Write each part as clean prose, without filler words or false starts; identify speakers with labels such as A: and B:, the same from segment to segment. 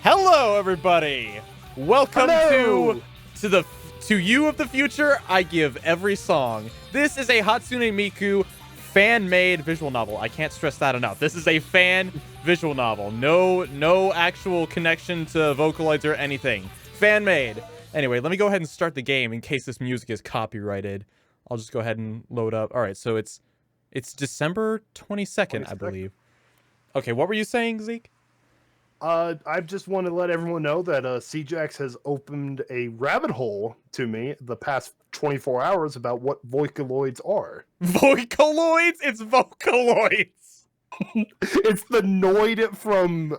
A: Hello, everybody. Welcome
B: Hello.
A: to you of the future. I give every song. This is a Hatsune Miku fan-made visual novel. I can't stress that enough. This is a fan visual novel. No actual connection to Vocaloids or anything. Fan-made. Anyway, let me go ahead and start the game in case this music is copyrighted. I'll just go ahead and load up. All right, so it's December 22nd, I believe. Okay, what were you saying, Zeke?
B: I just want to let everyone know that Siejax has opened a rabbit hole to me the past 24 hours about what Vocaloids are.
A: Vocaloids? It's Vocaloids.
B: It's the Noid from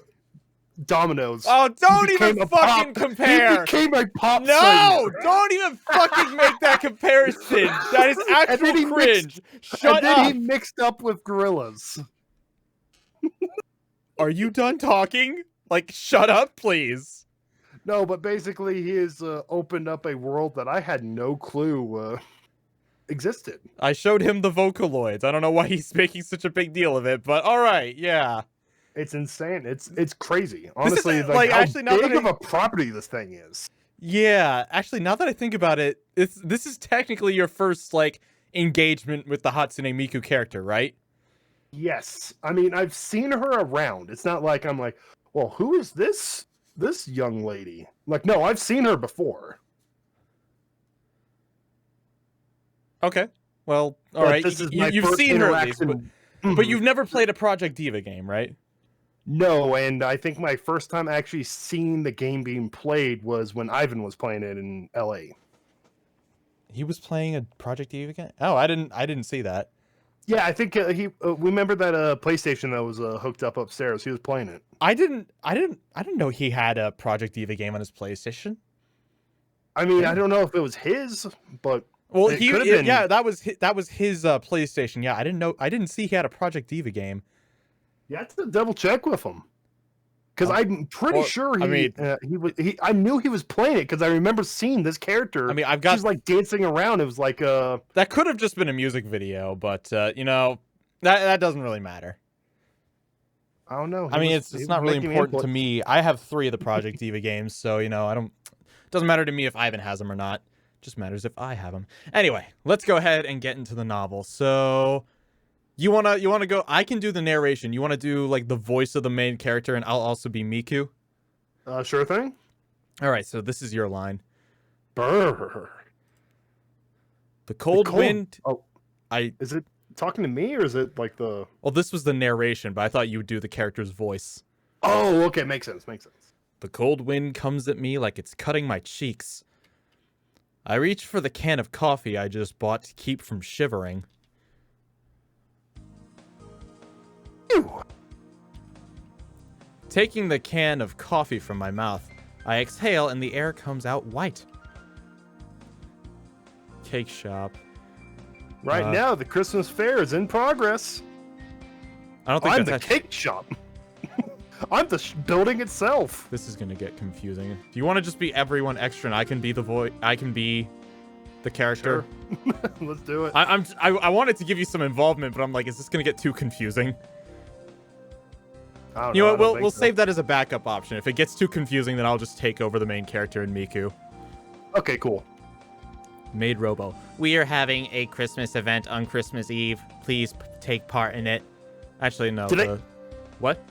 B: Domino's.
A: Oh, don't even fucking compare.
B: He became a pop
A: No,
B: singer.
A: don't even fucking make that comparison. That is actual cringe. Shut
B: and
A: up.
B: then he mixed up with gorillas.
A: Are you done talking? Like, shut up, please.
B: No, but basically he has opened up a world that I had no clue existed.
A: I showed him the Vocaloids. I don't know why he's making such a big deal of it, but all right, yeah.
B: It's insane. It's crazy. Honestly,
A: is,
B: like how
A: actually, now
B: big
A: that
B: of a property this thing is.
A: Yeah, actually, now that I think about it, this is technically your first, like, engagement with the Hatsune Miku character, right?
B: Yes. I mean, I've seen her around. It's not like I'm like, well, who is this young lady? Like, no, I've seen her before.
A: Okay. Well, all right.
B: This is my
A: You've
B: first
A: seen her at least,
B: interaction.
A: but you've never played a Project Diva game, right?
B: No, and I think my first time actually seeing the game being played was when Ivan was playing it in LA.
A: He was playing a Project Diva game? Oh, I didn't see that.
B: Yeah, I think we remember that PlayStation that was hooked up upstairs. He was playing it.
A: I didn't know he had a Project Diva game on his PlayStation.
B: I mean, I don't know if it was his, but
A: well,
B: it could have been.
A: Yeah, that was his PlayStation. Yeah, I didn't see he had a Project Diva game.
B: You have to double check with him. Because I'm pretty sure I knew he was playing it because I remember seeing this character.
A: I mean,
B: she's like dancing around. It was like
A: that could have just been a music video, but you know, that doesn't really matter.
B: I don't know.
A: I mean, it's not really important to me. I have 3 of the Project Diva games, so you know, it doesn't matter to me if Ivan has them or not. It just matters if I have them. Anyway, let's go ahead and get into the novel. So. You wanna go? I can do the narration. You wanna do like the voice of the main character, and I'll also be Miku.
B: Sure thing.
A: All right, so this is your line.
B: Brr.
A: The cold wind.
B: Oh, is it talking to me or is it like the?
A: Well, this was the narration, but I thought you would do the character's voice.
B: Oh, okay, makes sense.
A: The cold wind comes at me like it's cutting my cheeks. I reach for the can of coffee I just bought to keep from shivering. Taking the can of coffee from my mouth, I exhale and the air comes out white. Cake shop.
B: Right now, the Christmas fair is in progress.
A: I don't think
B: I'm the cake shop. I'm the building itself.
A: This is gonna get confusing. Do you want to just be everyone extra and I can be the voice? I can be the character.
B: Sure. Let's do it.
A: I wanted to give you some involvement, but I'm like, is this gonna get too confusing? You know what? We'll save that as a backup option. If it gets too confusing, then I'll just take over the main character and Miku.
B: Okay, cool.
A: Maid Robo. We are having a Christmas event on Christmas Eve. Please take part in it. Actually, no. What?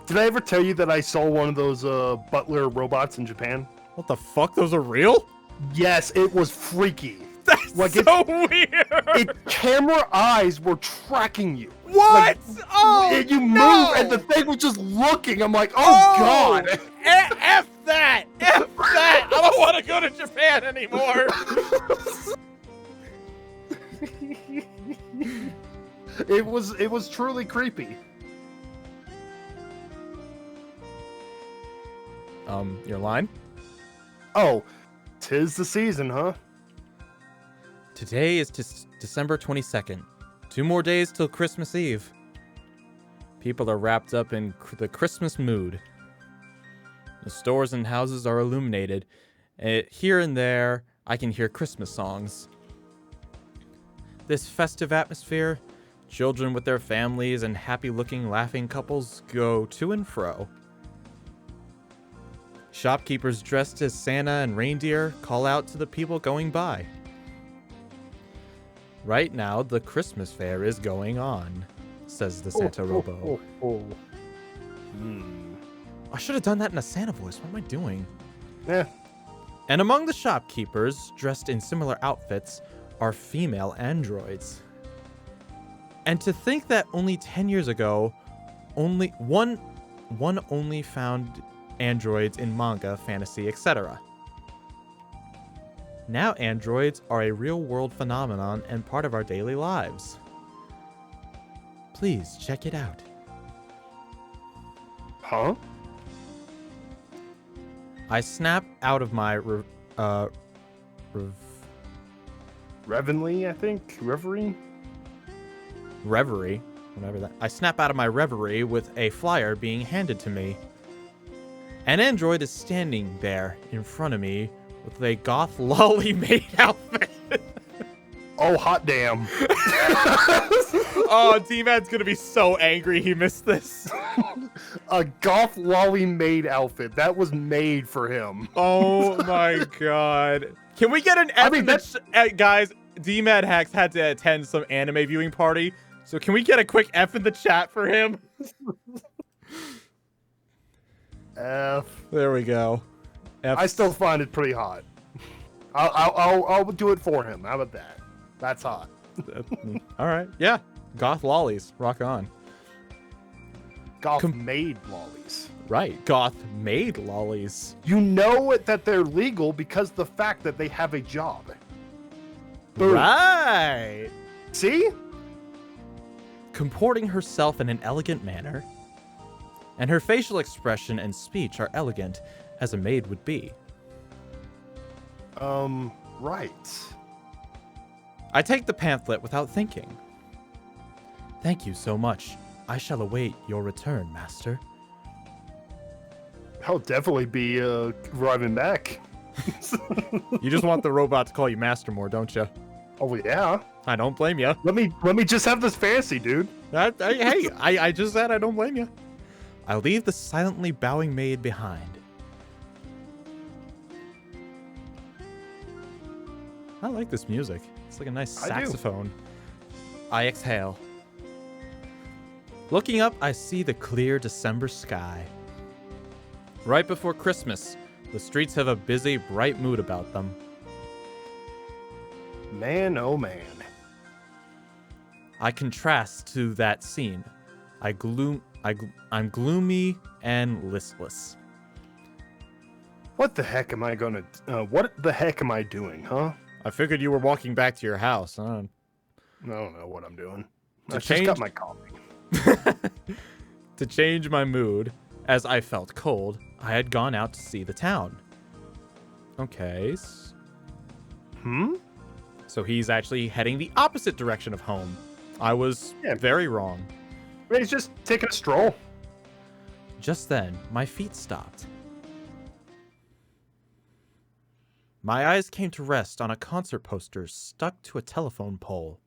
B: Did I ever tell you that I saw one of those butler robots in Japan?
A: What the fuck? Those are real?
B: Yes, it was freaky.
A: That's like so weird.
B: Camera eyes were tracking you.
A: What?
B: Like, you move and the thing was just looking. I'm like, oh God.
A: F that. F that. I don't want to go to Japan anymore.
B: It was truly creepy.
A: Your line?
B: Oh, 'tis the season, huh?
A: Today is December 22nd. 2 more days till Christmas Eve. People are wrapped up in the Christmas mood. The stores and houses are illuminated. Here and there, I can hear Christmas songs. This festive atmosphere, children with their families and happy-looking, laughing couples go to and fro. Shopkeepers dressed as Santa and reindeer call out to the people going by. Right now, the Christmas fair is going on, says the Santa Robo. I should have done that in a Santa voice. What am I doing?
B: Yeah.
A: And among the shopkeepers, dressed in similar outfits, are female androids. And to think that only 10 years ago, only one only found androids in manga, fantasy, etc. Now androids are a real-world phenomenon and part of our daily lives. Please check it out.
B: Huh?
A: I snap out of my
B: Revenly, I think? Reverie?
A: reverie, whatever that. I snap out of my reverie with a flyer being handed to me. An android is standing there in front of me with a goth lolly maid outfit.
B: Oh, hot damn.
A: Oh, DMad's gonna be so angry he missed this.
B: A goth lolly maid outfit. That was made for him.
A: Oh my god. Can we get an F in the guys, DMadHacks had to attend some anime viewing party, so can we get a quick F in the chat for him?
B: F.
A: There we go. F.
B: I still find it pretty hot. I'll do it for him. How about that? That's hot.
A: All right. Yeah. Goth lollies. Rock on.
B: Goth made lollies.
A: Right. Goth made lollies.
B: You know that they're legal because the fact that they have a job. Boom.
A: Right.
B: See?
A: Comporting herself in an elegant manner, and her facial expression and speech are elegant as a maid would be.
B: Right.
A: I take the pamphlet without thinking. Thank you so much. I shall await your return, master.
B: I'll definitely be arriving back.
A: You just want the robot to call you master more, don't you?
B: Oh yeah.
A: I don't blame you.
B: Let me just have this fantasy, dude.
A: Hey, I just said I don't blame you. I leave the silently bowing maid behind. I like this music. It's like a nice saxophone. I exhale. Looking up, I see the clear December sky. Right before Christmas, the streets have a busy, bright mood about them.
B: Man, oh man.
A: I contrast to that scene. I'm gloomy and listless.
B: What the heck am I gonna? What the heck am I doing, huh?
A: I figured you were walking back to your house.
B: I don't know what I'm doing. I
A: change-
B: just got my coffee.
A: To change my mood, as I felt cold, I had gone out to see the town. Okay. So he's actually heading the opposite direction of home. I was very wrong.
B: He's just taking a stroll.
A: Just then, my feet stopped. My eyes came to rest on a concert poster stuck to a telephone pole.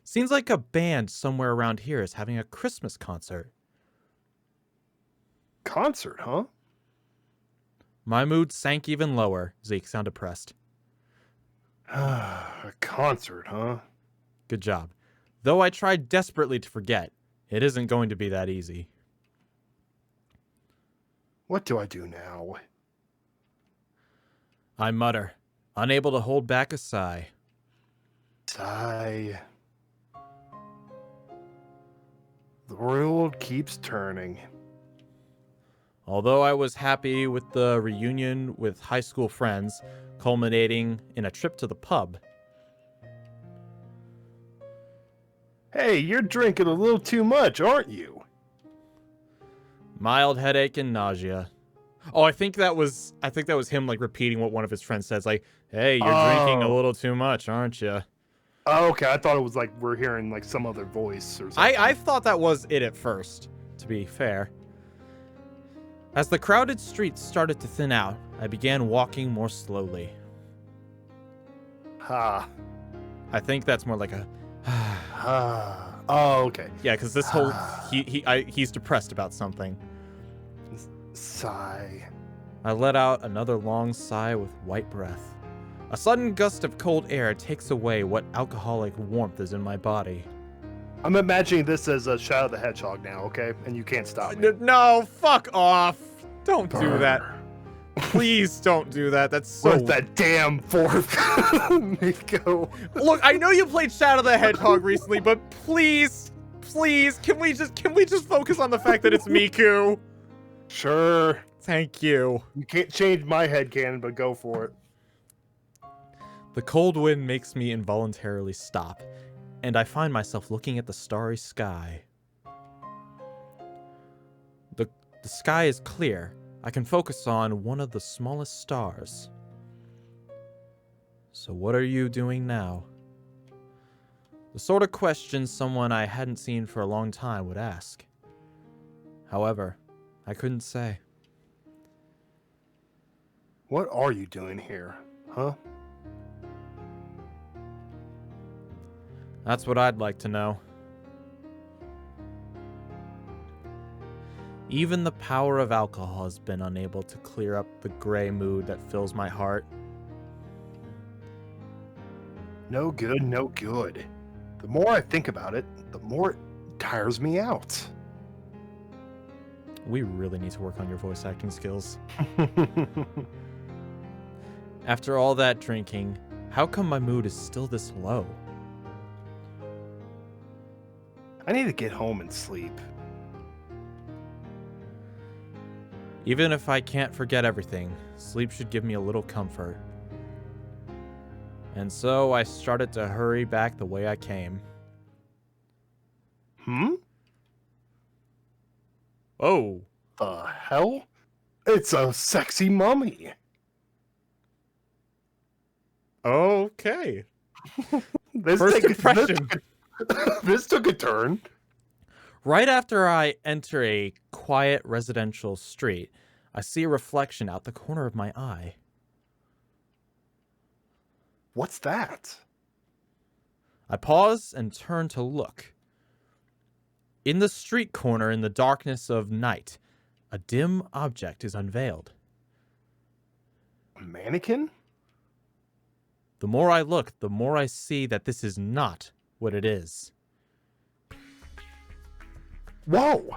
A: Seems like a band somewhere around here is having a Christmas concert.
B: Concert, huh?
A: My mood sank even lower. Zeke sounded depressed.
B: A concert, huh?
A: Good job. Though I tried desperately to forget, it isn't going to be that easy.
B: What do I do now?
A: I mutter, unable to hold back a sigh.
B: Sigh. The world keeps turning.
A: Although I was happy with the reunion with high school friends, culminating in a trip to the pub.
B: Hey, you're drinking a little too much, aren't you?
A: Mild headache and nausea. Oh, I think that was him like repeating what one of his friends says, like, "Hey, you're drinking a little too much, aren't you?"
B: Oh, okay, I thought it was like we're hearing like some other voice or something.
A: I thought that was it at first, to be fair. As the crowded streets started to thin out, I began walking more slowly.
B: Ha.
A: I think that's more like a
B: Ha. Oh, okay.
A: yeah, because this whole he's depressed about something.
B: Sigh.
A: I let out another long sigh with white breath. A sudden gust of cold air takes away what alcoholic warmth is in my body.
B: I'm imagining this as a Shadow the Hedgehog now, okay? And you can't stop me.
A: No, fuck off. Don't do
B: Brr.
A: that. Please don't do that. That's so...
B: Where's that damn fourth Miko?
A: Look, I know you played Shadow the Hedgehog recently, but please, can we just focus on the fact that it's Miku?
B: Sure.
A: Thank you.
B: You can't change my headcanon, but go for it.
A: The cold wind makes me involuntarily stop, and I find myself looking at the starry sky. The sky is clear. I can focus on one of the smallest stars. So what are you doing now? The sort of question someone I hadn't seen for a long time would ask. However, I couldn't say.
B: What are you doing here, huh?
A: That's what I'd like to know. Even the power of alcohol has been unable to clear up the gray mood that fills my heart.
B: No good, no good. The more I think about it, the more it tires me out.
A: We really need to work on your voice acting skills. After all that drinking, how come my mood is still this low?
B: I need to get home and sleep.
A: Even if I can't forget everything, sleep should give me a little comfort. And so I started to hurry back the way I came. Oh.
B: The hell? It's a sexy mummy.
A: Okay.
B: This
A: First impression.
B: This took a turn.
A: Right after I enter a quiet residential street, I see a reflection out the corner of my eye.
B: What's that?
A: I pause and turn to look. In the street corner, in the darkness of night, a dim object is unveiled.
B: A mannequin?
A: The more I look, the more I see that this is not what it is.
B: Whoa!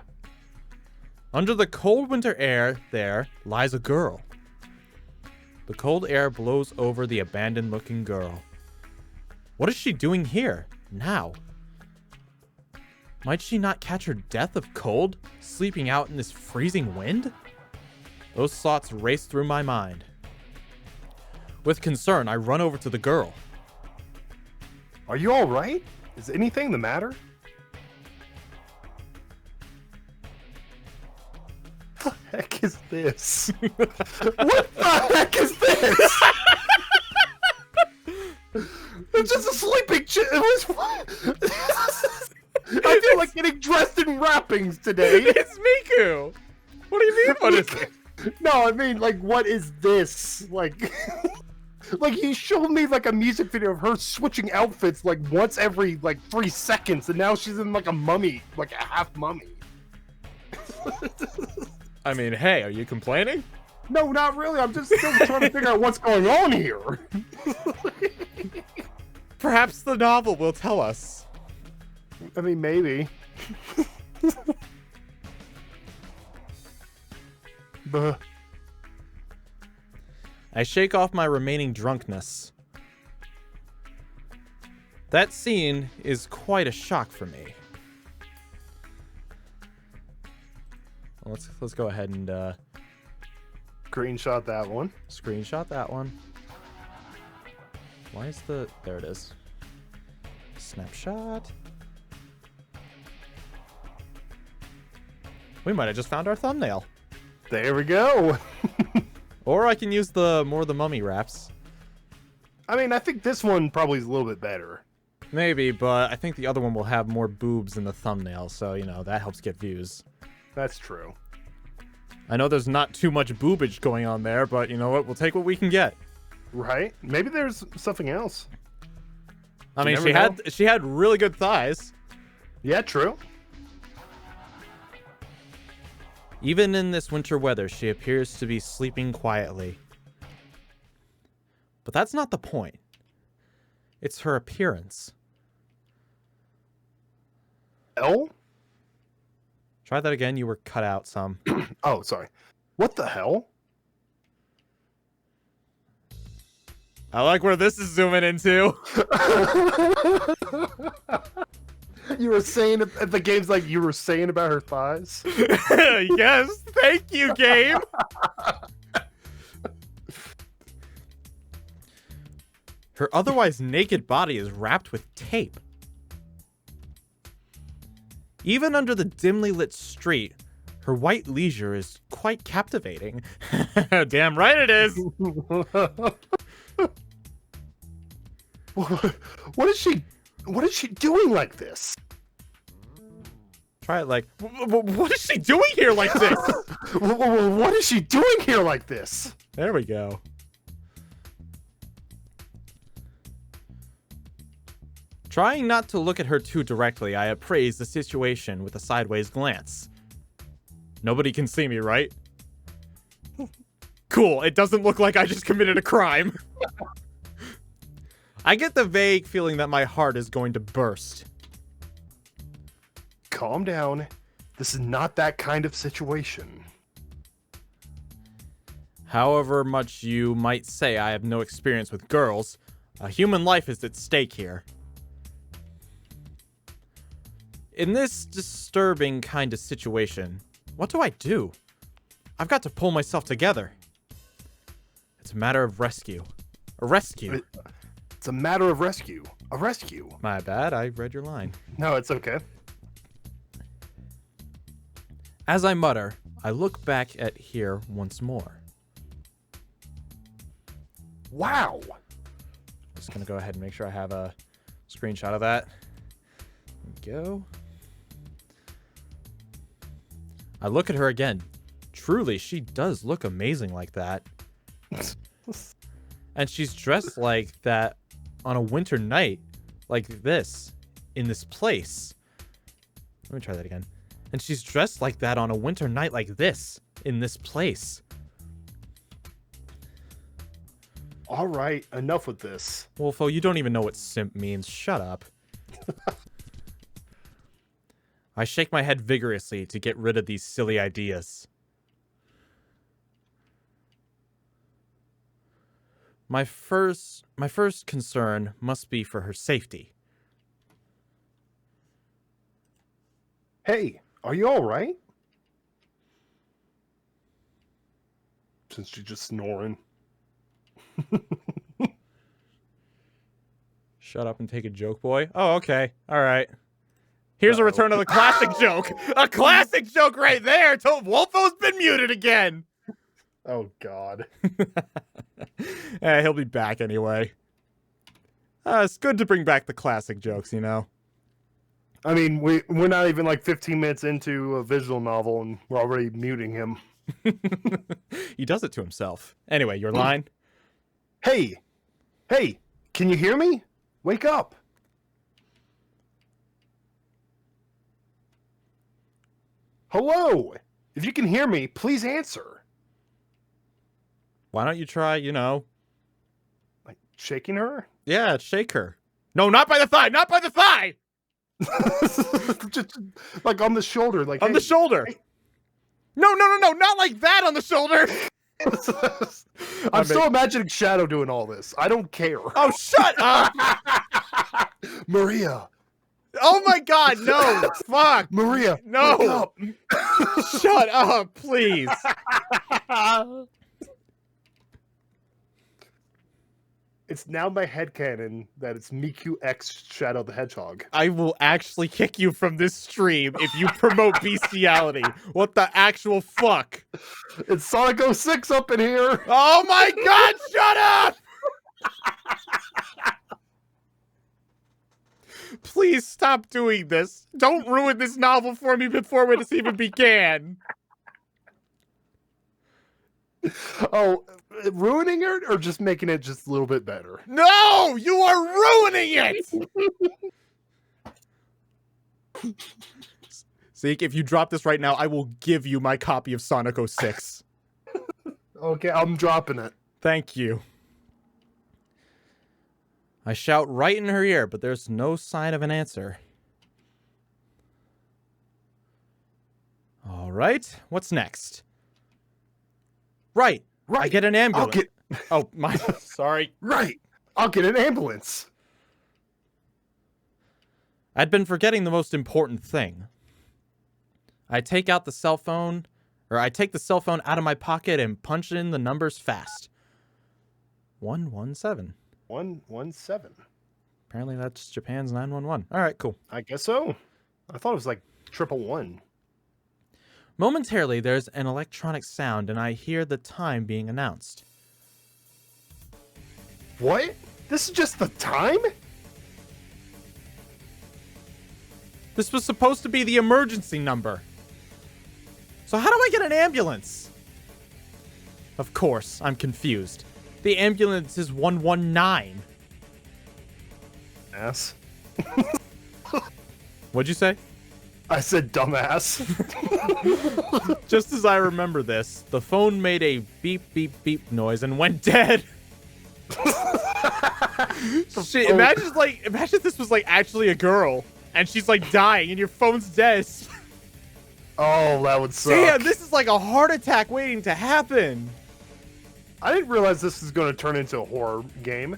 A: Under the cold winter air, there lies a girl. The cold air blows over the abandoned-looking girl. What is she doing here, now? Might she not catch her death of cold, sleeping out in this freezing wind? Those thoughts race through my mind. With concern, I run over to the girl.
B: Are you all right? Is anything the matter? What the heck is this? What the heck is this? It's just a sleeping chick. I feel like getting dressed in wrappings today.
A: It's Miku! What do you mean, what is it?
B: No, I mean, like, what is this? Like, like, you showed me, like, a music video of her switching outfits, like, once every, like, 3 seconds, and now she's in, like, a mummy, like, a half mummy.
A: I mean, hey, are you complaining?
B: No, not really. I'm just still trying to figure out what's going on here.
A: Perhaps the novel will tell us.
B: I mean, maybe. Buh.
A: I shake off my remaining drunkenness. That scene is quite a shock for me. Let's go ahead and
B: Screenshot that one.
A: screenshot that one. Why is the... There it is. Snapshot. We might have just found our thumbnail.
B: There we go.
A: Or I can use the the mummy wraps.
B: I mean, I think this one probably is a little bit better.
A: Maybe, but I think the other one will have more boobs in the thumbnail, so, you know, that helps get views.
B: That's true.
A: I know there's not too much boobage going on there, but you know what? We'll take what we can get.
B: Right? Maybe there's something else.
A: I mean,
B: never know.
A: she had really good thighs.
B: Yeah, true.
A: Even in this winter weather, she appears to be sleeping quietly. But that's not the point. It's her appearance.
B: L?
A: Try that again. You were cut out some.
B: Oh, sorry. What the hell?
A: I like where this is zooming into.
B: You were saying at the game's like you were saying about her thighs.
A: Yes, thank you, game. Her otherwise naked body is wrapped with tape. Even under the dimly lit street, her white leisure is quite captivating. Damn right it is.
B: What is she doing like this?
A: Try it like, what is she doing here like this?
B: What is she doing here like this?
A: There we go. Trying not to look at her too directly, I appraise the situation with a sideways glance. Nobody can see me, right? Cool, it doesn't look like I just committed a crime. I get the vague feeling that my heart is going to burst.
B: Calm down. This is not that kind of situation.
A: However much you might say I have no experience with girls, a human life is at stake here. In this disturbing kind of situation, what do? I've got to pull myself together. It's a matter of rescue. A rescue.
B: It's a matter of rescue. A rescue.
A: My bad, I read your line.
B: No, it's okay.
A: As I mutter, I look back at here once more.
B: Wow.
A: Just gonna go ahead and make sure I have a screenshot of that. There we go. I look at her again. Truly, she does look amazing like that. And she's dressed like that on a winter night, like this, in this place. Let me try that again. And she's dressed like that on a winter night like this, in this place.
B: All right, enough with this.
A: Wolfo, you don't even know what simp means. Shut up. I shake my head vigorously to get rid of these silly ideas. My first concern must be for her safety.
B: Hey, are you all right? Since she's just snoring.
A: Shut up and take a joke, boy. Oh, okay. All right. Here's a return of the classic joke. A classic joke right there. Wolfo's been muted again.
B: Oh, God.
A: He'll be back anyway. It's good to bring back the classic jokes, you know?
B: I mean, we're not even like 15 minutes into a visual novel and we're already muting him.
A: He does it to himself. Anyway, your line?
B: Hey! Hey! Can you hear me? Wake up! Hello! If you can hear me, please answer.
A: Why don't you try, you know...
B: Like, shaking her?
A: Yeah, shake her. No, not by the thigh! Not by the thigh!
B: Just, like, on the shoulder. Like
A: On the shoulder!
B: Hey.
A: No, not like that on the shoulder!
B: I'm still imagining Shadow doing all this. I don't care.
A: Oh, shut up!
B: Maria!
A: Oh my god, no! Fuck!
B: Maria!
A: No!
B: Wake up.
A: Shut up, please!
B: It's now my headcanon that it's Miku X Shadow the Hedgehog.
A: I will actually kick you from this stream if you promote bestiality. What the actual fuck?
B: It's Sonic 06 up in here!
A: Oh my god, shut up! Please stop doing this. Don't ruin this novel for me before it even began.
B: Oh, ruining it or just making it just a little bit better?
A: No! You are ruining it! Zeke, if you drop this right now, I will give you my copy of Sonic 06.
B: Okay, I'm dropping it.
A: Thank you. I shout right in her ear, but there's no sign of an answer. All right, what's next? Right. I get an ambulance. Oh, my. Sorry.
B: Right. I'll get an ambulance.
A: I'd been forgetting the most important thing. I take the cell phone out of my pocket and punch in the numbers fast. 117.
B: 117.
A: Apparently that's Japan's 911. All right, cool.
B: I guess so. I thought it was like 111.
A: Momentarily, there's an electronic sound, and I hear the time being announced.
B: What? This is just the time?
A: This was supposed to be the emergency number. So how do I get an ambulance? Of course, I'm confused. The ambulance is 119.
B: Ass.
A: What'd you say?
B: I said dumbass.
A: Just as I remember this, the phone made a beep, beep, beep noise and went dead. Shit, imagine if this was like actually a girl and she's like dying and your phone's dead.
B: Oh, that would suck.
A: Damn, this is like a heart attack waiting to happen.
B: I didn't realize this was going to turn into a horror game.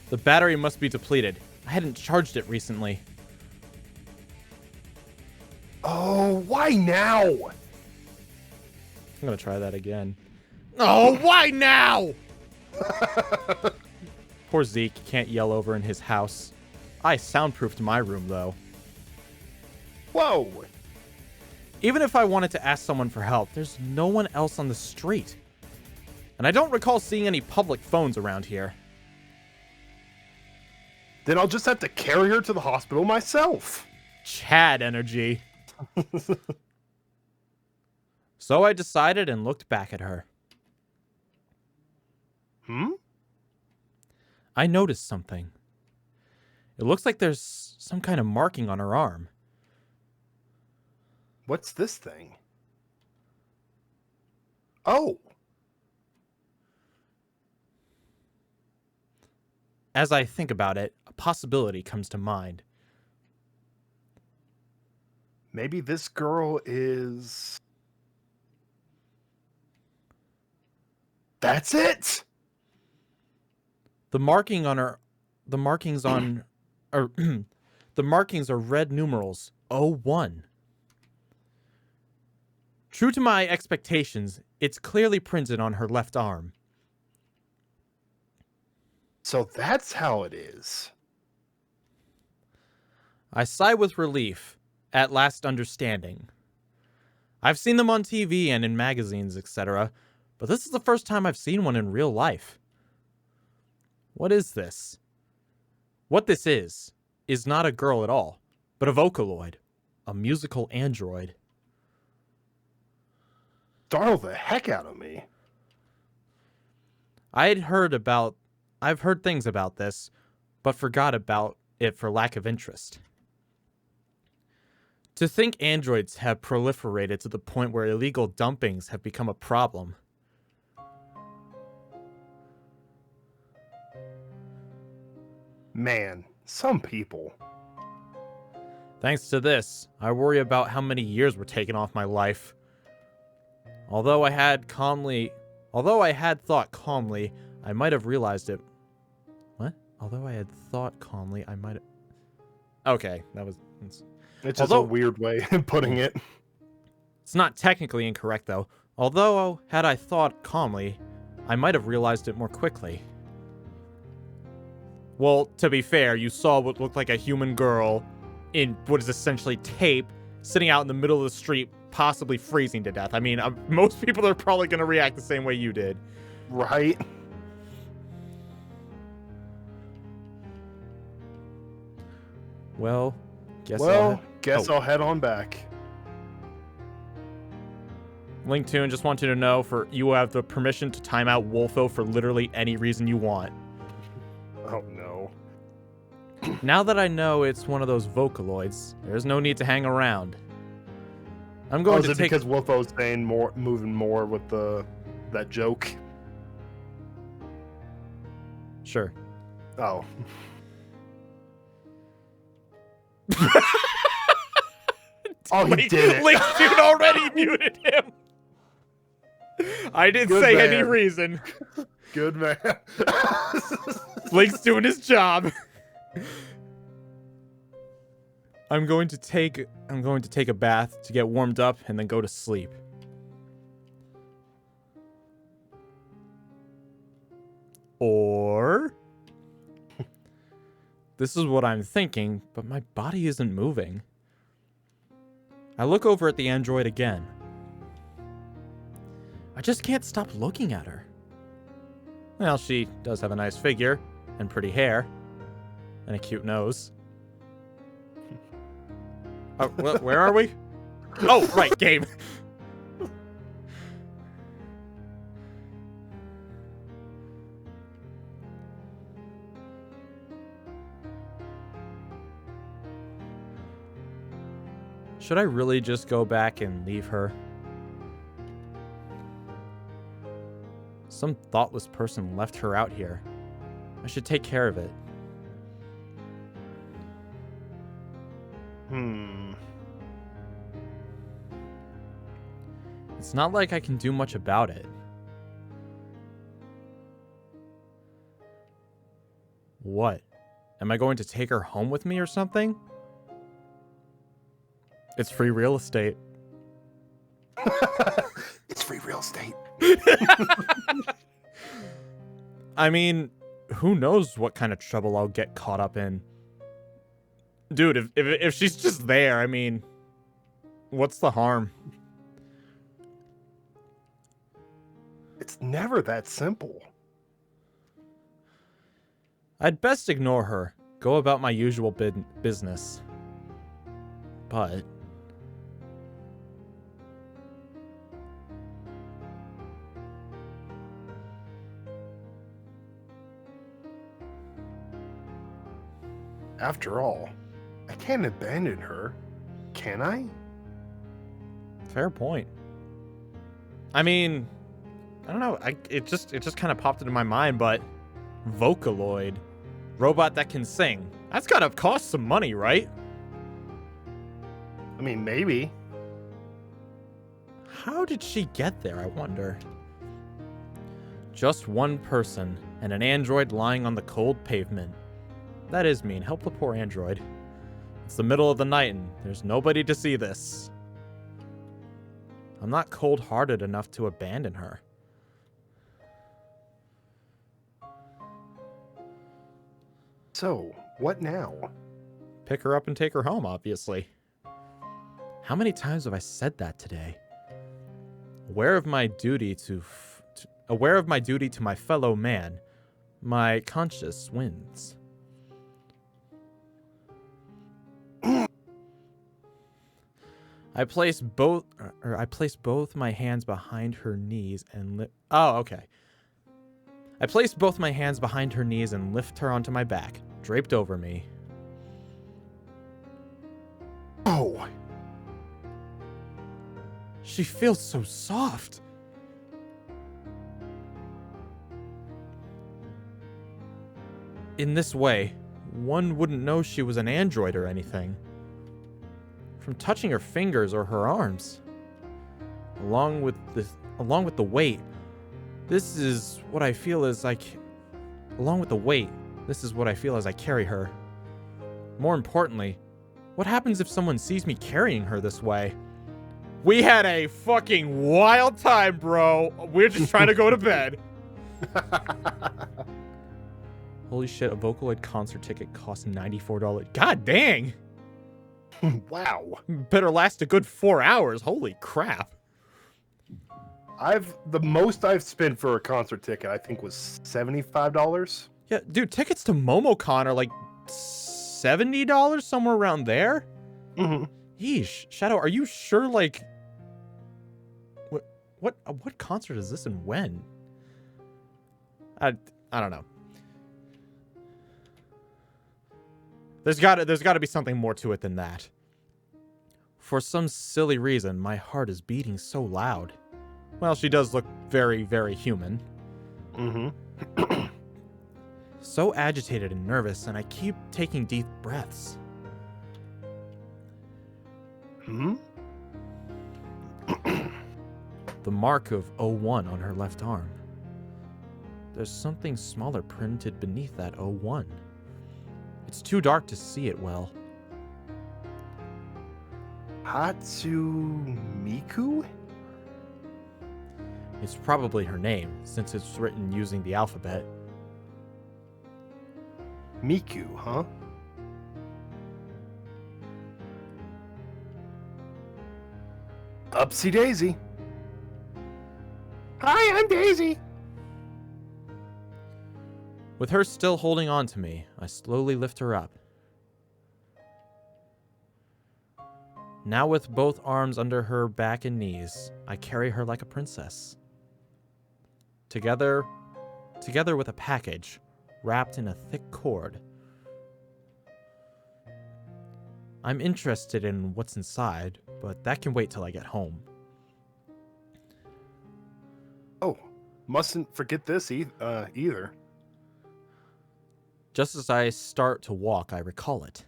A: The battery must be depleted. I hadn't charged it recently.
B: Oh, why now?
A: I'm gonna try that again. Oh, why now? Poor Zeke can't yell over in his house. I soundproofed my room, though.
B: Whoa.
A: Even if I wanted to ask someone for help, there's no one else on the street. And I don't recall seeing any public phones around here.
B: Then I'll just have to carry her to the hospital myself.
A: Chad energy. So I decided and looked back at her. I noticed something. It looks like there's some kind of marking on her arm.
B: What's this thing? Oh.
A: As I think about it, a possibility comes to mind.
B: Maybe this girl is... That's it!
A: The markings are red numerals 01. True to my expectations, it's clearly printed on her left arm.
B: So that's how it is.
A: I sigh with relief, at last understanding. I've seen them on TV and in magazines, etc., but this is the first time I've seen one in real life. What is this? What this is not a girl at all, but a Vocaloid, a musical android.
B: Startled the heck out of me.
A: I've heard things about this, but forgot about it for lack of interest. To think androids have proliferated to the point where illegal dumpings have become a problem.
B: Man, some people.
A: Thanks to this, I worry about how many years were taken off my life. Although I had thought calmly, I might have realized it. What? Although I had thought calmly, I might have... Okay, that was...
B: It's just a weird way of putting it.
A: It's not technically incorrect, though. Although, had I thought calmly, I might have realized it more quickly. Well, to be fair, you saw what looked like a human girl in what is essentially tape, sitting out in the middle of the street, possibly freezing to death. I mean, most people are probably going to react the same way you did.
B: Right?
A: Well, guess
B: I'll head on back.
A: LinkToon, just want you to know, you have the permission to time out Wolfo for literally any reason you want.
B: Oh no.
A: Now that I know it's one of those Vocaloids, there's no need to hang around. I'm going
B: is
A: to
B: it
A: take...
B: because Wolfo's saying moving more with that joke?
A: Sure.
B: Oh. Oh, he did it.
A: LinkToon already muted him. I didn't
B: Good
A: say
B: man.
A: any reason.
B: Good man.
A: Link's doing his job. I'm going to take a bath to get warmed up and then go to sleep. Or this is what I'm thinking, but my body isn't moving. I look over at the android again. I just can't stop looking at her. Well, she does have a nice figure and pretty hair and a cute nose. Oh, where are we? Oh, right, game. Should I really just go back and leave her? Some thoughtless person left her out here. I should take care of it. It's not like I can do much about it. What? Am I going to take her home with me or something? It's free real estate.
B: It's free real estate.
A: I mean, who knows what kind of trouble I'll get caught up in. Dude, if she's just there, I mean, what's the harm?
B: It's never that simple.
A: I'd best ignore her, go about my usual business. But
B: after all, I can't abandon her, can I?
A: fair point. I mean, I don't know. It just kind of popped into my mind, but Vocaloid, robot that can sing. That's gotta cost some money, right?
B: I mean, maybe.
A: How did she get there, I wonder? Just one person and an android lying on the cold pavement. That is mean. Help the poor android. It's the middle of the night and there's nobody to see this. I'm not cold-hearted enough to abandon her.
B: So, what now?
A: Pick her up and take her home, obviously. How many times have I said that today? Aware of my duty to my fellow man, my conscience wins. I place both my hands behind her knees and I place both my hands behind her knees and lift her onto my back, draped over me.
B: Oh.
A: She feels so soft. In this way, one wouldn't know she was an android or anything. From touching her fingers or her arms. Along with the weight, this is what I feel as I carry her. More importantly, what happens if someone sees me carrying her this way? We had a fucking wild time, bro. We're just trying to go to bed. Holy shit, a Vocaloid concert ticket costs $94. God dang.
B: Wow.
A: Better last a good 4 hours. Holy crap.
B: The most I've spent for a concert ticket, I think, was $75.
A: Yeah, dude, tickets to MomoCon are like $70, somewhere around there.
B: Mm-hmm.
A: Yeesh. Shadow, are you sure, like... What concert is this and when? I don't know. There's gotta be something more to it than that. For some silly reason, my heart is beating so loud. Well, she does look very, very human.
B: Mm-hmm.
A: So agitated and nervous, and I keep taking deep breaths.
B: Hmm?
A: The mark of 01 on her left arm. There's something smaller printed beneath that 01. It's too dark to see it well.
B: Hatsune Miku?
A: It's probably her name, since it's written using the alphabet.
B: Miku, huh? Upsy Daisy. Hi, I'm Daisy.
A: With her still holding on to me, I slowly lift her up. Now with both arms under her back and knees, I carry her like a princess. Together with a package wrapped in a thick cord. I'm interested in what's inside, but that can wait till I get home.
B: Oh, mustn't forget this either.
A: Just as I start to walk, I recall it.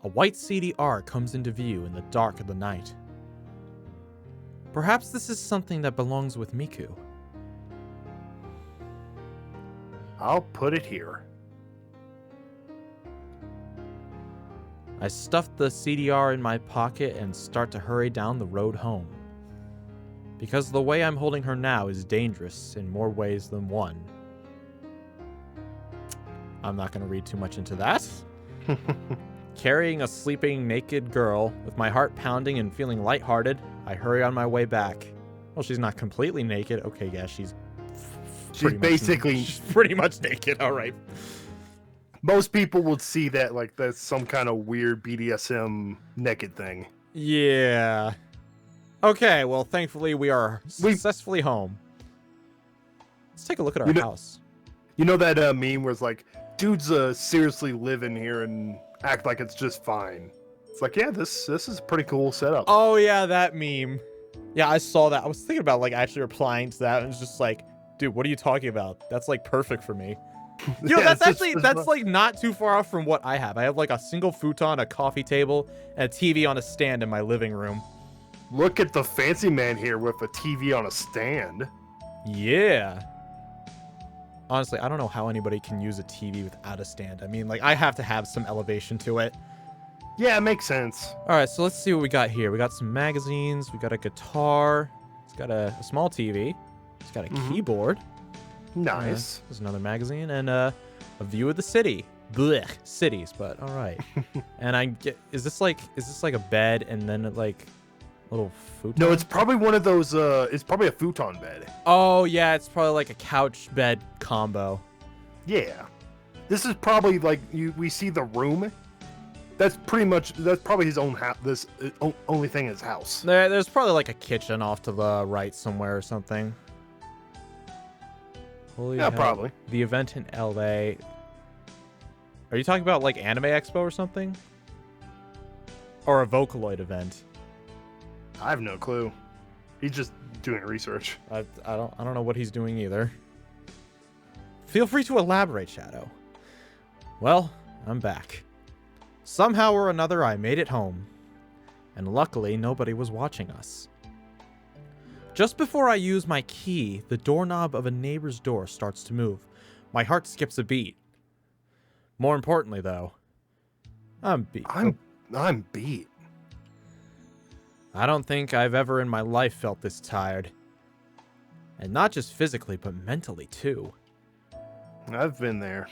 A: A white CDR comes into view in the dark of the night. Perhaps this is something that belongs with Miku.
B: I'll put it here.
A: I stuff the CDR in my pocket and start to hurry down the road home. Because the way I'm holding her now is dangerous in more ways than one. I'm not going to read too much into that. Carrying a sleeping naked girl, with my heart pounding and feeling lighthearted, I hurry on my way back. Well, she's not completely naked. Okay, yeah, she's
B: basically
A: pretty much naked. All right.
B: Most people would see that like that's some kind of weird BDSM naked thing.
A: Yeah. Okay, well, thankfully we are successfully home. Let's take a look at our house.
B: You know that meme where it's like, dudes seriously live in here and act like it's just fine. It's like, yeah, this is a pretty cool setup.
A: Oh yeah, that meme. Yeah, I saw that. I was thinking about like actually replying to that, and it's just like, dude, what are you talking about? That's like perfect for me. You know,
B: Yeah,
A: that's like not too far off from what I have. I have like a single futon, a coffee table, and a TV on a stand in my living room.
B: Look at the fancy man here with a TV on a stand.
A: Yeah. Honestly, I don't know how anybody can use a TV without a stand. I mean, like, I have to have some elevation to it.
B: Yeah, it makes sense.
A: All right, so let's see what we got here. We got some magazines. We got a guitar. It's got a small TV. It's got a keyboard.
B: Nice.
A: There's another magazine and a view of the city. Blech, cities, but all right. And is this like a bed and then like little futon?
B: No, it's probably one of those. It's probably a futon bed.
A: Oh yeah, it's probably like a couch bed combo.
B: Yeah, this is probably like we see the room. That's probably his own house. This only thing in his house.
A: There's probably like a kitchen off to the right somewhere or something. Holy hell.
B: Probably.
A: The event in LA. Are you talking about like Anime Expo or something? Or a Vocaloid event?
B: I have no clue. He's just doing research.
A: I don't know what he's doing either. Feel free to elaborate, Shadow. Well, I'm back. Somehow or another, I made it home. And luckily, nobody was watching us. Just before I use my key, the doorknob of a neighbor's door starts to move. My heart skips a beat. More importantly, though, I'm beat.
B: I'm beat.
A: I don't think I've ever in my life felt this tired. And not just physically, but mentally, too.
B: I've been there.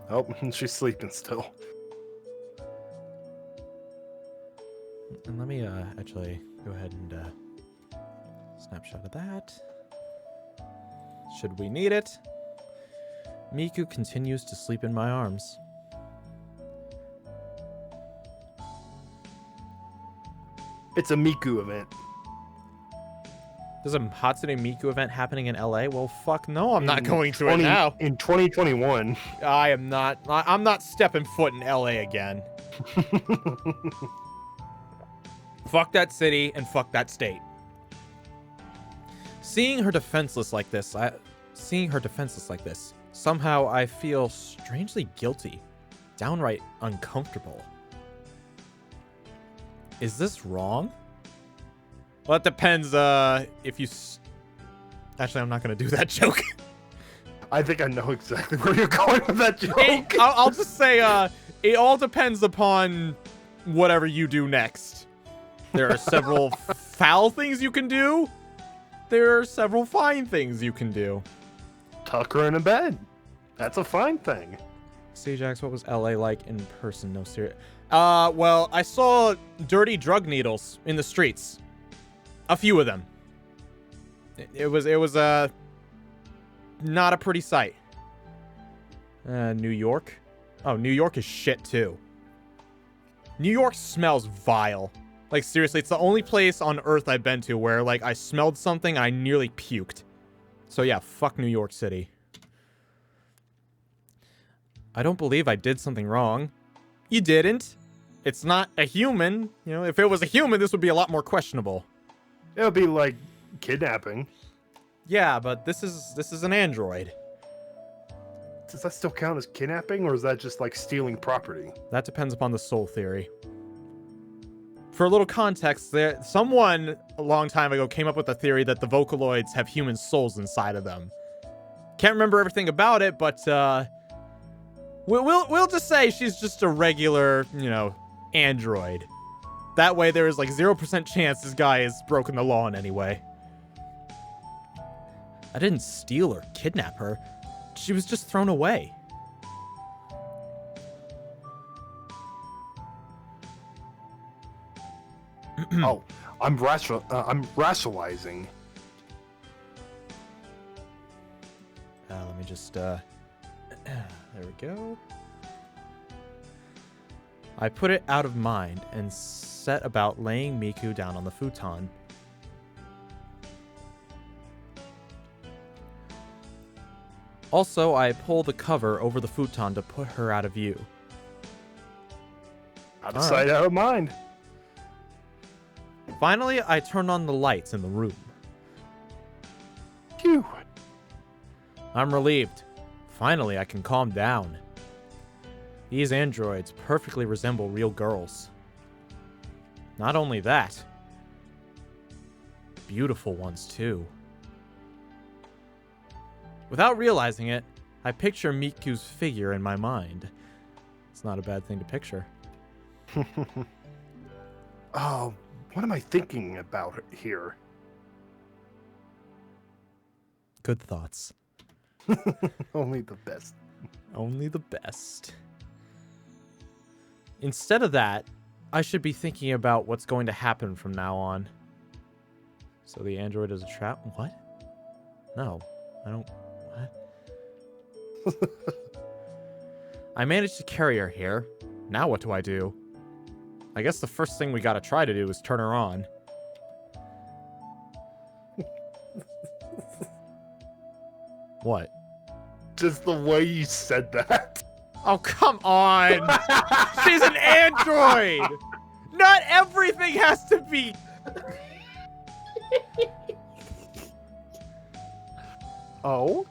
B: Oh, she's sleeping still.
A: And let me actually go ahead and snapshot of that. Should we need it? Miku continues to sleep in my arms.
B: It's a Miku event.
A: There's a Hatsune Miku event happening in LA? Well, fuck no, I'm not going to it now.
B: In 2021.
A: I'm not stepping foot in LA again. Fuck that city and fuck that state. Seeing her defenseless like this, somehow I feel strangely guilty, downright uncomfortable. Is this wrong? Well, it depends, if you... Actually, I'm not gonna do that joke.
B: I think I know exactly where you're going with that joke.
A: I'll just say, it all depends upon whatever you do next. There are several foul things you can do. There are several fine things you can do.
B: Tuck her in a bed. That's a fine thing.
A: Siejax, what was LA like in person? No, serious. Well, I saw dirty drug needles in the streets. A few of them. It was not a pretty sight. New York? Oh, New York is shit too. New York smells vile. Like, seriously, it's the only place on Earth I've been to where, like, I smelled something and I nearly puked. So yeah, fuck New York City. I don't believe I did something wrong. You didn't. It's not a human. You know, if it was a human, this would be a lot more questionable.
B: It would be like kidnapping.
A: Yeah, but this is an android.
B: Does that still count as kidnapping, or is that just like stealing property?
A: That depends upon the soul theory. For a little context, someone a long time ago came up with a theory that the Vocaloids have human souls inside of them. Can't remember everything about it, but we'll just say she's just a regular, you know, android. That way there is like 0% chance this guy has broken the law in any way. I didn't steal or kidnap her. She was just thrown away.
B: Oh, I'm rationalizing.
A: Let me just, there we go. I put it out of mind and set about laying Miku down on the futon. Also, I pull the cover over the futon to put her out of view.
B: Out of sight, out of mind.
A: Finally, I turn on the lights in the room.
B: Phew.
A: I'm relieved. Finally, I can calm down. These androids perfectly resemble real girls. Not only that, beautiful ones too. Without realizing it, I picture Miku's figure in my mind. It's not a bad thing to picture.
B: Oh, what am I thinking about here?
A: Good thoughts.
B: Only the best.
A: Only the best. Instead of that, I should be thinking about what's going to happen from now on. So the android is a trap? What? No, I don't... What? I managed to carry her here. Now what do I do? I guess the first thing we gotta try to do is turn her on. What?
B: Just the way you said that.
A: Oh, come on! She's an android! Not everything has to be...
B: Oh?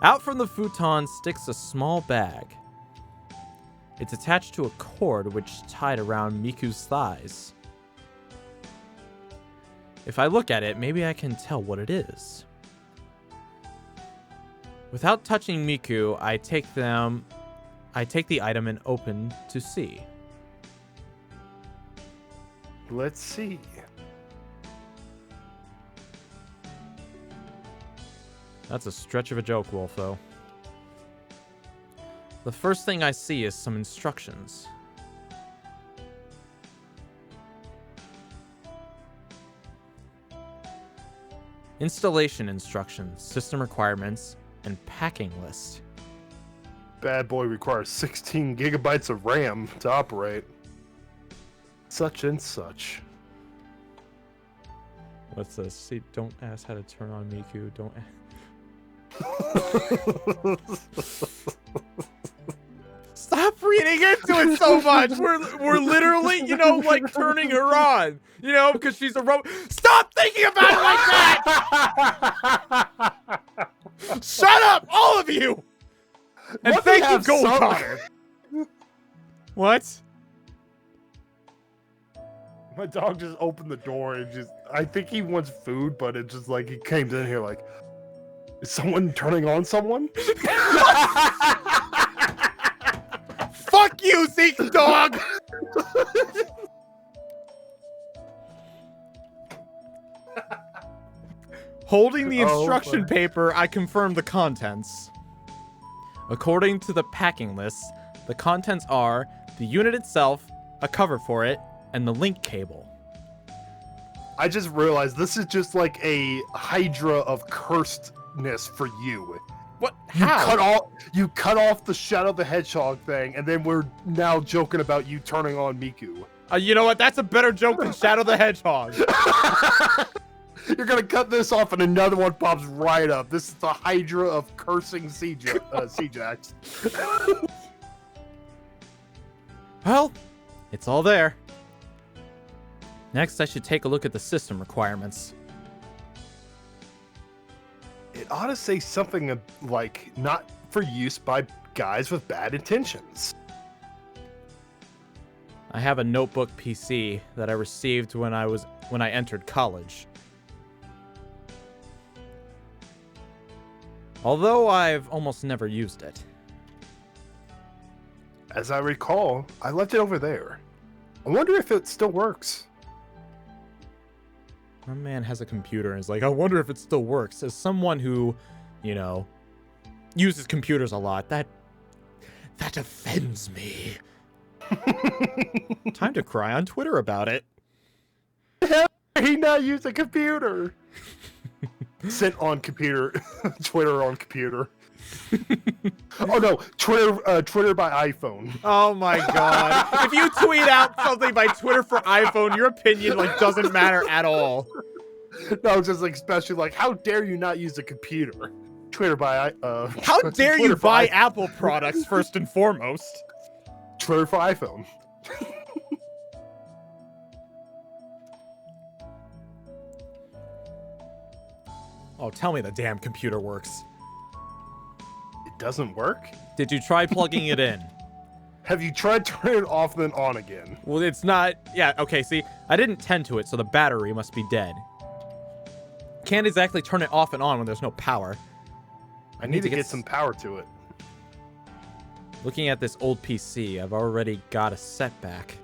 A: Out from the futon sticks a small bag. It's attached to a cord which is tied around Miku's thighs. If I look at it, maybe I can tell what it is. Without touching Miku, I take the item and open to see.
B: Let's see.
A: That's a stretch of a joke, Wolfo. The first thing I see is some instructions. Installation instructions, system requirements, and packing list.
B: Bad boy requires 16 gigabytes of RAM to operate. Such and such.
A: What's this? See, don't ask how to turn on Miku. Don't. Stop reading into it so much. We're literally, like turning her on, because she's a robot. Stop thinking about it like that. Shut up, all of you. And thank you, Gold Connor. What?
B: My dog just opened the door and I think he wants food, but it's just like he came in here like, is someone turning on someone?
A: Fuck you, Zeke dog! Holding the instruction paper, I confirm the contents. According to the packing list, the contents are the unit itself, a cover for it, and the link cable.
B: I just realized this is just like a hydra of cursedness for you.
A: What? How?
B: You cut off the Shadow the Hedgehog thing, and then we're now joking about you turning on Miku.
A: You know what? That's a better joke than Shadow the Hedgehog.
B: You're gonna cut this off, and another one pops right up. This is the hydra of cursing Siejax.
A: Well, it's all there. Next, I should take a look at the system requirements.
B: It ought to say something like, not for use by guys with bad intentions.
A: I have a notebook PC that I received when I entered college. Although I've almost never used it.
B: As I recall, I left it over there. I wonder if it still works.
A: My man has a computer and is like, I wonder if it still works. As someone who, uses computers a lot, that offends me. Time to cry on Twitter about it.
B: He not use a computer. Sent on computer. Twitter on computer. Oh no, Twitter by iPhone.
A: Oh my god. If you tweet out something by Twitter for iPhone, your opinion doesn't matter at all.
B: No, just especially how dare you not use a computer? Twitter by
A: how dare you buy Apple products first and foremost?
B: Twitter for iPhone.
A: Oh, tell me the damn computer works.
B: It doesn't work?
A: Did you try plugging it in?
B: Have you tried turning it off then on again?
A: Well, it's not... Yeah, okay, see, I didn't tend to it, so the battery must be dead. Can't exactly turn it off and on when there's no power.
B: I need to get some power to it.
A: Looking at this old PC, I've already got a setback.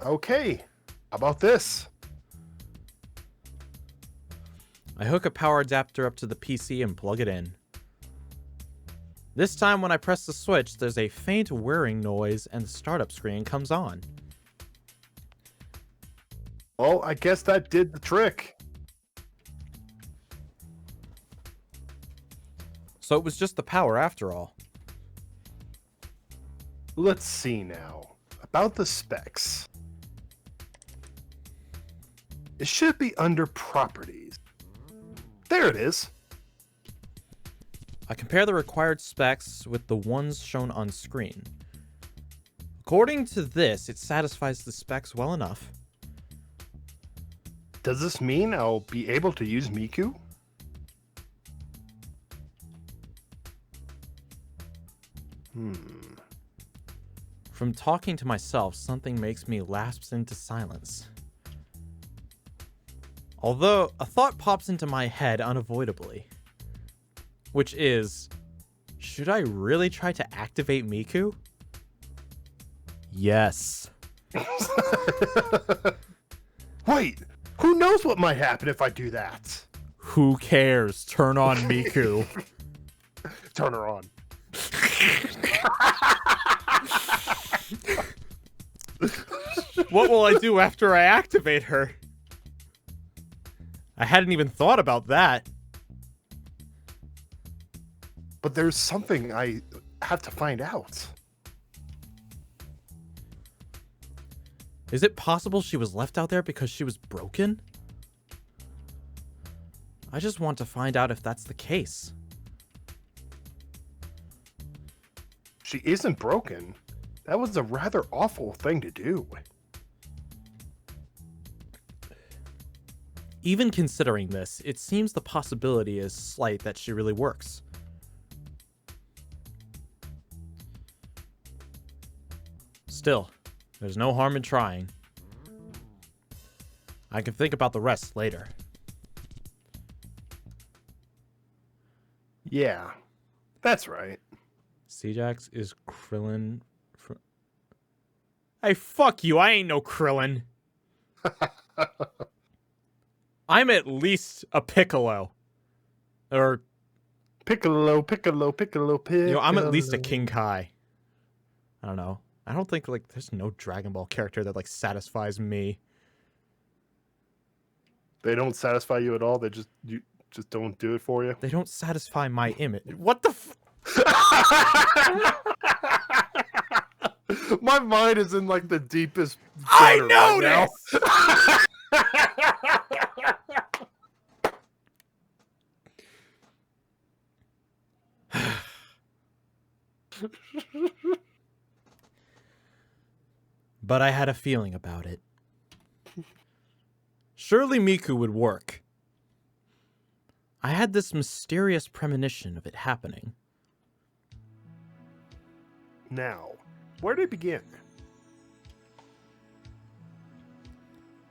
B: Okay, how about this?
A: I hook a power adapter up to the PC and plug it in. This time when I press the switch, there's a faint whirring noise and the startup screen comes on.
B: Well, I guess that did the trick.
A: So it was just the power after all.
B: Let's see now. About the specs. It should be under properties. There it is.
A: I compare the required specs with the ones shown on screen. According to this, it satisfies the specs well enough.
B: Does this mean I'll be able to use Miku?
A: From talking to myself, something makes me lapse into silence. Although, a thought pops into my head unavoidably. Which is, should I really try to activate Miku? Yes.
B: Wait, who knows what might happen if I do that?
A: Who cares? Turn on Miku.
B: Turn her on.
A: What will I do after I activate her? I hadn't even thought about that.
B: But there's something I have to find out.
A: Is it possible she was left out there because she was broken? I just want to find out if that's the case.
B: She isn't broken. That was a rather awful thing to do.
A: Even considering this, it seems the possibility is slight that she really works. Still, there's no harm in trying. I can think about the rest later.
B: Yeah, that's right.
A: Siejax is Krillin. Hey, fuck you. I ain't no Krillin. I'm at least a Piccolo. Or...
B: Piccolo.
A: You know, I'm at least a King Kai. I don't know. I don't think, like, there's no Dragon Ball character that, like, satisfies me.
B: They don't satisfy you at all? You just don't do it for you?
A: They don't satisfy my image. What the f...
B: My mind is in, like, the deepest
A: I
B: gutter
A: noticed!
B: Right now.
A: But I had a feeling about it. Surely Miku would work. I had this mysterious premonition of it happening.
B: Now, where to begin?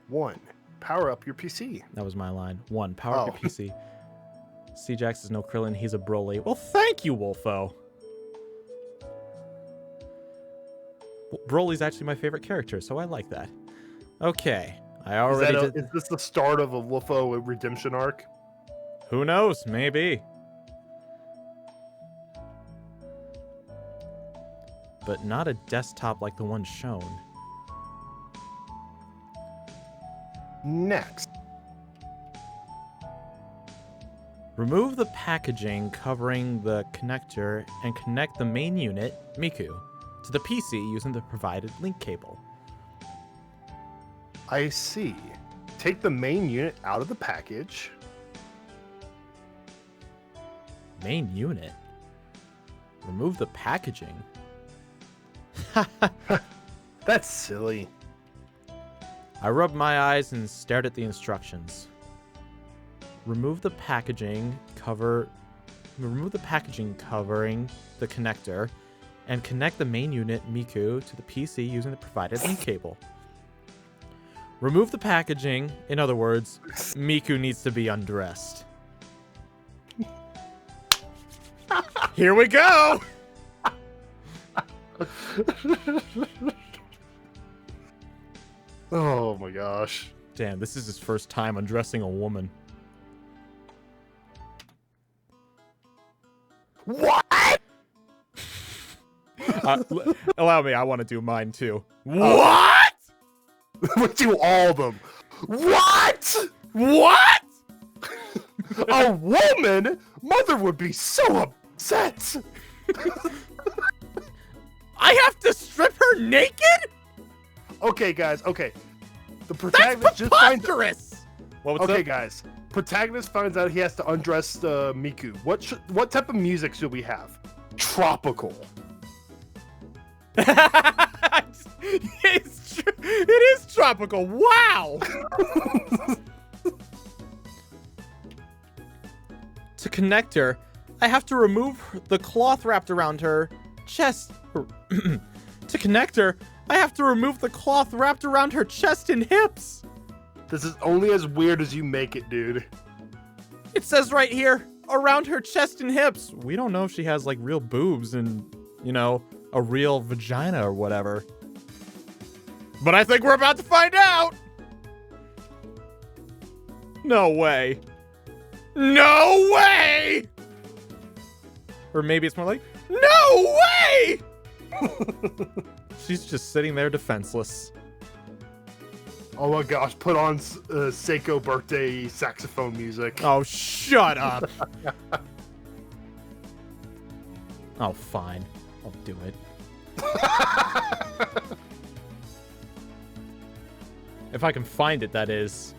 B: 1. Power up your PC.
A: That was my line. 1. Power up your PC. Siejax is no Krillin. He's a Broly. Well, thank you, Wolfo. Broly's actually my favorite character, so I like that. Okay. I already did...
B: Is this the start of a Wolfo redemption arc?
A: Who knows? Maybe. But not a desktop like the one shown.
B: Next.
A: Remove the packaging covering the connector and connect the main unit, Miku, to the PC using the provided link cable.
B: I see. Take the main unit out of the package.
A: Main unit? Remove the packaging?
B: That's silly.
A: I rubbed my eyes and stared at the instructions. Remove the packaging covering the connector and connect the main unit, Miku, to the PC using the provided link cable. Remove the packaging. In other words, Miku needs to be undressed. Here we go!
B: Oh my gosh.
A: Damn, this is his first time undressing a woman.
B: What?
A: Allow me, I want to do mine too. What?
B: We do all of them. What?
A: What?
B: A woman? Mother would be so upset.
A: I have to strip her naked?
B: Okay, guys. Okay. The
A: That's
B: protagonist just finds.
A: preposterous!
B: Okay, guys. Protagonist finds out he has to undress Miku. What type of music should we have? Tropical.
A: It's true. It is tropical. Wow. To connect her, I have to remove the cloth wrapped around her chest. To connect her, I have to remove the cloth wrapped around her chest and hips.
B: This is only as weird as you make it, dude.
A: It says right here, around her chest and hips. We don't know if she has, like, real boobs and, you know, a real vagina or whatever. But I think we're about to find out! No way. No way! Or maybe it's more like, no way! She's just sitting there defenseless.
B: Oh my gosh, put on Seiko birthday saxophone music.
A: Oh, shut up. Oh, fine. I'll do it. If I can find it, that is.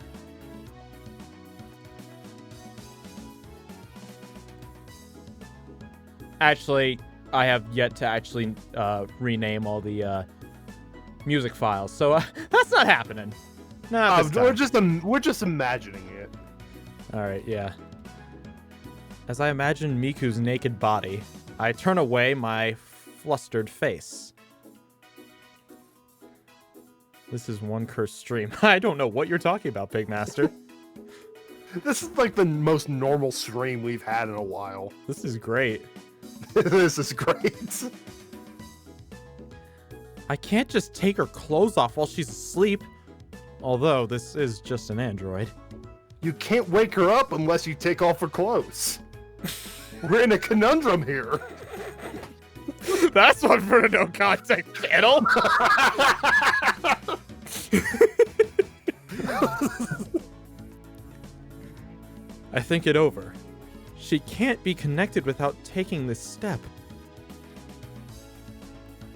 A: Actually, I have yet to actually rename all the music files, so that's not happening. Nah,
B: we're just imagining it.
A: All right, yeah. As I imagine Miku's naked body, I turn away my flustered face. This is one cursed stream. I don't know what you're talking about, Pigmaster.
B: This is like the most normal stream we've had in a while.
A: This is great.
B: This is great.
A: I can't just take her clothes off while she's asleep. Although, this is just an android.
B: You can't wake her up unless you take off her clothes. We're in a conundrum here.
A: That's one for the no context channel. I think it over. She can't be connected without taking this step.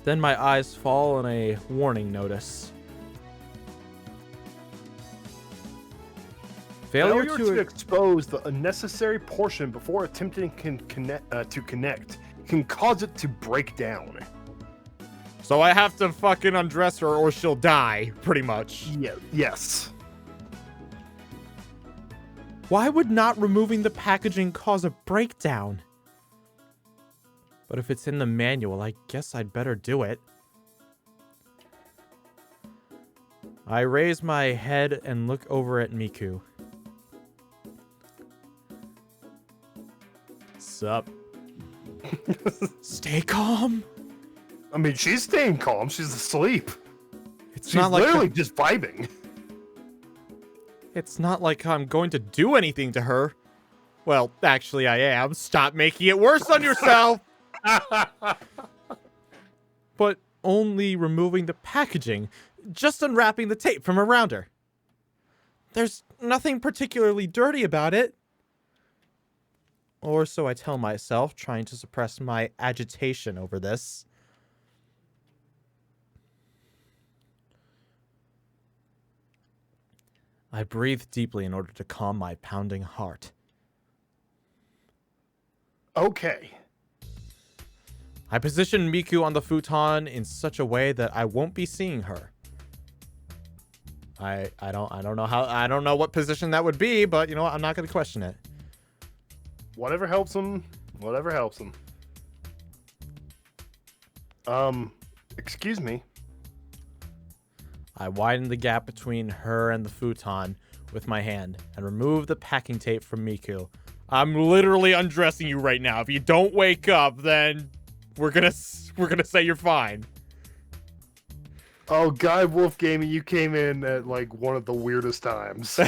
A: Then my eyes fall on a warning notice. Failure to
B: expose the unnecessary portion before attempting to connect can cause it to break down.
A: So I have to fucking undress her or she'll die, pretty much.
B: Yeah, yes.
A: Why would not removing the packaging cause a breakdown? But if it's in the manual, I guess I'd better do it. I raise my head and look over at Miku. Sup? Stay calm.
B: I mean, she's staying calm. She's asleep.
A: She's
B: not like literally just vibing.
A: It's not like I'm going to do anything to her. Well, actually, I am. Stop making it worse on yourself. But only removing the packaging, just unwrapping the tape from around her. There's nothing particularly dirty about it. Or so I tell myself, trying to suppress my agitation over this. I breathe deeply in order to calm my pounding heart.
B: Okay.
A: I position Miku on the futon in such a way that I won't be seeing her. I don't know what position that would be, but you know what? I'm not going to question it.
B: Whatever helps him. Whatever helps him. Excuse me.
A: I widen the gap between her and the futon with my hand and remove the packing tape from Miku. I'm literally undressing you right now. If you don't wake up, then we're gonna say you're fine.
B: Oh, Guy Wolf Gaming, you came in at like one of the weirdest times.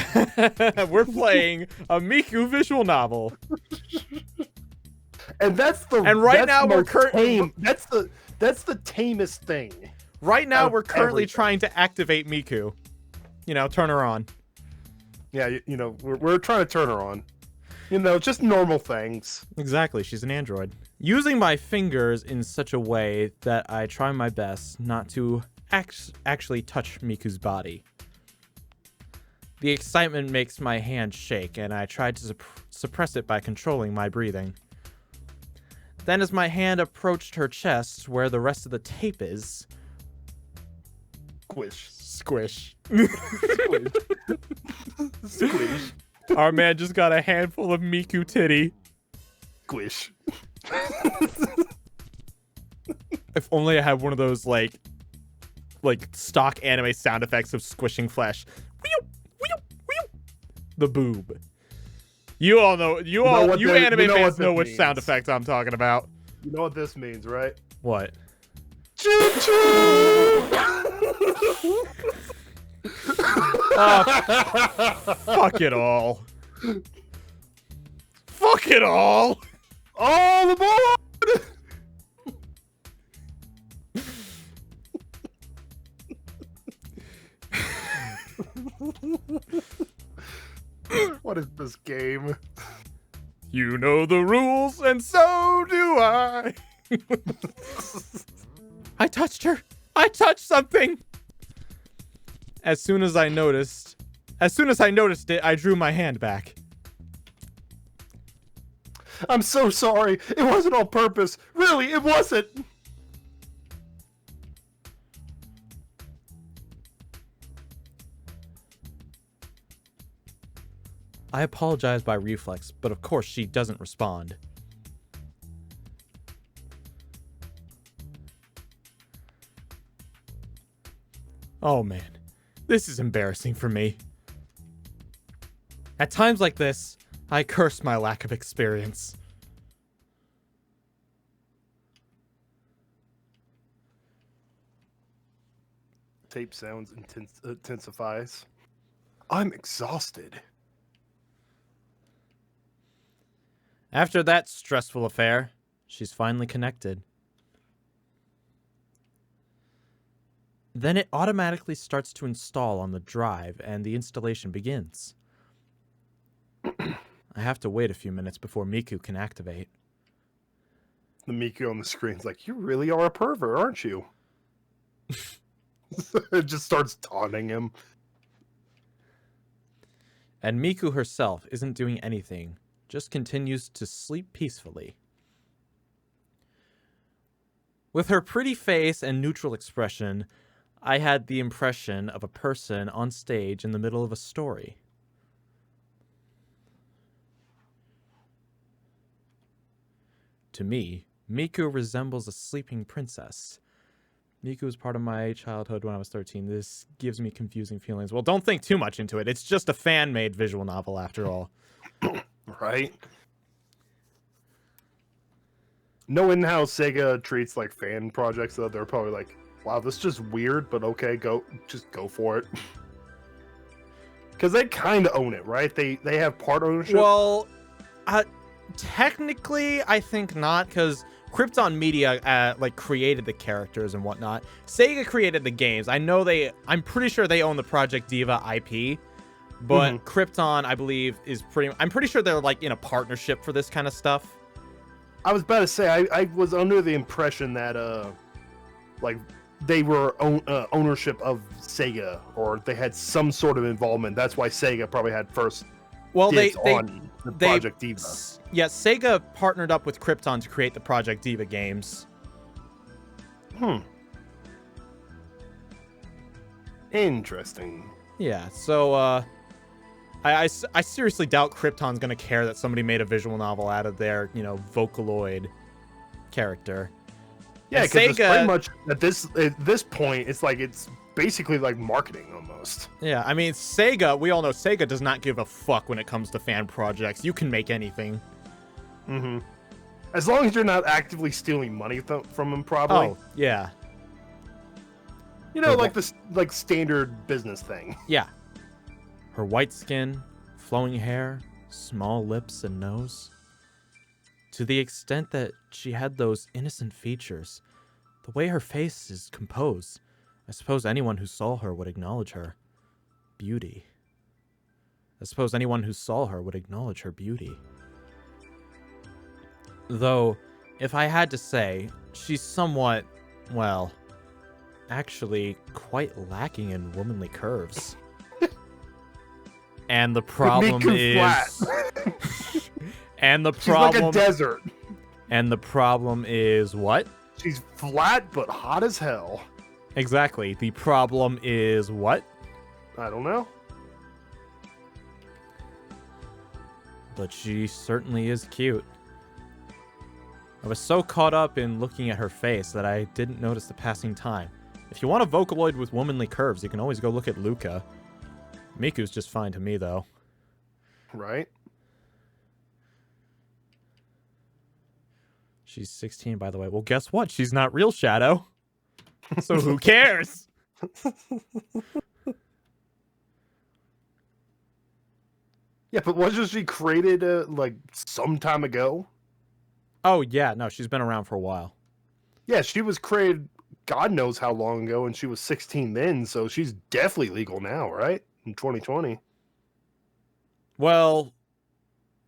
A: We're playing a Miku visual novel.
B: And that's the tame. That's the tamest thing.
A: Right now we're currently trying to activate Miku. You know, turn her on.
B: Yeah, you know, we're trying to turn her on. You know, just normal things.
A: Exactly, she's an android. Using my fingers in such a way that I try my best not to actually touch Miku's body. The excitement makes my hand shake, and I try to suppress it by controlling my breathing. Then as my hand approached her chest, where the rest of the tape is... Squish.
B: Squish. Squish.
A: Our man just got a handful of Miku titty.
B: Squish.
A: If only I had one of those, like stock anime sound effects of squishing flesh. The boob. You all know, you anime fans know which sound effects I'm talking about.
B: You know what this means, right?
A: What?
B: Choo-choo!
A: Fuck it all. Fuck it all.
B: All aboard! What is this game?
A: You know the rules, and so do I. I touched her. I touched something. As soon as I noticed it, I drew my hand back.
B: I'm so sorry. It wasn't on purpose. Really, it wasn't.
A: I apologize by reflex, but of course she doesn't respond. Oh man, this is embarrassing for me. At times like this, I curse my lack of experience.
B: Tape sounds intensifies. I'm exhausted.
A: After that stressful affair, she's finally connected. Then it automatically starts to install on the drive and the installation begins. I have to wait a few minutes before Miku can activate.
B: The Miku on the screen's like, you really are a pervert, aren't you? It just starts taunting him.
A: And Miku herself isn't doing anything, just continues to sleep peacefully. With her pretty face and neutral expression, I had the impression of a person on stage in the middle of a story. To me, Miku resembles a sleeping princess. Miku was part of my childhood when I was 13. This gives me confusing feelings. Well, don't think too much into it. It's just a fan-made visual novel, after all.
B: Right? Knowing how Sega treats like fan projects, though, they're probably like, wow, this is just weird, but okay, just go for it. Because they kind of own it, right? They have part ownership.
A: Well, technically, I think not, because Krypton Media like created the characters and whatnot. Sega created the games. I'm pretty sure they own the Project Diva IP, but Krypton, I believe, I'm pretty sure they're like in a partnership for this kind of stuff.
B: I was about to say, I was under the impression that like they were ownership of Sega, or they had some sort of involvement. That's why Sega probably had first dibs on the Project Diva.
A: Yeah, Sega partnered up with Krypton to create the Project Diva games.
B: Interesting.
A: Yeah, so I seriously doubt Krypton's gonna care that somebody made a visual novel out of their, Vocaloid character.
B: Yeah, because pretty much at this point, it's like it's basically like marketing almost.
A: Yeah, I mean, Sega, we all know Sega does not give a fuck when it comes to fan projects. You can make anything.
B: As long as you're not actively stealing money from them, probably.
A: Oh, yeah.
B: Like this, like standard business thing.
A: Yeah. Her white skin, flowing hair, small lips and nose. To the extent that she had those innocent features, the way her face is composed, I suppose anyone who saw her would acknowledge her beauty. Though, if I had to say, she's somewhat, well, actually quite lacking in womanly curves. And the problem is... And the problem...
B: She's like a desert.
A: And the problem is what?
B: She's flat, but hot as hell.
A: Exactly. The problem is what?
B: I don't know.
A: But she certainly is cute. I was so caught up in looking at her face that I didn't notice the passing time. If you want a Vocaloid with womanly curves, you can always go look at Luca. Miku's just fine to me, though.
B: Right?
A: She's 16, by the way. Well, guess what? She's not real Shadow. So who cares?
B: Yeah, but wasn't she created like some time ago?
A: Oh, yeah. No, she's been around for a while.
B: Yeah, she was created God knows how long ago, and she was 16 then, so she's definitely legal now, right? In 2020.
A: Well...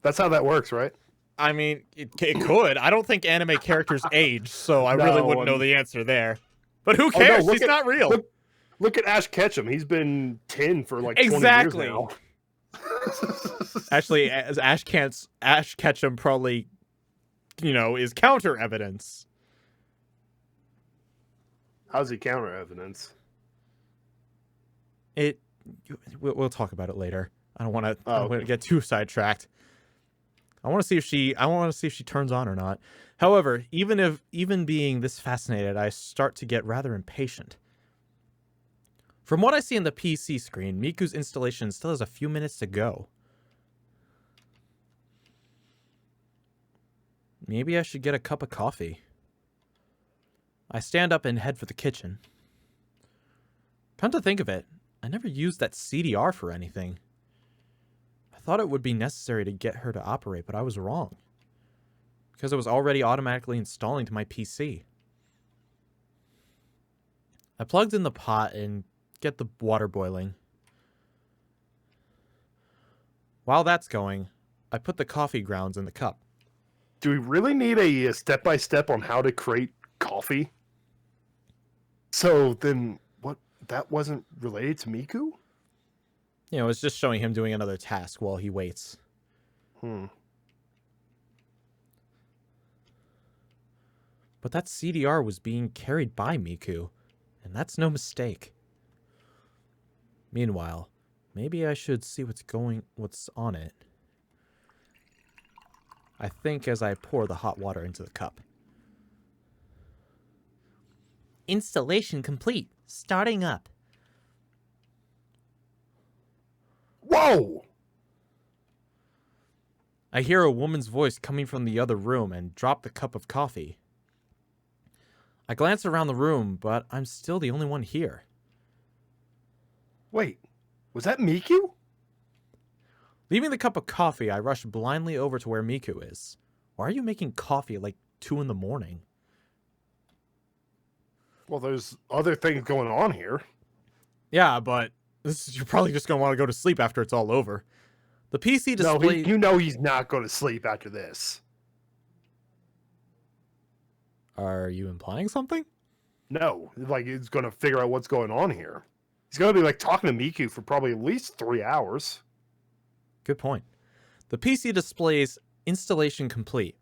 B: That's how that works, right?
A: I mean, it could. I don't think anime characters age, so I really wouldn't know the answer there. But who cares? She's not real.
B: Look at Ash Ketchum. He's been 10 for like 20
A: Exactly.
B: years now.
A: Actually, as Ash Ketchum probably, is counter evidence.
B: How's he counter evidence?
A: We'll talk about it later. I don't want to
B: Okay.
A: get too sidetracked. I want to see if she turns on or not. However, even being this fascinated, I start to get rather impatient. From what I see in the PC screen, Miku's installation still has a few minutes to go. Maybe I should get a cup of coffee. I stand up and head for the kitchen. Come to think of it, I never used that CDR for anything. I thought it would be necessary to get her to operate, but I was wrong. Because it was already automatically installing to my PC. I plugged in the pot and get the water boiling. While that's going, I put the coffee grounds in the cup.
B: Do we really need a step-by-step on how to create coffee? So then, what? That wasn't related to Miku?
A: It's just showing him doing another task while he waits. But that CDR was being carried by Miku, and that's no mistake. Meanwhile, maybe I should see what's on it. I think as I pour the hot water into the cup. Installation complete. Starting up.
B: Whoa!
A: I hear a woman's voice coming from the other room and drop the cup of coffee. I glance around the room, but I'm still the only one here.
B: Wait, was that Miku?
A: Leaving the cup of coffee, I rush blindly over to where Miku is. Why are you making coffee at like 2 in the morning?
B: Well, there's other things going on here.
A: Yeah, but you're probably just going to want to go to sleep after it's all over. The PC display...
B: No, he's not going to sleep after this.
A: Are you implying something?
B: No, like he's going to figure out what's going on here. He's going to be like talking to Miku for probably at least 3 hours.
A: Good point. The PC displays installation complete.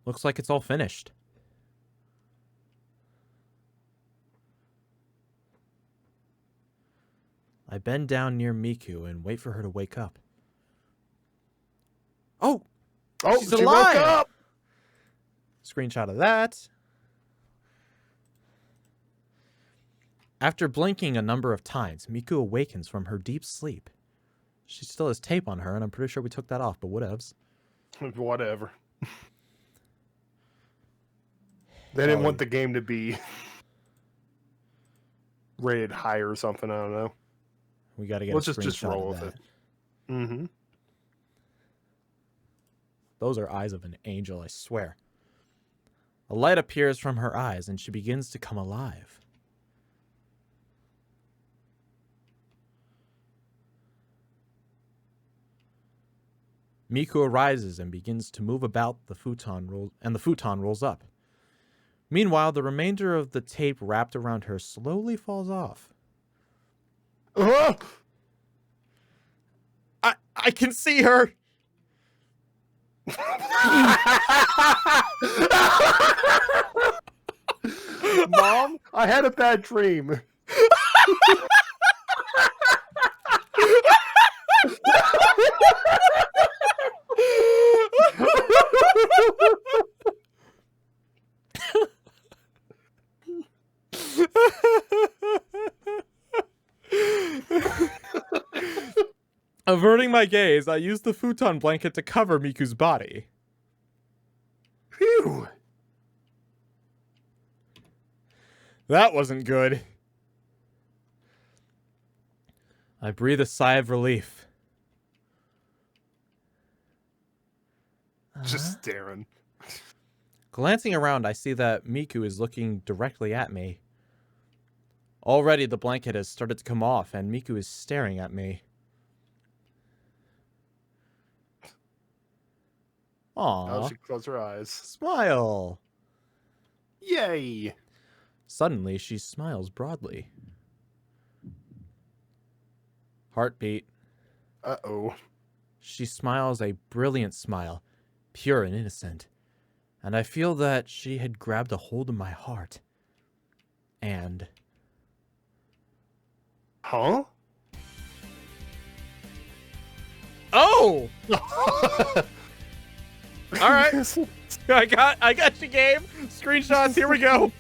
A: Looks like it's all finished. I bend down near Miku and wait for her to wake up. Oh, she's alive!
B: Woke up!
A: Screenshot of that. After blinking a number of times, Miku awakens from her deep sleep. She still has tape on her, and I'm pretty sure we took that off, but whatevs.
B: Whatever. They didn't want the game to be rated higher or something, I don't know.
A: We got to get
B: Let's
A: a
B: just roll with
A: that.
B: it. Mm-hmm.
A: Those are eyes of an angel, I swear. A light appears from her eyes, and she begins to come alive. Miku arises and begins to move about the futon rolls up. Meanwhile, the remainder of the tape wrapped around her slowly falls off. I can see her!
B: Mom, I had a bad dream.
A: Averting my gaze, I use the futon blanket to cover Miku's body.
B: Phew.
A: That wasn't good. I breathe a sigh of relief.
B: Just staring.
A: Glancing around, I see that Miku is looking directly at me. Already, the blanket has started to come off, and Miku is staring at me. Aww.
B: Now she closed her eyes.
A: Smile.
B: Yay.
A: Suddenly, she smiles broadly. Heartbeat.
B: Uh-oh.
A: She smiles a brilliant smile, pure and innocent. And I feel that she had grabbed a hold of my heart. And...
B: Huh?
A: Oh! All right. I got you, game. Screenshots, here we go.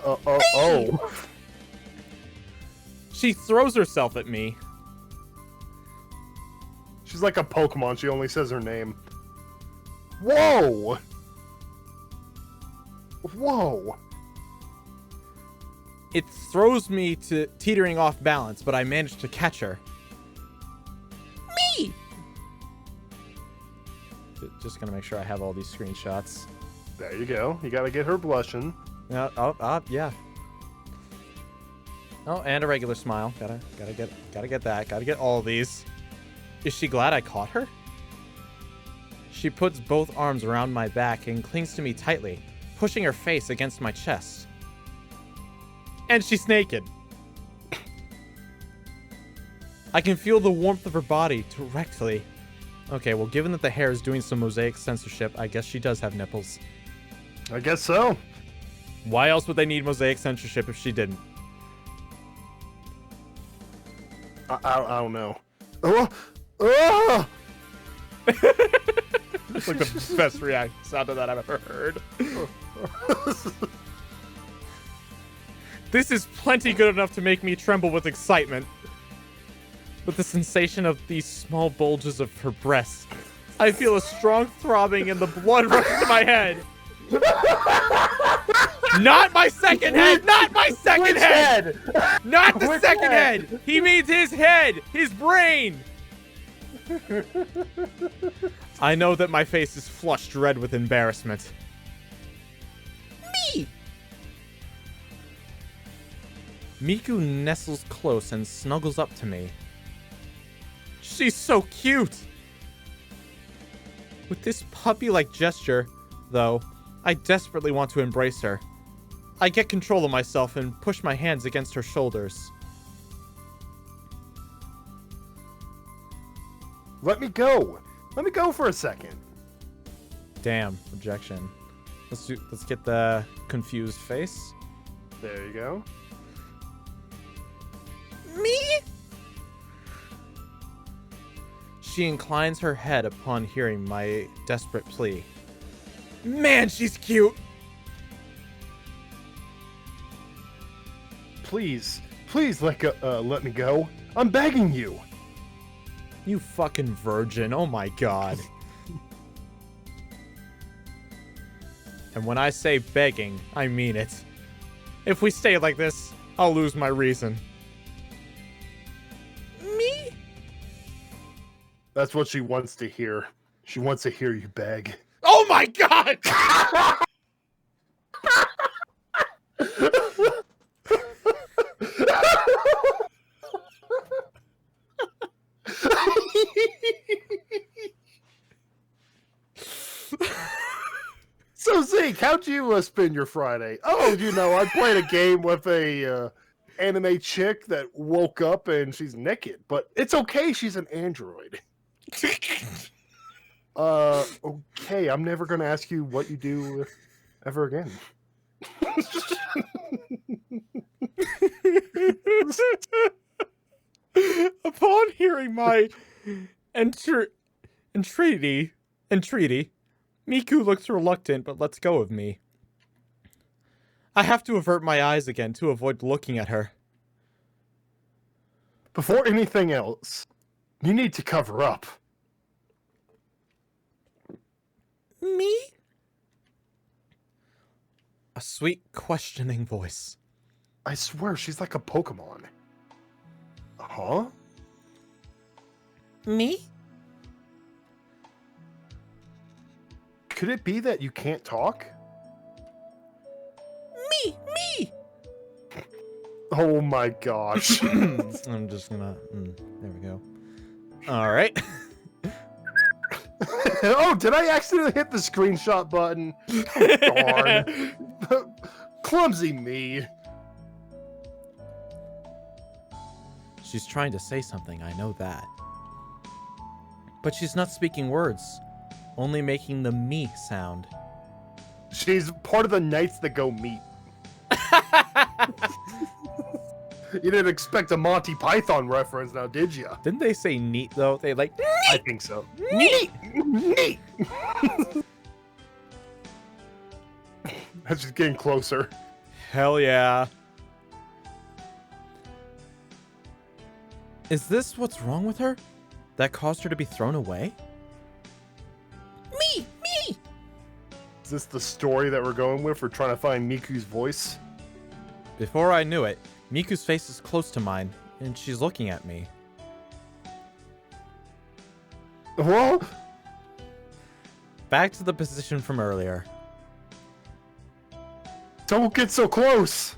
B: Oh.
A: She throws herself at me.
B: She's like a Pokemon. She only says her name. Whoa! Whoa!
A: It throws me to teetering off balance, but I managed to catch her. Me! Just gonna make sure I have all these screenshots.
B: There you go. You gotta get her blushing.
A: Yeah. Yeah. Oh, and a regular smile. Gotta get that. Gotta get all these. Is she glad I caught her? She puts both arms around my back and clings to me tightly, pushing her face against my chest. And she's naked. I can feel the warmth of her body directly. Okay, well, given that the hair is doing some mosaic censorship, I guess she does have nipples.
B: I guess so.
A: Why else would they need mosaic censorship if she didn't?
B: I don't know. Oh!
A: It's like the best reaction sound to that I've ever heard. This is plenty good enough to make me tremble with excitement. With the sensation of these small bulges of her breasts, I feel a strong throbbing and the blood rush to my head. Not my second head! Not my second head! Not the second head! He means his head! His brain! I know that my face is flushed red with embarrassment. Me! Miku nestles close and snuggles up to me. She's so cute! With this puppy-like gesture, though, I desperately want to embrace her. I get control of myself and push my hands against her shoulders.
B: Let me go. Let me go for a second.
A: Damn, rejection. Let's get the confused face.
B: There you go.
A: Me? She inclines her head upon hearing my desperate plea. Man, she's cute!
B: Please let me go. I'm begging you.
A: You fucking virgin, oh my god. And when I say begging, I mean it. If we stay like this, I'll lose my reason. Me?
B: That's what she wants to hear. She wants to hear you beg.
A: Oh my god!
B: So Zeke, how'd you spend your Friday? Oh, I played a game with a anime chick that woke up and she's naked, but it's okay. She's an android. Okay, I'm never gonna ask you what you do ever again.
A: Upon hearing my entreaty, Miku looks reluctant but lets go of me. I have to avert my eyes again to avoid looking at her.
B: Before anything else, you need to cover up.
A: Me? A sweet, questioning voice.
B: I swear, she's like a Pokemon. Huh?
A: Me?
B: Could it be that you can't talk?
A: Me!
B: Oh my gosh.
A: I'm just gonna... there we go. Alright.
B: Oh, did I accidentally hit the screenshot button? Oh, darn. Clumsy me.
A: She's trying to say something, I know that. But she's not speaking words, only making the me sound.
B: She's part of the Knights that go meet. You didn't expect a Monty Python reference now, did you?
A: Didn't they say neat, though? They like, neat!
B: I think so. Neat! Neat! That's just getting closer.
A: Hell yeah. Is this what's wrong with her? That caused her to be thrown away? Me!
B: Is this the story that we're going with for trying to find Miku's voice?
A: Before I knew it, Miku's face is close to mine, and she's looking at me.
B: Well,
A: Back to the position from earlier.
B: don't get so close.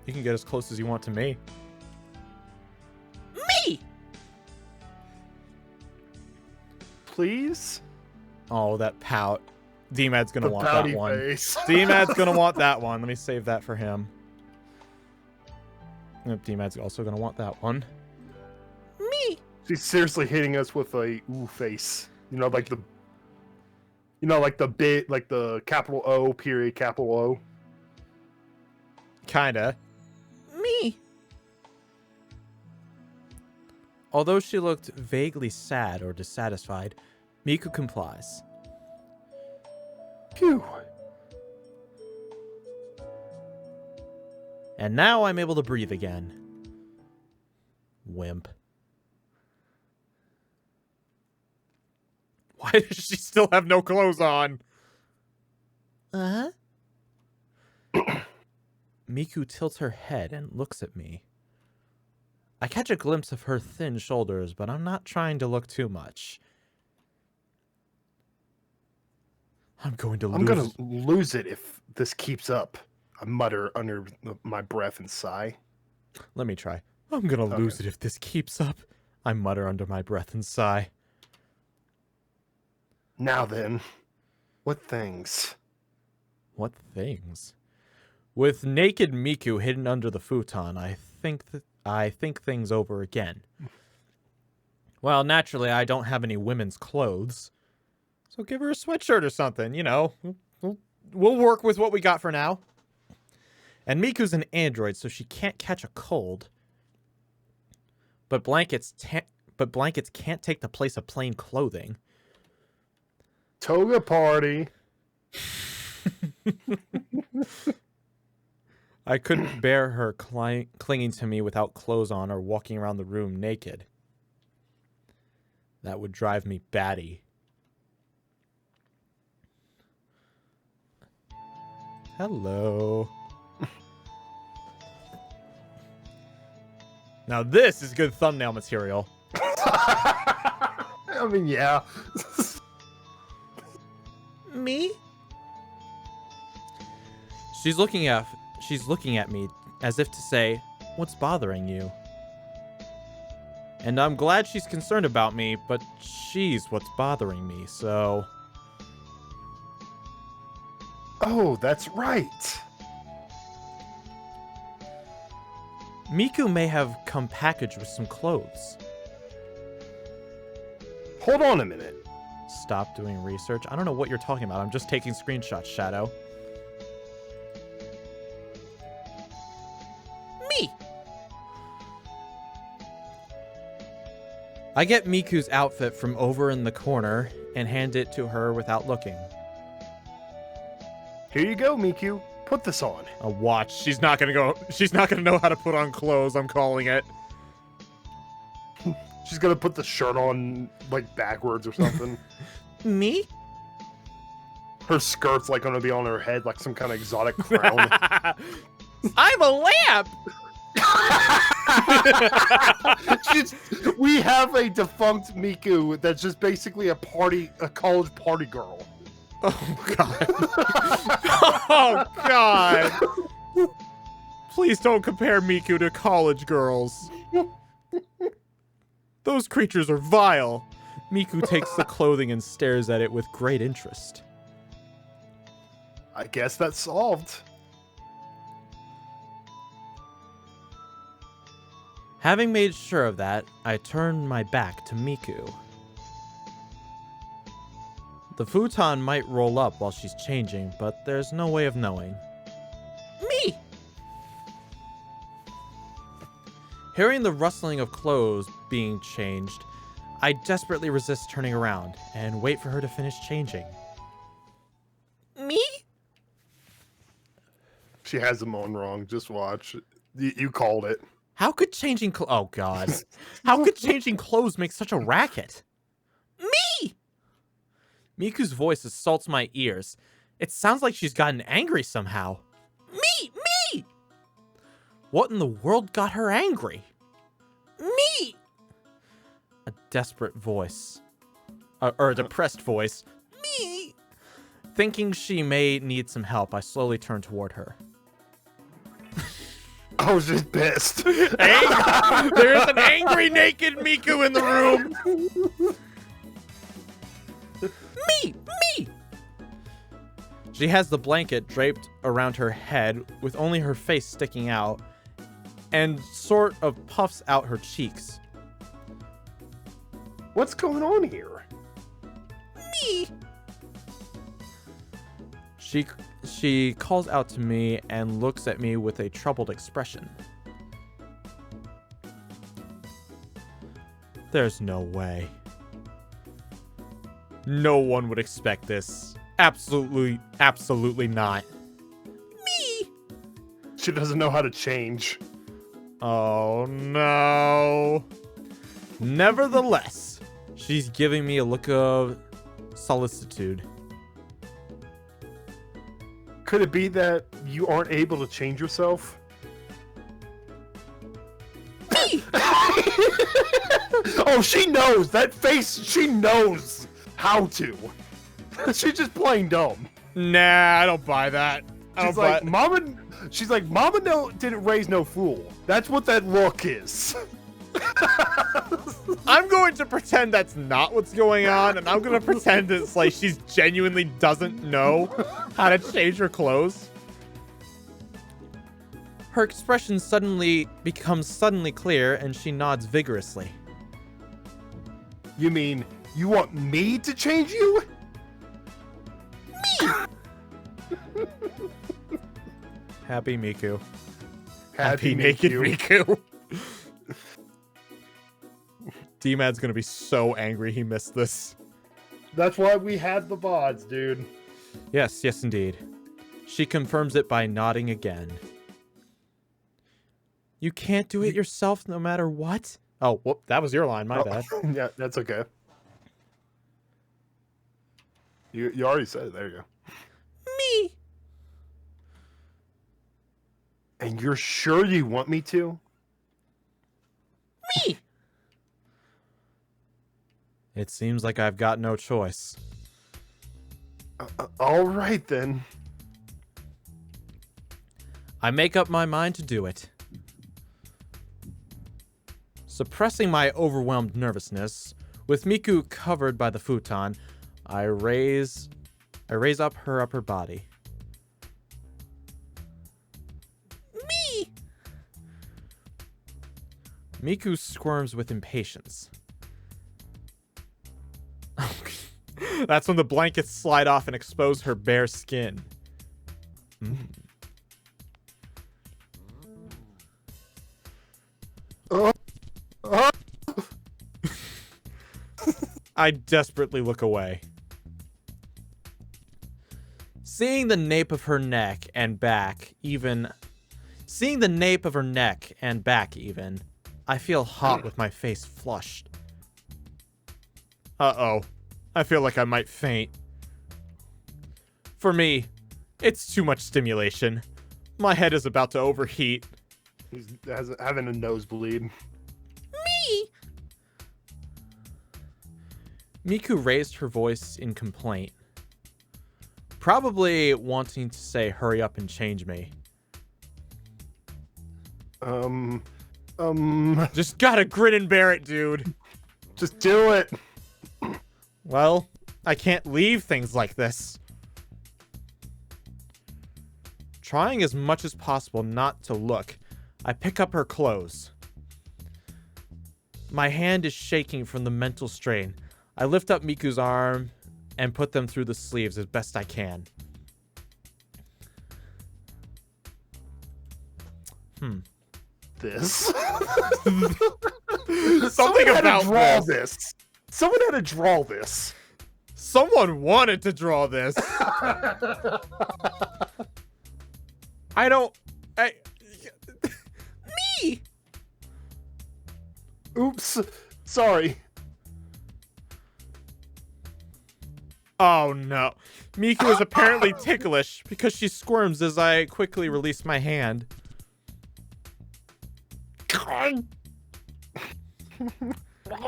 A: You can get as close as you want to me. Me!
B: Please?
A: Oh, that pout. DMad's gonna
B: The
A: want
B: pouty
A: that one.
B: face.
A: DMad's gonna want that one. Let me save that for him. Yep, DMad's also gonna want that one. Me!
B: She's seriously hitting us with a ooh face. You know, like the... You know, like the bit, like the capital O, period, capital O.
A: Kinda. Me! Although she looked vaguely sad or dissatisfied, Miku complies.
B: Phew.
A: And now I'm able to breathe again. Wimp. Why does she still have no clothes on? Uh-huh. Miku tilts her head and looks at me. I catch a glimpse of her thin shoulders, but I'm not trying to look too much. I'm going to
B: lose it if this keeps up. I mutter under my breath and sigh.
A: Let me try. I'm gonna lose it if this keeps up. I mutter under my breath and sigh.
B: Now then, what things?
A: What things? With naked Miku hidden under the futon, I think things over again. Well, naturally, I don't have any women's clothes. So give her a sweatshirt or something, you know. We'll work with what we got for now. And Miku's an android, so she can't catch a cold. But blankets can't take the place of plain clothing.
B: Toga party.
A: I couldn't bear her clinging to me without clothes on or walking around the room naked. That would drive me batty. Hello. Now this is good thumbnail material.
B: I mean, yeah.
A: Me? She's looking at me as if to say, "What's bothering you?" And I'm glad she's concerned about me, but she's what's bothering me, so...
B: Oh, that's right.
A: Miku may have come packaged with some clothes.
B: Hold on a minute.
A: Stop doing research. I don't know what you're talking about. I'm just taking screenshots, Shadow. Me! I get Miku's outfit from over in the corner and hand it to her without looking.
B: Here you go, Miku. Put this on.
A: A watch. She's not gonna know how to put on clothes, I'm calling it.
B: She's gonna put the shirt on, like, backwards or something.
A: Me?
B: Her skirt's, like, gonna be on her head like some kind of exotic crown.
A: I'm a lamp!
B: We have a defunct Miku that's just basically a college party girl.
A: Oh, God. Oh, God. Please don't compare Miku to college girls. Those creatures are vile. Miku takes the clothing and stares at it with great interest.
B: I guess that's solved.
A: Having made sure of that, I turned my back to Miku. The futon might roll up while she's changing, but there's no way of knowing. Me! Hearing the rustling of clothes being changed, I desperately resist turning around and wait for her to finish changing. Me?
B: She has them on wrong. Just watch. You called it.
A: How could changing oh god. How could changing clothes make such a racket? Me! Miku's voice assaults my ears. It sounds like she's gotten angry somehow. Me! What in the world got her angry? Me! A desperate voice. Or a depressed voice. Me! Thinking she may need some help, I slowly turn toward her.
B: I was just pissed.
A: There's an angry naked Miku in the room. Me! She has the blanket draped around her head with only her face sticking out and sort of puffs out her cheeks.
B: What's going on here?
A: Me! She calls out to me and looks at me with a troubled expression. There's no way. No one would expect this. Absolutely not. Me!
B: She doesn't know how to change.
A: Oh no. Nevertheless, she's giving me a look of solicitude.
B: Could it be that you aren't able to change yourself? Oh, she knows! That face, she knows how to. She's just plain dumb.
A: Nah, I don't buy that.
B: She's like, Mama didn't raise no fool. That's what that look is.
A: I'm going to pretend that's not what's going on, and I'm going to pretend it's like she genuinely doesn't know how to change her clothes. Her expression suddenly becomes clear, and she nods vigorously.
B: You mean you want me to change you?
A: Me! Happy Miku.
B: Happy
A: naked Miku. DMad's gonna be so angry he missed this.
B: That's why we had the VODs, dude.
A: Yes, indeed. She confirms it by nodding again. You can't do it yourself no matter what? Oh, whoop, that was your line, my bad.
B: Yeah, that's okay. You already said it, there you go.
A: Me!
B: And you're sure you want me to?
A: Me! It seems like I've got no choice.
B: All right, then.
A: I make up my mind to do it. Suppressing my overwhelmed nervousness, with Miku covered by the futon, I raise up her upper body. Me! Miku squirms with impatience. That's when the blankets slide off and expose her bare skin. I desperately look away. Seeing the nape of her neck and back even, I feel hot with my face flushed. Uh-oh. I feel like I might faint. For me, it's too much stimulation. My head is about to overheat.
B: He's having a nosebleed.
A: Me! Miku raised her voice in complaint. Probably wanting to say, hurry up and change me. Just gotta grin and bear it, dude.
B: Just do it.
A: Well, I can't leave things like this. Trying as much as possible not to look, I pick up her clothes. My hand is shaking from the mental strain. I lift up Miku's arm and put them through the sleeves as best I can.
B: This.
A: Something about
B: draw
A: this.
B: this. Someone had to draw this.
A: Someone wanted to draw this. Me!
B: Oops. Sorry.
A: Oh no. Miku is apparently ticklish because she squirms as I quickly release my hand.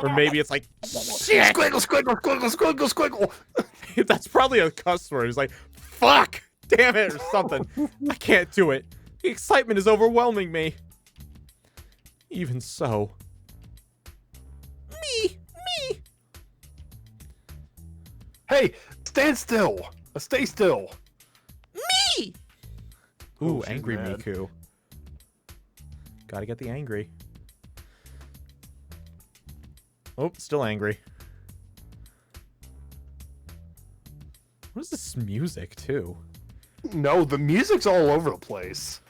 A: Or maybe it's like, shit!
B: Squiggle, squiggle, squiggle, squiggle, squiggle.
A: That's probably a cuss word. It's like, fuck! Damn it, or something. I can't do it. The excitement is overwhelming me. Even so. Me!
B: Hey, stand still. Stay still.
A: Me! Ooh,
B: Oh, she's
A: angry
B: mad.
A: Miku. Gotta get the angry. Oh, still angry. What is this music, too?
B: No, the music's all over the place.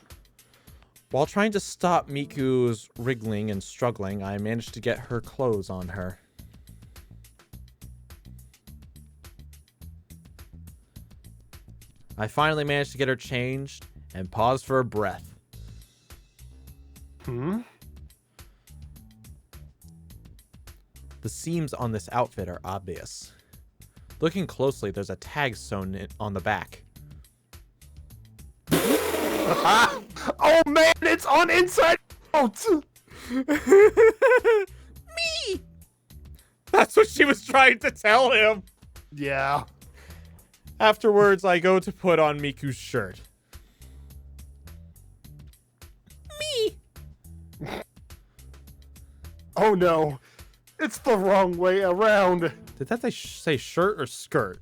A: While trying to stop Miku's wriggling and struggling, I managed to get her clothes on her. I finally managed to get her changed and paused for a breath.
B: Hmm?
A: The seams on this outfit are obvious. Looking closely, there's a tag sewn on the back.
B: Oh man, it's on Inside Out!
A: Me! That's what she was trying to tell him.
B: Yeah.
A: Afterwards, I go to put on Miku's shirt. Me!
B: Oh no. It's the wrong way around.
A: Did that say shirt or skirt?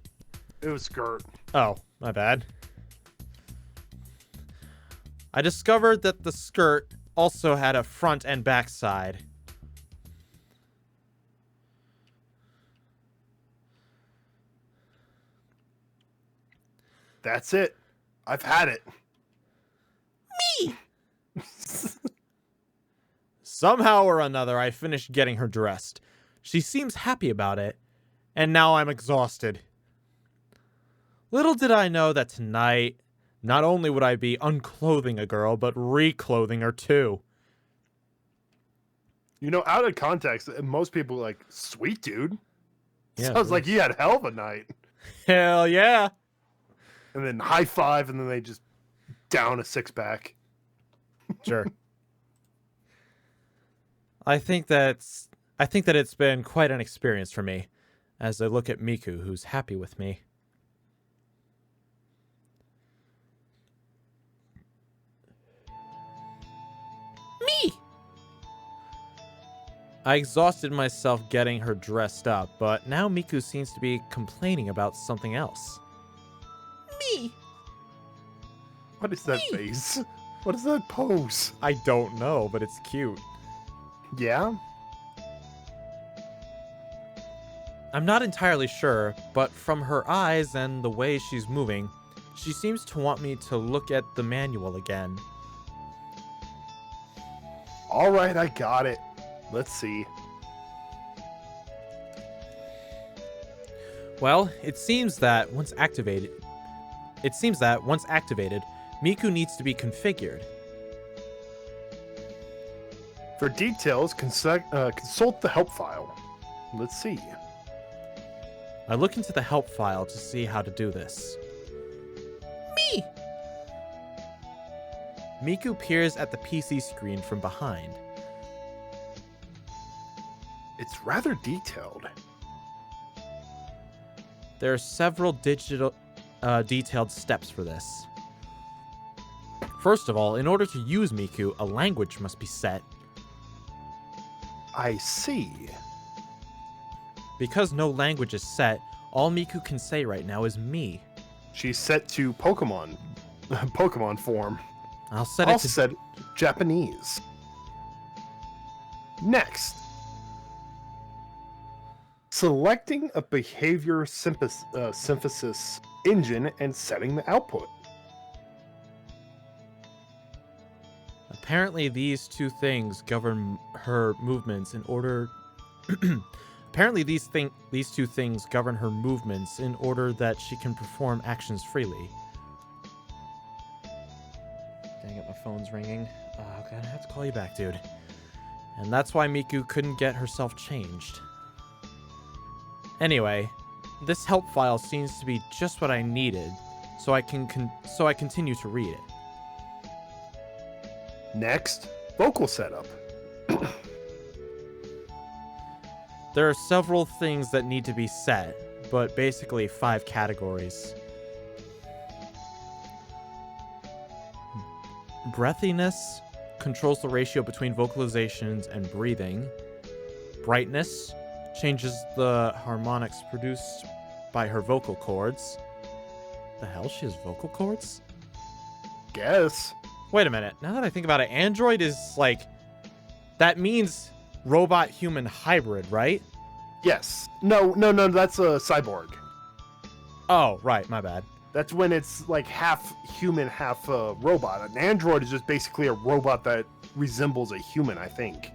B: It was skirt.
A: Oh, my bad. I discovered that the skirt also had a front and back side.
B: That's it. I've had it.
A: Me! Somehow or another, I finished getting her dressed. She seems happy about it, and now I'm exhausted. Little did I know that tonight, not only would I be unclothing a girl, but reclothing her too.
B: You know, out of context, most people are like, sweet dude.
A: Yeah,
B: Sounds like you had hell of a night.
A: Hell yeah.
B: And then high five, and then they just down a six pack.
A: Sure. I think that it's been quite an experience for me as I look at Miku, who's happy with me. Me! I exhausted myself getting her dressed up, but now Miku seems to be complaining about something else. Me!
B: What is that face? What is that pose?
A: I don't know, but it's cute.
B: Yeah?
A: I'm not entirely sure, but from her eyes and the way she's moving, she seems to want me to look at the manual again.
B: Alright, I got it. Let's see.
A: Well, it seems that once activated, Miku needs to be configured.
B: For details, consult the help file. Let's see.
A: I look into the help file to see how to do this. Me! Miku peers at the PC screen from behind.
B: It's rather detailed.
A: There are several detailed steps for this. First of all, in order to use Miku, a language must be set.
B: I see.
A: Because no language is set, all Miku can say right now is me.
B: She's set to Pokemon. Pokemon form.
A: I'll set
B: I'll
A: it to...
B: set Japanese. Next. selecting a behavior synthesis engine and setting the output.
A: Apparently these two things govern her movements in order Apparently these two things govern her movements in order that she can perform actions freely. Dang it, my phone's ringing. Oh god, I have to call you back, dude. And that's why Miku couldn't get herself changed. Anyway, this help file seems to be just what I needed, so I continue to read it.
B: Next, vocal setup.
A: There are several things that need to be set, but basically 5 categories. Breathiness controls the ratio between vocalizations and breathing. Brightness changes the harmonics produced by her vocal cords. The hell? She has vocal cords?
B: Guess.
A: Wait a minute. Now that I think about it, Android is like... That means robot-human hybrid, right?
B: Yes. No, that's a cyborg.
A: Oh, right. My bad.
B: That's when it's like half human, half robot. An android is just basically a robot that resembles a human, I think.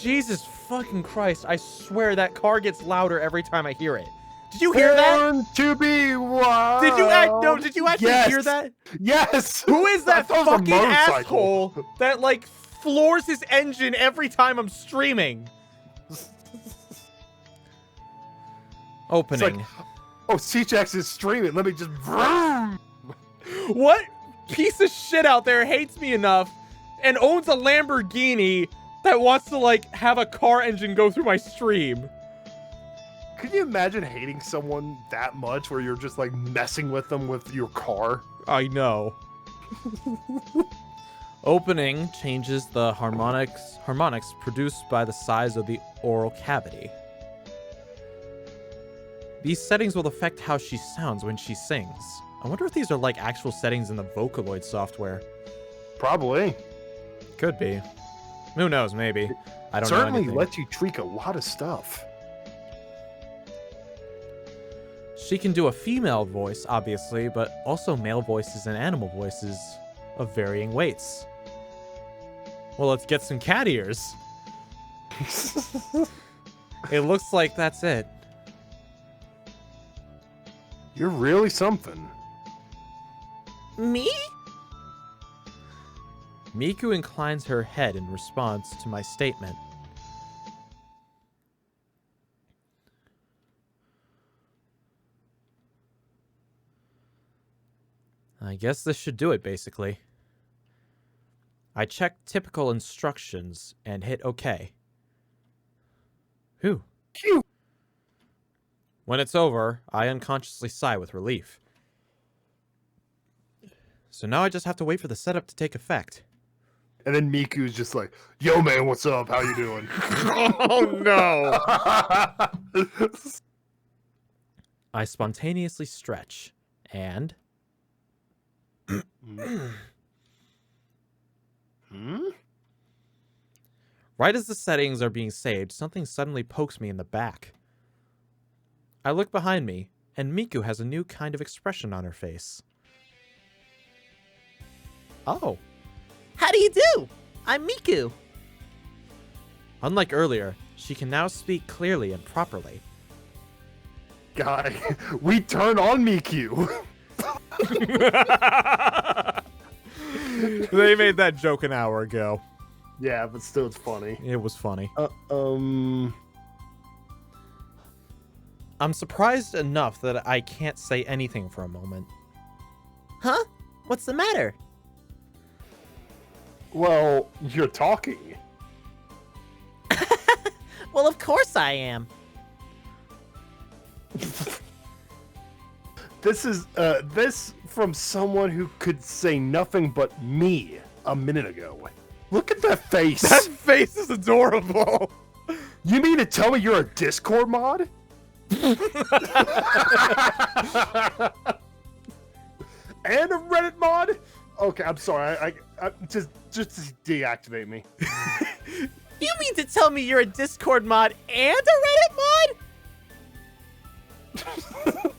A: Jesus fucking Christ. I swear that car gets louder every time I hear it. Did you hear that?
B: Born to be wild.
A: Did you actually hear that?
B: Yes.
A: Who is that
B: I thought it was a
A: fucking
B: motorcycle.
A: asshole that like floors his engine every time I'm streaming? Opening.
B: Like, oh, Siejax is streaming. Let me just... Vroom.
A: What piece of shit out there hates me enough and owns a Lamborghini that wants to like have a car engine go through my stream?
B: Could you imagine hating someone that much where you're just like messing with them with your car?
A: I know. Opening changes the harmonics produced by the size of the oral cavity. These settings will affect how she sounds when she sings. I wonder if these are like actual settings in the Vocaloid software.
B: Probably.
A: Could be. Who knows, maybe. I don't
B: Certainly
A: know anything.
B: lets you tweak a lot of stuff.
A: She can do a female voice, obviously, but also male voices and animal voices of varying weights. Well, let's get some cat ears. It looks like that's it.
B: You're really something.
A: Me? Miku inclines her head in response to my statement. I guess this should do it, basically. I checked typical instructions and hit OK. Whew.
B: Phew.
A: When it's over, I unconsciously sigh with relief. So now I just have to wait for the setup to take effect.
B: And then Miku's just like, yo man, what's up? How you doing?
A: Oh no! I spontaneously stretch, and... Right as the settings are being saved, something suddenly pokes me in the back. I look behind me, and Miku has a new kind of expression on her face. Oh.
C: How do you do? I'm Miku.
A: Unlike earlier, she can now speak clearly and properly.
B: Guy, we turn on Miku.
A: They made that joke an hour ago.
B: Yeah, but still it's funny.
A: It was funny.
B: I'm
A: surprised enough that I can't say anything for a moment.
C: Huh? What's the matter?
B: Well, you're talking.
C: Well, of course I am.
B: This is this from someone who could say nothing but me a minute ago. Look at that face.
A: That face is adorable.
B: You mean to tell me you're a Discord mod? And a Reddit mod? Okay, I'm sorry. I just deactivate me.
C: You mean to tell me you're a Discord mod and a Reddit mod?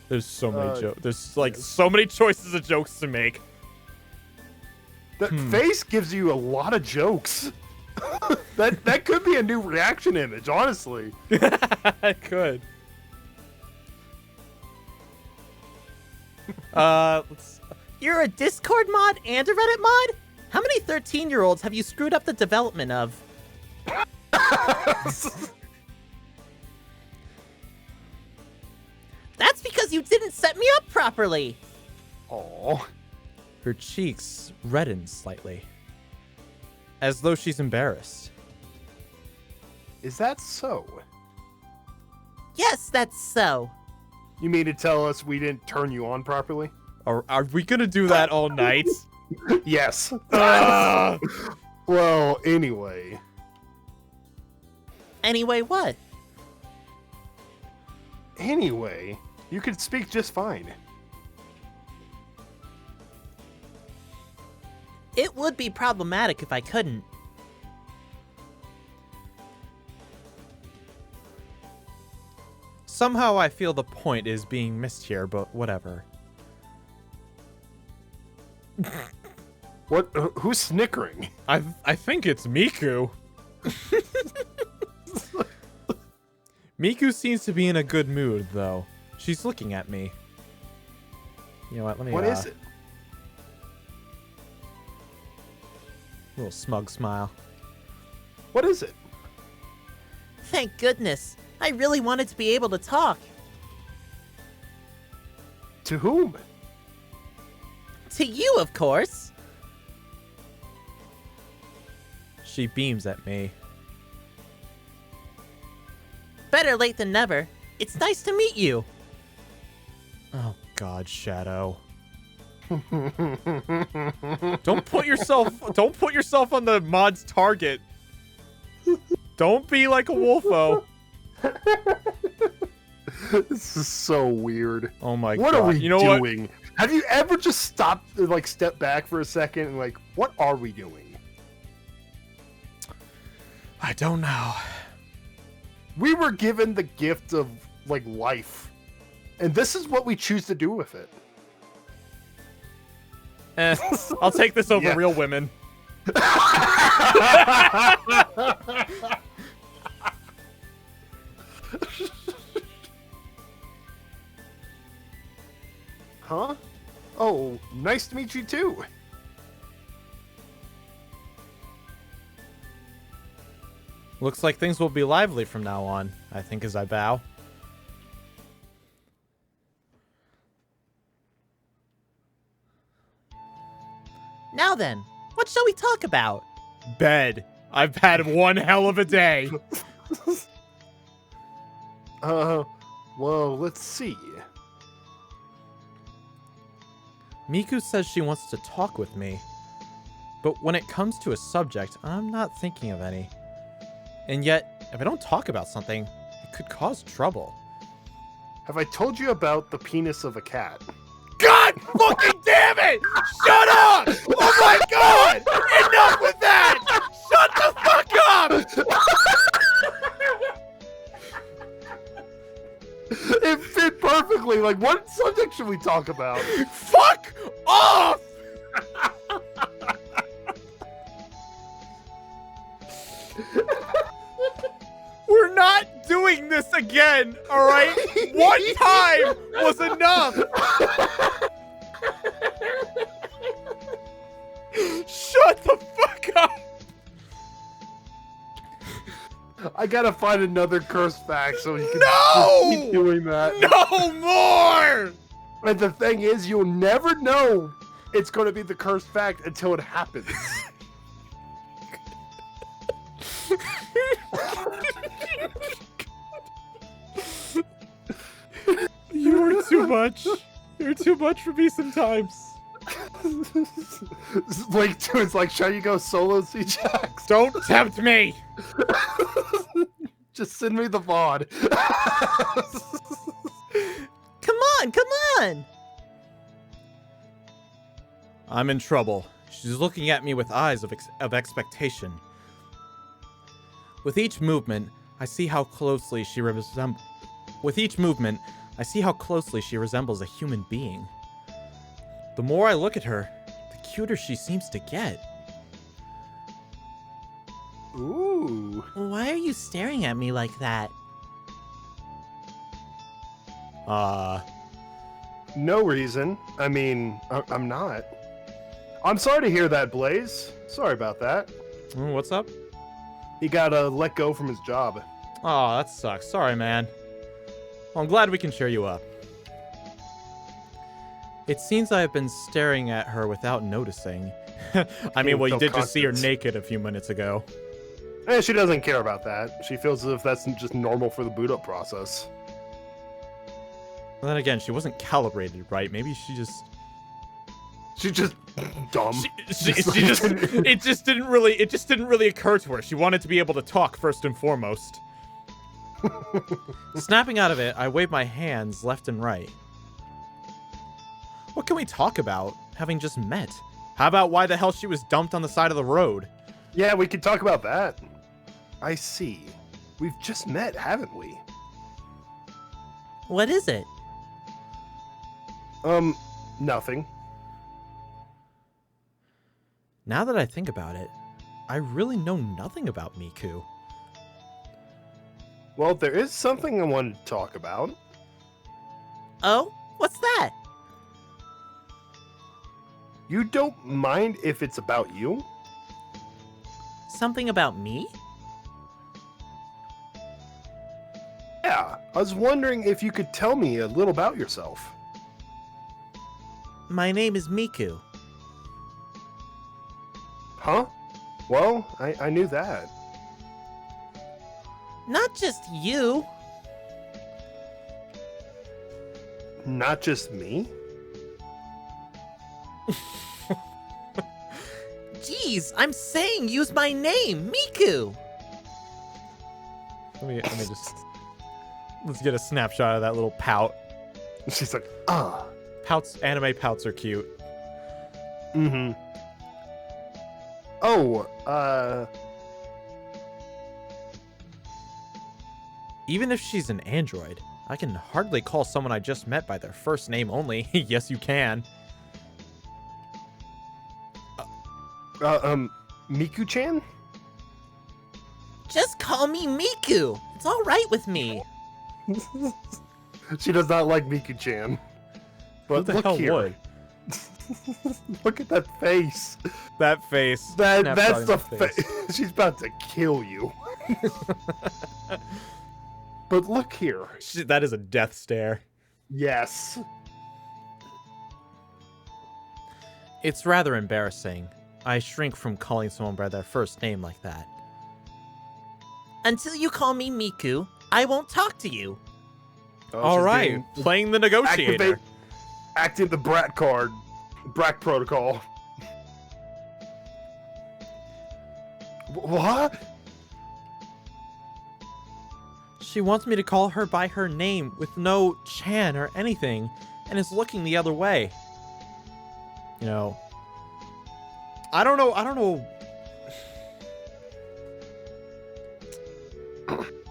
A: There's so many jokes. There's like so many choices of jokes to make.
B: That face gives you a lot of jokes. that could be a new reaction image, honestly.
A: I could.
C: You're a Discord mod and a Reddit mod? How many 13-year-olds have you screwed up the development of? That's because you didn't set me up properly.
B: Aww.
A: Her cheeks redden slightly, as though she's embarrassed.
B: Is that so?
C: Yes, that's so.
B: You mean to tell us we didn't turn you on properly?
A: Are we gonna do that all night?
B: Yes.
A: Ah!
B: Well, anyway.
C: Anyway, what?
B: Anyway, you could speak just fine.
C: It would be problematic if I couldn't.
A: Somehow I feel the point is being missed here, but whatever.
B: What? Who's snickering?
A: I think it's Miku. Miku seems to be in a good mood, though. She's looking at me. You know what? Let me.
B: What is it?
A: Little smug smile.
B: What is it?
C: Thank goodness. I really wanted to be able to talk.
B: To whom?
C: To you, of course.
A: She beams at me.
C: Better late than never. It's nice to meet you.
A: Oh God, Shadow. Don't put yourself on the mod's target. Don't be like a wolfo.
B: This is so weird.
A: Oh my
B: What
A: God.
B: are we
A: You know
B: doing?
A: what?
B: Have you ever just stopped, like, step back for a second and, like, what are we doing?
A: I don't know.
B: We were given the gift of, like, life. And this is what we choose to do with it.
A: I'll take this over
B: Yeah.
A: real women.
B: Huh? Oh, nice to meet you too.
A: Looks like things will be lively from now on, I think, as I bow.
C: Now then, what shall we talk about?
A: Bed. I've had one hell of a day.
B: Well, let's see.
A: Miku says she wants to talk with me. But when it comes to a subject, I'm not thinking of any. And yet, if I don't talk about something, it could cause trouble.
B: Have I told you about the penis of a cat?
A: God fucking damn it! Shut up! Oh my God! Enough with that! Shut the fuck up!
B: It fit perfectly. Like, what subject should we talk about?
A: Fuck off! We're not doing this again, all right? One time was enough. Shut the fuck up.
B: I gotta find another curse fact so you can
A: No!
B: just keep doing that.
A: No more!
B: And the thing is, you'll never know it's going to be the cursed fact until it happens.
A: You're too much. You're too much for me sometimes.
B: LinkToon's like, shall you go solo, Siejax?
A: Don't tempt me.
B: Just send me the VOD.
C: Come on, come on!
A: I'm in trouble. She's looking at me with eyes of expectation. With each movement, I see how closely she resembles a human being. The more I look at her, the cuter she seems to get.
B: Ooh.
C: Why are you staring at me like that?
B: No reason. I mean, I'm not. I'm sorry to hear that, Blaze. Sorry about that.
A: What's up?
B: He got let go from his job.
A: Oh, that sucks. Sorry, man. Well, I'm glad we can cheer you up. It seems I have been staring at her without noticing. I mean, well, you did just see her naked a few minutes ago.
B: She doesn't care about that. She feels as if that's just normal for the boot up process.
A: And then again, she wasn't calibrated right. Maybe she just...
B: She's just dumb.
A: It just didn't really occur to her. She wanted to be able to talk first and foremost. Snapping out of it, I wave my hands left and right. What can we talk about, having just met? How about why the hell she was dumped on the side of the road?
B: Yeah, we could talk about that. I see. We've just met, haven't we?
C: What is it?
B: Nothing.
A: Now that I think about it, I really know nothing about Miku.
B: Well, there is something I wanted to talk about.
C: Oh, what's that?
B: You don't mind if it's about you?
C: Something about me?
B: Yeah, I was wondering if you could tell me a little about yourself.
C: My name is Miku.
B: Huh? Well, I knew that.
C: Not just you.
B: Not just me?
C: Jeez, I'm saying use my name, Miku.
A: Let me just... Let's get a snapshot of that little pout.
B: She's like,
A: Pouts, anime pouts are cute.
B: Mm-hmm. Oh,
A: Even if she's an android, I can hardly call someone I just met by their first name only. Yes, you can.
B: Miku-chan?
C: Just call me Miku. It's all right with me.
B: She does not like Miku-chan. But
A: Who the
B: look
A: hell
B: here.
A: would?
B: Look at that face.
A: That face.
B: That's the face. She's about to kill you. But look here.
A: That is a death stare.
B: Yes.
A: It's rather embarrassing. I shrink from calling someone by their first name like that.
C: Until you call me Miku, I won't talk to you.
A: All right, playing the negotiator.
B: Acting the brat card. Brat protocol. What?
A: She wants me to call her by her name with no Chan or anything, and is looking the other way. You know, I don't know.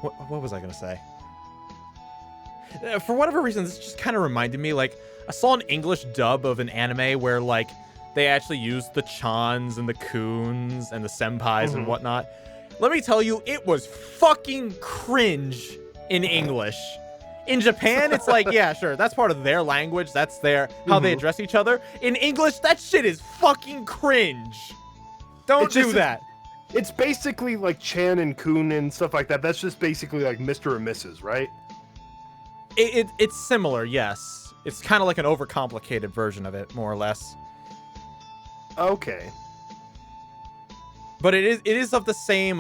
A: What was I gonna say? For whatever reason, this just kind of reminded me, like, I saw an English dub of an anime where, like, they actually used the Chans and the Kuns and the Senpais and whatnot. Let me tell you, it was fucking cringe in English. In Japan, it's like, yeah, sure, that's part of their language. That's how they address each other. In English, that shit is fucking cringe. Don't do that.
B: It's basically like Chan and Kun and stuff like that. That's just basically like Mr. and Mrs., right?
A: It's similar, yes. It's kind of like an overcomplicated version of it, more or less.
B: Okay.
A: But it is of the same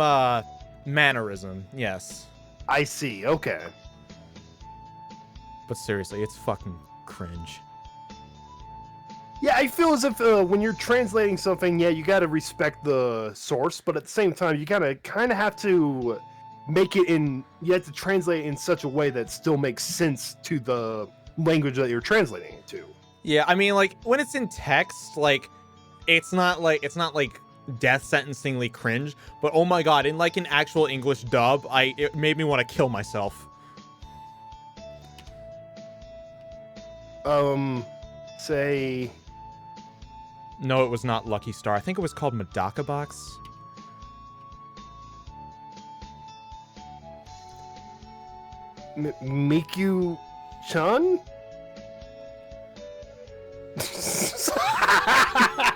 A: mannerism, yes.
B: I see, okay.
A: But seriously, it's fucking cringe.
B: Yeah, I feel as if when you're translating something, yeah, you gotta respect the source, but at the same time, you gotta kind of have to make it you have to translate it in such a way that still makes sense to the language that you're translating it to.
A: Yeah, I mean, like, when it's in text, like, it's not like death sentencingly cringe, but oh my god, in like an actual English dub, it made me want to kill myself.
B: Say...
A: No, it was not Lucky Star. I think it was called Medaka Box.
B: Miku-chan?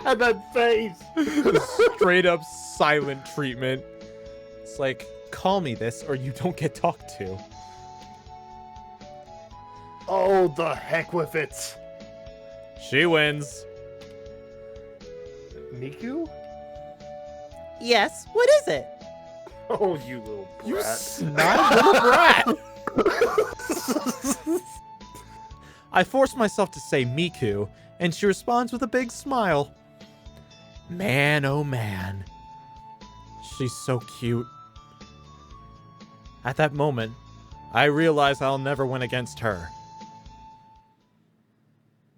B: That face!
A: Straight up silent treatment. It's like, call me this or you don't get talked to.
B: Oh, the heck with it!
A: She wins.
B: Miku?
C: Yes, what is it?
B: Oh, you little brat.
A: You snotty little brat! I force myself to say Miku, and she responds with a big smile. Man, oh man. She's so cute. At that moment, I realize I'll never win against her.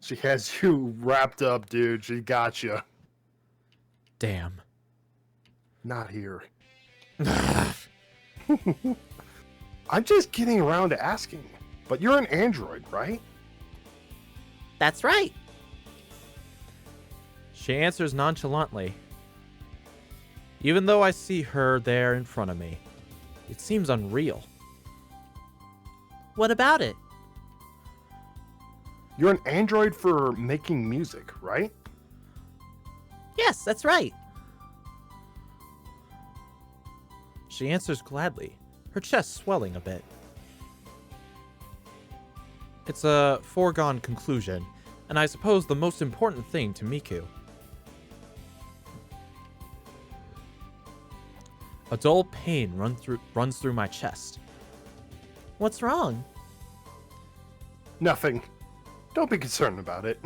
B: She has you wrapped up, dude. She got you.
A: Damn.
B: Not here. I'm just getting around to asking, but you're an android, right?
C: That's right.
A: She answers nonchalantly. Even though I see her there in front of me, it seems unreal.
C: What about it?
B: You're an android for making music, right?
C: Yes, that's right.
A: She answers gladly, her chest swelling a bit. It's a foregone conclusion, and I suppose the most important thing to Miku. A dull pain runs through my chest.
C: What's wrong?
B: Nothing. Don't be concerned about it.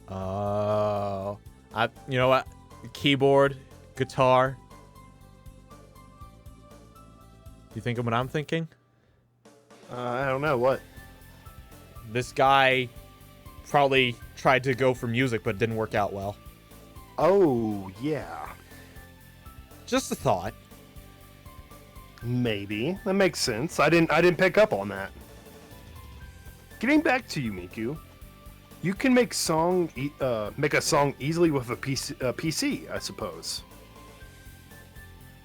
A: You know what? Keyboard, guitar. You think of what I'm thinking?
B: I don't know, what?
A: This guy probably tried to go for music, but didn't work out well.
B: Oh, yeah.
A: Just a thought.
B: Maybe. That makes sense. I didn't pick up on that. Getting back to you, Miku. You can make a song easily with a PC, I suppose.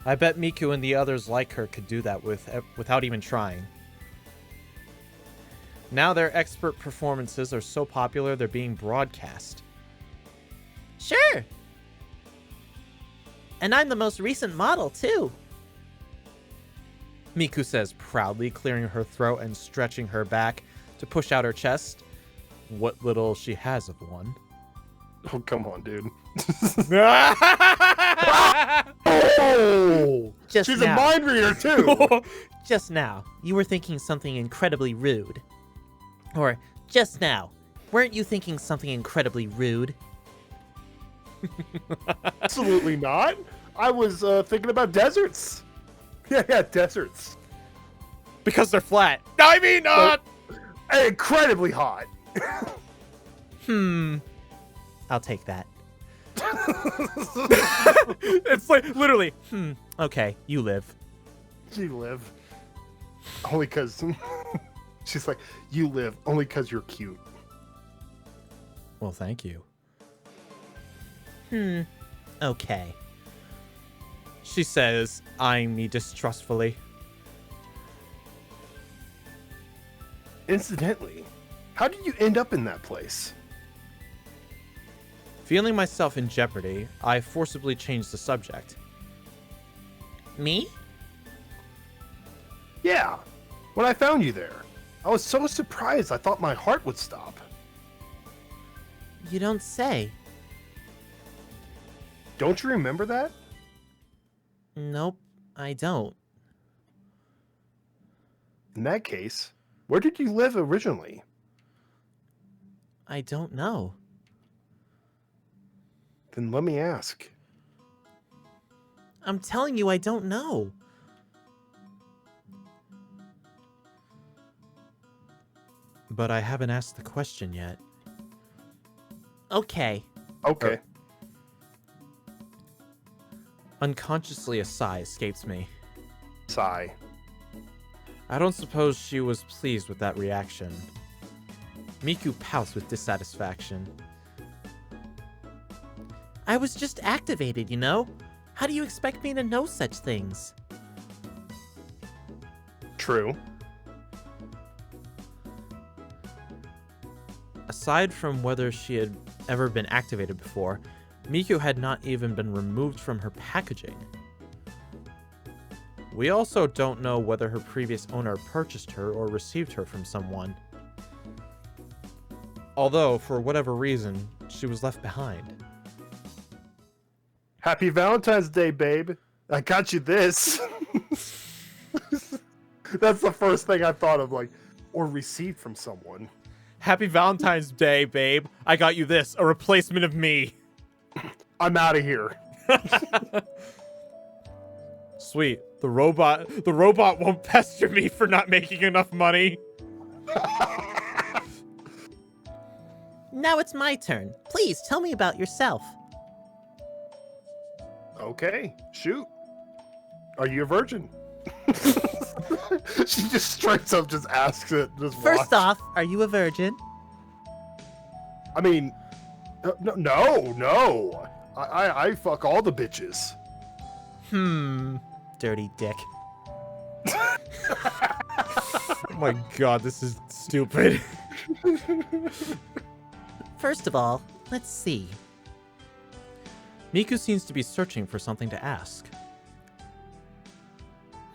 A: I bet Miku and the others like her could do that without even trying. Now their expert performances are so popular they're being broadcast.
C: Sure. And I'm the most recent model, too.
A: Miku says proudly, clearing her throat and stretching her back to push out her chest. What little she has of one.
B: Oh, come on, dude.
C: Oh!
B: She's a mind reader, too.
C: Just now, you were thinking something incredibly rude. Or, just now, weren't you thinking something incredibly rude?
B: Absolutely not. I was thinking about deserts. Yeah, deserts.
A: Because they're flat. I mean,
B: incredibly hot.
C: I'll take that.
A: It's like, literally, okay, you live.
B: You live. Only because... She's like, you live only because you're cute.
A: Well, thank you.
C: Okay.
A: She says, eyeing me distrustfully.
B: Incidentally, how did you end up in that place?
A: Feeling myself in jeopardy, I forcibly changed the subject.
C: Me?
B: Yeah, when I found you there. I was so surprised I thought my heart would stop.
C: You don't say.
B: Don't you remember that?
C: Nope, I don't.
B: In that case, where did you live originally?
C: I don't know.
B: Then let me ask.
C: I'm telling you, I don't know.
A: But I haven't asked the question yet.
C: Okay.
B: Okay.
A: Unconsciously, a sigh escapes me.
B: Sigh.
A: I don't suppose she was pleased with that reaction. Miku pouts with dissatisfaction.
C: I was just activated, you know? How do you expect me to know such things?
B: True.
A: Aside from whether she had ever been activated before, Miku had not even been removed from her packaging. We also don't know whether her previous owner purchased her or received her from someone. Although, for whatever reason, she was left behind.
B: Happy Valentine's Day, babe. I got you this. That's the first thing I thought of, like, or received from someone.
A: Happy Valentine's Day, babe. I got you this, a replacement of me.
B: I'm out of here.
A: Sweet. The robot won't pester me for not making enough money.
C: Now it's my turn. Please tell me about yourself.
B: Okay, shoot. Are you a virgin? She just straight up just asks it. Just
C: First
B: watch.
C: off, are you a virgin?
B: I mean, no. I fuck all the bitches.
C: Dirty dick.
A: Oh my god, this is stupid.
C: First of all, let's see.
A: Miku seems to be searching for something to ask.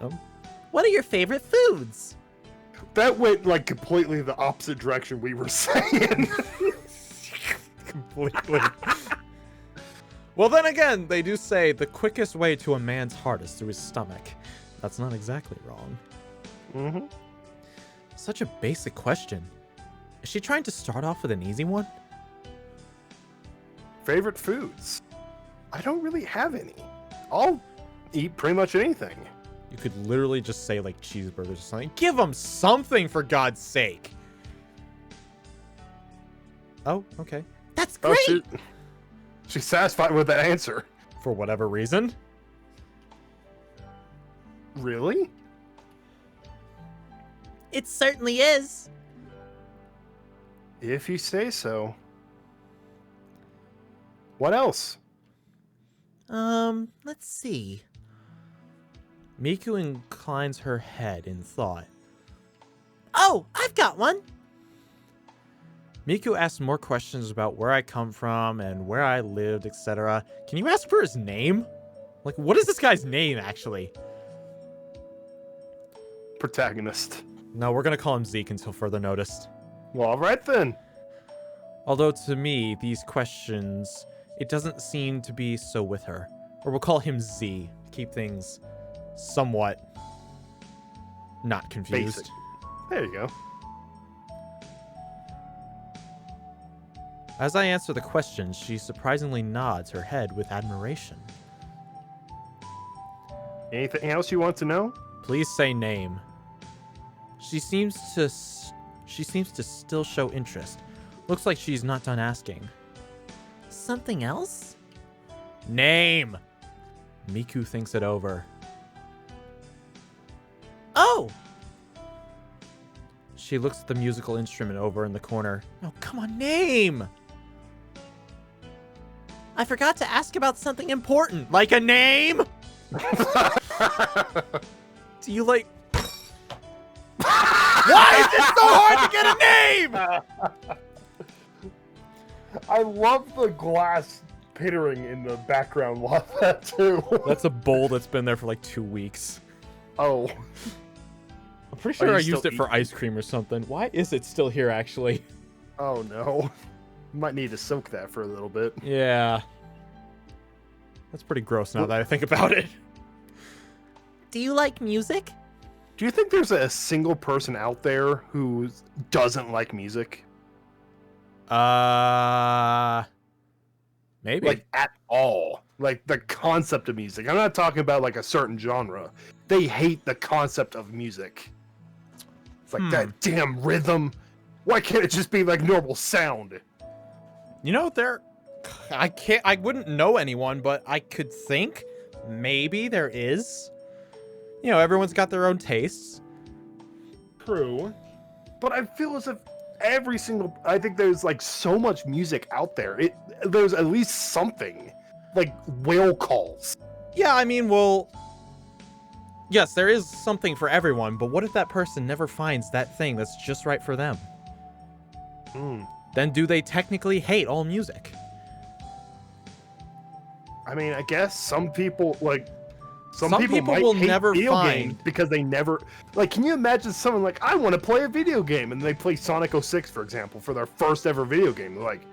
A: Oh?
C: What are your favorite foods?
B: That went like completely the opposite direction we were saying.
A: Completely. Well, then again, they do say the quickest way to a man's heart is through his stomach. That's not exactly wrong.
B: Mm-hmm.
A: Such a basic question. Is she trying to start off with an easy one?
B: Favorite foods? I don't really have any. I'll eat pretty much anything.
A: You could literally just say, like, cheeseburgers or something. Give them something, for God's sake. Oh, okay.
C: That's
B: Oh,
C: great!
B: she's satisfied with that answer.
A: For whatever reason.
B: Really?
C: It certainly is.
B: If you say so. What else?
C: Let's see.
A: Miku inclines her head in thought.
C: Oh, I've got one.
A: Miku asks more questions about where I come from and where I lived, etc. Can you ask for his name? Like, what is this guy's name, actually?
B: Protagonist.
A: No, we're gonna call him Zeke until further notice.
B: Well, all right then.
A: Although, to me, these questions, it doesn't seem to be so with her. Or we'll call him Z. Keep things somewhat not confused.
B: Basic. There you go.
A: As I answer the questions, she surprisingly nods her head with admiration.
B: Anything else you want to know?
A: Please say name. She seems to still show interest. Looks like she's not done asking.
C: Something else?
A: Name! Miku thinks it over.
C: Oh!
A: She looks at the musical instrument over in the corner. Oh, come on, name!
C: I forgot to ask about something important.
A: Like a name? Do you like... Why is it so hard to get a name?
B: I love the glass pittering in the background while that too.
A: That's a bowl that's been there for like 2 weeks.
B: Oh.
A: I'm pretty sure
B: you
A: I used
B: still
A: it for ice cream or something. Why is it still here, actually?
B: Oh no. Might need to soak that for a little bit.
A: Yeah. That's pretty gross now that I think about it.
C: Do you like music?
B: Do you think there's a single person out there who doesn't like music?
A: Maybe.
B: Like, at all. Like, the concept of music. I'm not talking about, like, a certain genre. They hate the concept of music. It's like, that damn rhythm. Why can't it just be, like, normal sound?
A: You know, I wouldn't know anyone, but I could think maybe there is. You know, everyone's got their own tastes.
B: True. But I feel as if I think there's like so much music out there. There's at least something. Like whale calls.
A: Yeah, I mean, well, yes, there is something for everyone, but what if that person never finds that thing that's just right for them? Then do they technically hate all music?
B: I mean, I guess some people like
A: Some people
B: might
A: will
B: hate
A: never
B: video
A: find-
B: games because they never like. Can you imagine someone like, I want to play a video game, and they play Sonic 06, for example, for their first ever video game? They're like,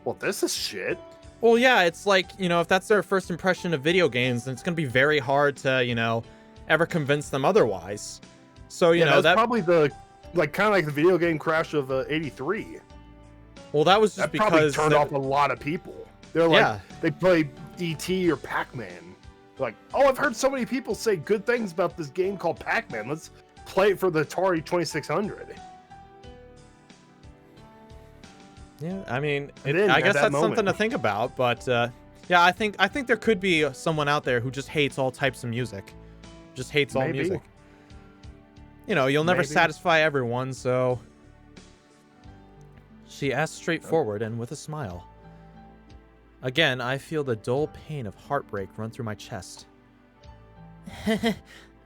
B: well, this is shit.
A: Well, yeah, it's like, you know, if that's their first impression of video games, then it's going to be very hard to, you know, ever convince them otherwise. So, you know,
B: that's probably the kind of like the video game crash of '83.
A: Well, that was just
B: That
A: because
B: probably turned off a lot of people. They're like,
A: Yeah.
B: they play E.T. or Pac-Man. Like, oh, I've heard so many people say good things about this game called Pac-Man. Let's play it for the Atari 2600.
A: Yeah, I mean,
B: then
A: I
B: at
A: guess
B: that
A: that's
B: moment-
A: something to think about. But yeah, I think there could be someone out there who just hates all types of music, just hates all
B: Maybe.
A: music. You know, you'll never
B: Maybe.
A: satisfy everyone, so. She asked straightforward and with a smile. Again, I feel the dull pain of heartbreak run through my chest.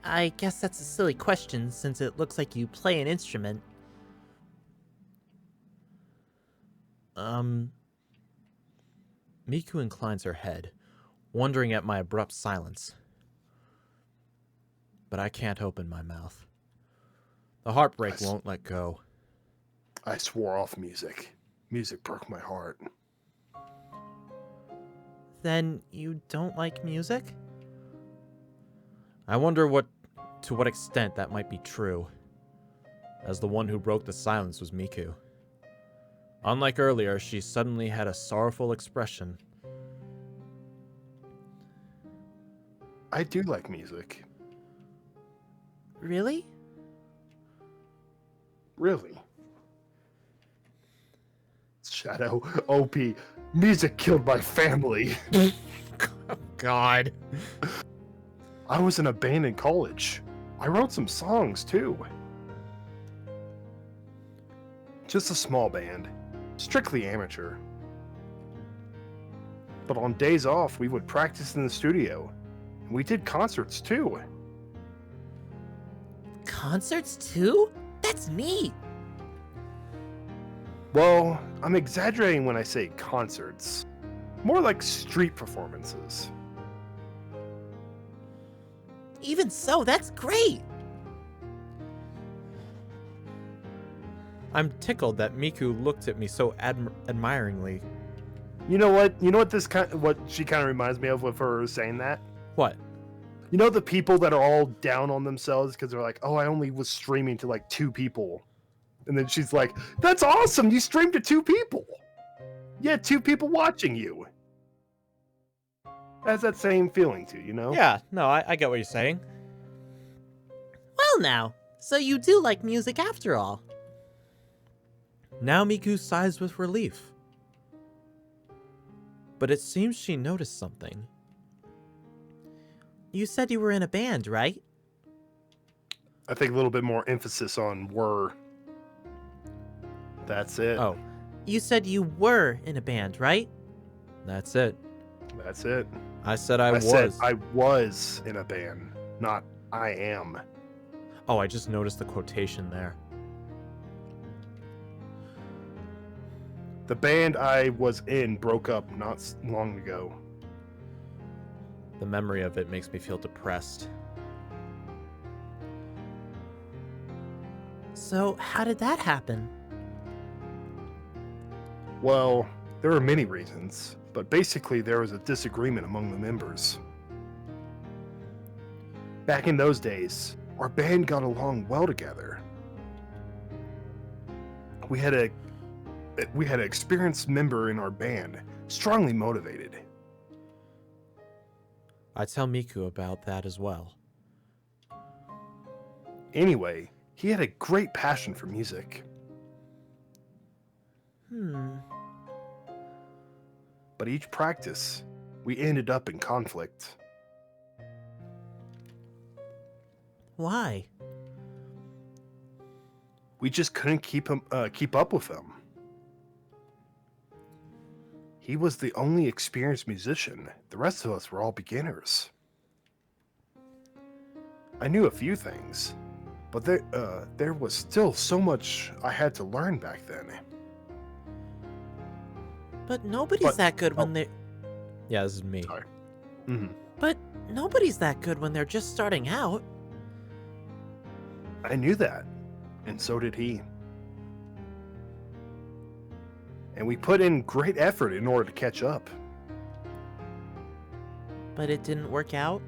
C: I guess that's a silly question since it looks like you play an instrument.
A: Miku inclines her head, wondering at my abrupt silence. But I can't open my mouth. The heartbreak won't let go.
B: I swore off music. Music broke my heart.
C: Then you don't like music?
A: I wonder to what extent that might be true, as the one who broke the silence was Miku. Unlike earlier, she suddenly had a sorrowful expression.
B: I do like music.
C: Really?
B: Really. Shadow, OP. Music killed my family.
A: God.
B: I was in a band in college. I wrote some songs too. Just a small band. Strictly amateur. But on days off, we would practice in the studio. And we did concerts too.
C: Concerts too? That's neat.
B: Well, I'm exaggerating when I say concerts. More like street performances.
C: Even so, that's great.
A: I'm tickled that Miku looked at me so admiringly.
B: You know what? You know what what she kind of reminds me of with her saying that?
A: What?
B: You know the people that are all down on themselves because they're like, oh, I only was streaming to like 2 people. And then she's like, that's awesome. You streamed to 2 people. You had 2 people watching you. Has that same feeling too, you know?
A: Yeah, no, I get what you're saying.
C: Well now, so you do like music after all.
A: Now Miku sighs with relief. But it seems she noticed something.
C: You said you were in a band, right?
B: I think a little bit more emphasis on were. That's it.
A: Oh,
C: You said you were in a band, right?
A: that's it.
B: That's it.
A: I said I was.
B: said I was in a band, not I am.
A: Oh, I just noticed the quotation there.
B: The band I was in broke up not long ago.
A: The memory of it makes me feel depressed.
C: So, how did that happen?
B: Well, there were many reasons, but basically there was a disagreement among the members. Back in those days, our band got along well together. We had an experienced member in our band, strongly motivated.
A: I tell Miku about that as well.
B: Anyway, he had a great passion for music. But each practice, we ended up in conflict.
C: Why?
B: We just couldn't keep up with him. He was the only experienced musician. The rest of us were all beginners. I knew a few things, but there was still so much I had to learn back then.
C: But nobody's that good when they're...
A: Yeah, this is me.
B: Sorry. Mm-hmm.
C: But nobody's that good when they're just starting out.
B: I knew that, and so did he. And we put in great effort in order to catch up.
C: But it didn't work out?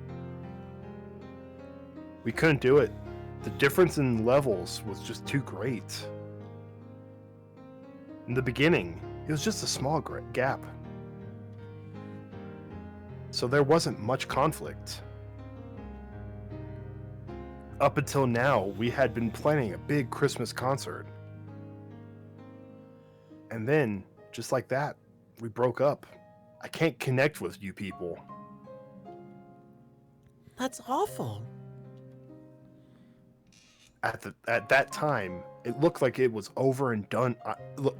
B: We couldn't do it. The difference in levels was just too great. In the beginning, it was just a small gap. So there wasn't much conflict. Up until now, we had been planning a big Christmas concert. And then, just like that, we broke up. I can't connect with you people.
C: That's awful.
B: At that time, it looked like it was over and done.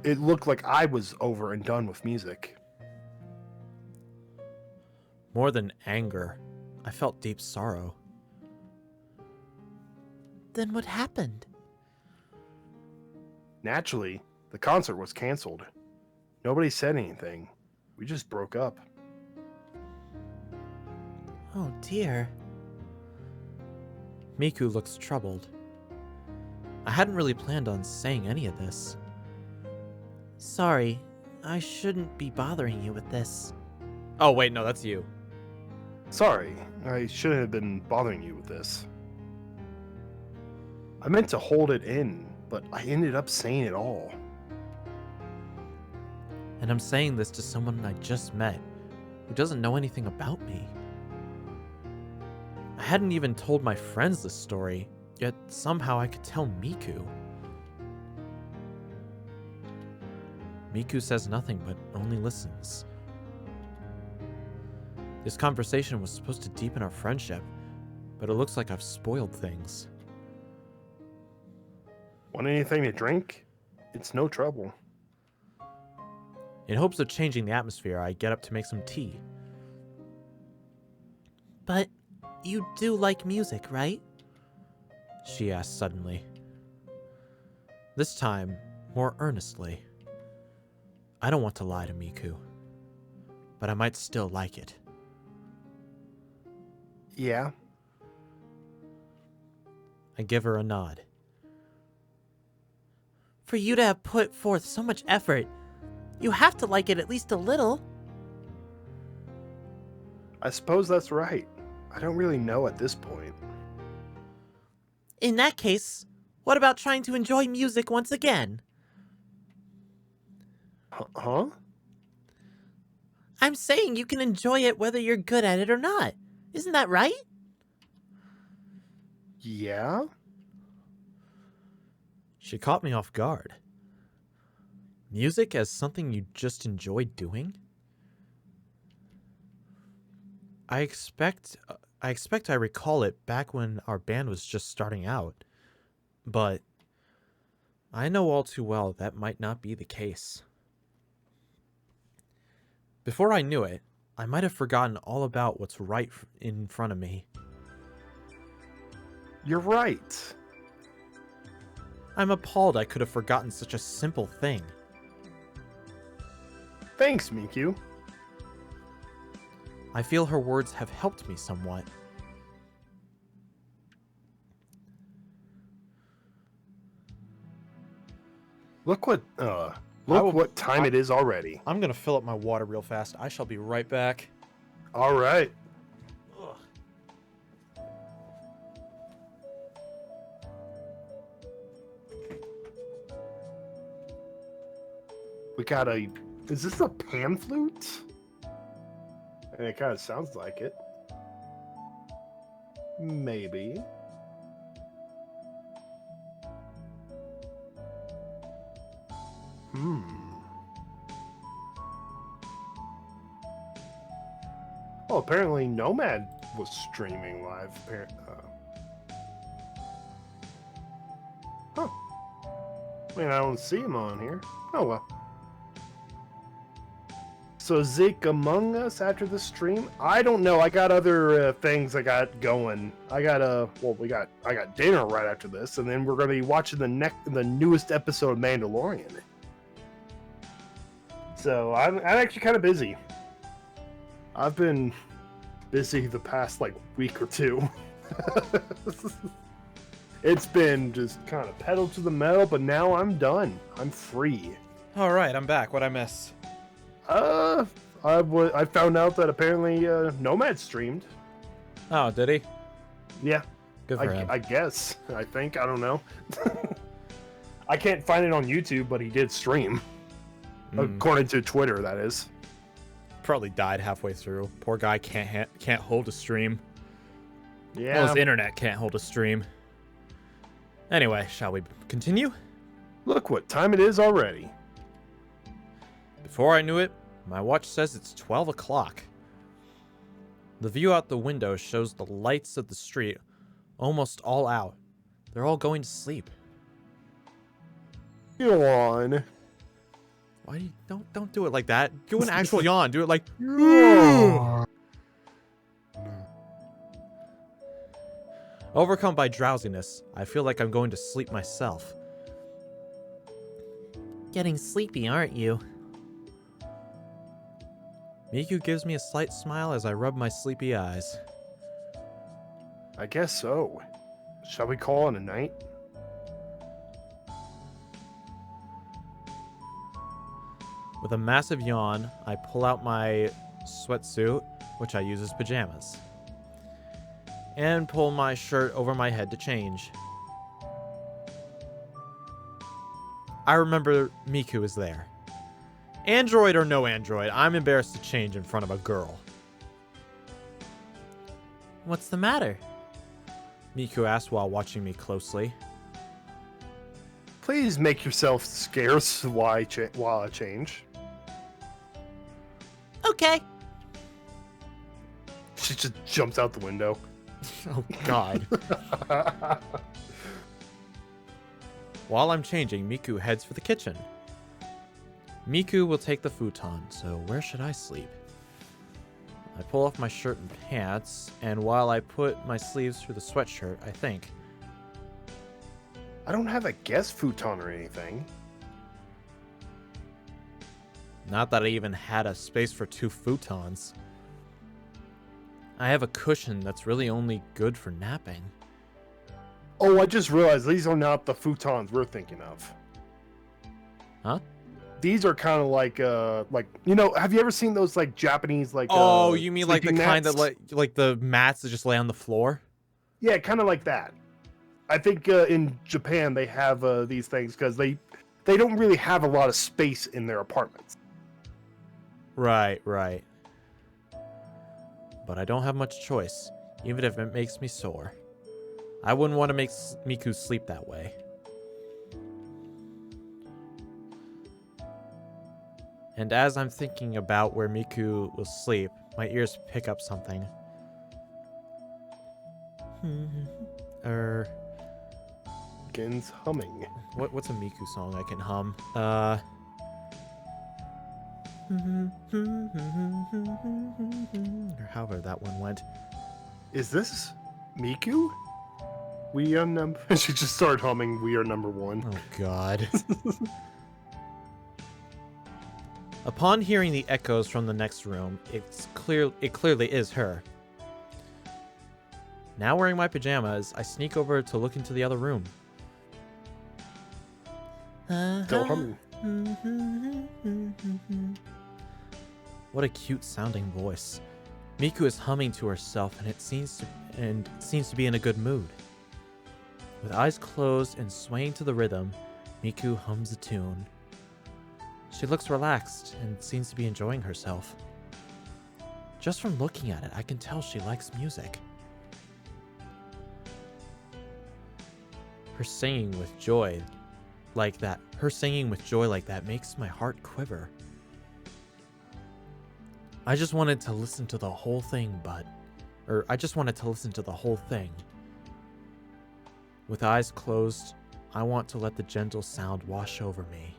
B: It looked like I was over and done with music.
A: More than anger, I felt deep sorrow.
C: Then what happened?
B: Naturally, the concert was canceled. Nobody said anything. We just broke up.
C: Oh dear.
A: Miku looks troubled. I hadn't really planned on saying any of this.
C: Sorry, I shouldn't be bothering you with this.
A: Oh, wait, no, that's you.
B: Sorry, I shouldn't have been bothering you with this. I meant to hold it in, but I ended up saying it all.
A: And I'm saying this to someone I just met, who doesn't know anything about me. I hadn't even told my friends this story, yet somehow I could tell Miku. Miku says nothing, but only listens. This conversation was supposed to deepen our friendship, but it looks like I've spoiled things.
B: Want anything to drink? It's no trouble.
A: In hopes of changing the atmosphere, I get up to make some tea.
C: But you do like music, right?
A: She asks suddenly. This time, more earnestly. I don't want to lie to Miku, but I might still like it.
B: Yeah?
A: I give her a nod.
C: For you to have put forth so much effort, you have to like it at least a little.
B: I suppose that's right. I don't really know at this point.
C: In that case, what about trying to enjoy music once again?
B: Huh?
C: I'm saying you can enjoy it whether you're good at it or not. Isn't that right?
B: Yeah?
A: She caught me off guard. Music as something you just enjoy doing? I expect I recall it back when our band was just starting out, but I know all too well that might not be the case. Before I knew it, I might have forgotten all about what's right in front of me.
B: You're right.
A: I'm appalled I could have forgotten such a simple thing.
B: Thanks, Miku.
A: I feel her words have helped me somewhat.
B: Look what time it is already.
A: I'm gonna fill up my water real fast. I shall be right back.
B: All right. We got a... Is this a pan flute? And it kind of sounds like it. Maybe. Oh, apparently Nomad was streaming live. I mean, I don't see him on here. Oh well. So Zeke Among Us after the stream? I don't know. I got other things I got going. I got I got dinner right after this, and then we're gonna be watching the newest episode of Mandalorian. So I'm actually kind of busy. I've been busy the past like week or two. It's been just kind of pedal to the metal, but now I'm done. I'm free.
A: All right, I'm back. What'd I miss?
B: I found out that apparently Nomad streamed.
A: Oh, did he?
B: Yeah.
A: Good for him.
B: I guess. I think. I don't know. I can't find it on YouTube, but he did stream. According to Twitter, that is.
A: Probably died halfway through. Poor guy can't hold a stream.
B: Yeah.
A: Well, his internet can't hold a stream. Anyway, shall we continue?
B: Look what time it is already.
A: Before I knew it, my watch says it's 12 o'clock. The view out the window shows the lights of the street almost all out. They're all going to sleep.
B: Go on.
A: Why do you don't do it like that? Do an actual yawn. Do it like Overcome by drowsiness, I feel like I'm going to sleep myself.
C: Getting sleepy, aren't you?
A: Miku gives me a slight smile as I rub my sleepy eyes.
B: I guess so. Shall we call it a night?
A: With a massive yawn, I pull out my sweatsuit, which I use as pajamas, and pull my shirt over my head to change. I remember Miku is there. Android or no android, I'm embarrassed to change in front of a girl.
C: What's the matter?
A: Miku asks while watching me closely.
B: Please make yourself scarce while I change.
C: Okay.
B: She just jumps out the window.
A: Oh, God. While I'm changing, Miku heads for the kitchen. Miku will take the futon, so where should I sleep? I pull off my shirt and pants, and while I put my sleeves through the sweatshirt, I think,
B: I don't have a guest futon or anything.
A: not that I even had a space for 2 futons. I have a cushion that's really only good for napping.
B: Oh, I just realized these are not the futons we're thinking of.
A: Huh?
B: These are kind of like you know, have you ever seen those like Japanese like
A: Oh, you mean like the
B: sleeping
A: kind that
B: mats?
A: like the mats that just lay on the floor?
B: Yeah, kind of like that. I think in Japan they have these things because they don't really have a lot of space in their apartments.
A: Right. But I don't have much choice, even if it makes me sore. I wouldn't want to make Miku sleep that way. And as I'm thinking about where Miku will sleep, my ears pick up something.
B: Begins humming.
A: What's a Miku song I can hum? Or however that one went.
B: Is this Miku? We are number. She just started humming. We are number one.
A: Oh God. Upon hearing the echoes from the next room, it clearly is her. Now wearing my pajamas, I sneak over to look into the other room.
B: Still humming.
A: What a cute sounding voice. Miku is humming to herself and seems to be in a good mood. With eyes closed and swaying to the rhythm, Miku hums a tune. She looks relaxed and seems to be enjoying herself. Just from looking at it, I can tell she likes music. Her singing with joy like that makes my heart quiver. I just wanted to listen to the whole thing, With eyes closed, I want to let the gentle sound wash over me.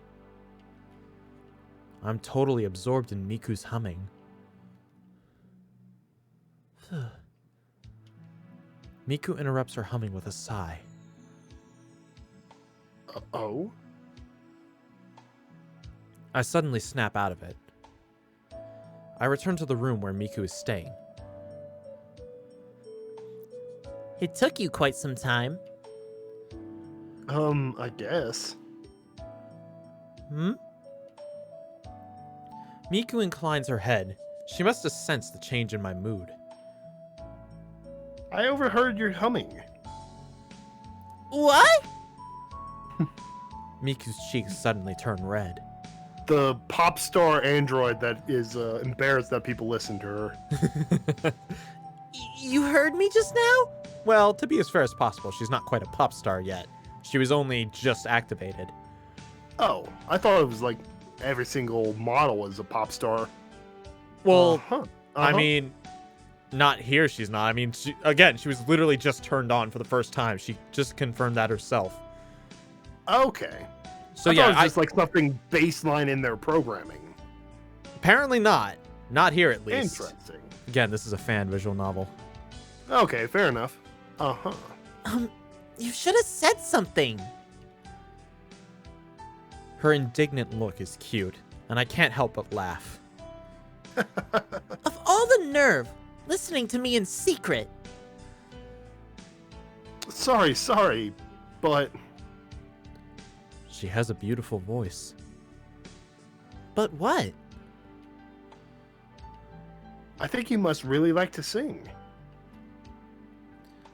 A: I'm totally absorbed in Miku's humming. Miku interrupts her humming with a sigh.
B: Oh?
A: I suddenly snap out of it. I return to the room where Miku is staying.
C: It took you quite some time.
B: I guess.
C: Hmm?
A: Miku inclines her head. She must have sensed the change in my mood.
B: I overheard your humming.
C: What?
A: Miku's cheeks suddenly turn red.
B: The pop star android that is embarrassed that people listen to her.
C: You heard me just now?
A: Well, to be as fair as possible, she's not quite a pop star yet. She was only just activated.
B: Oh, I thought it was like every single model is a pop star.
A: Well,
B: Uh-huh.
A: I mean, not here she's not. I mean, she was literally just turned on for the first time. She just confirmed that herself.
B: Okay.
A: So
B: I
A: yeah,
B: thought it was just like something baseline in their programming.
A: apparently not. Not here at least.
B: Interesting.
A: Again, this is a fan visual novel.
B: Okay, fair enough. Uh-huh.
C: You should have said something.
A: Her indignant look is cute, and I can't help but laugh.
C: Of all the nerve, listening to me in secret.
B: Sorry, but
A: She has a beautiful voice.
C: But what?
B: I think you must really like to sing.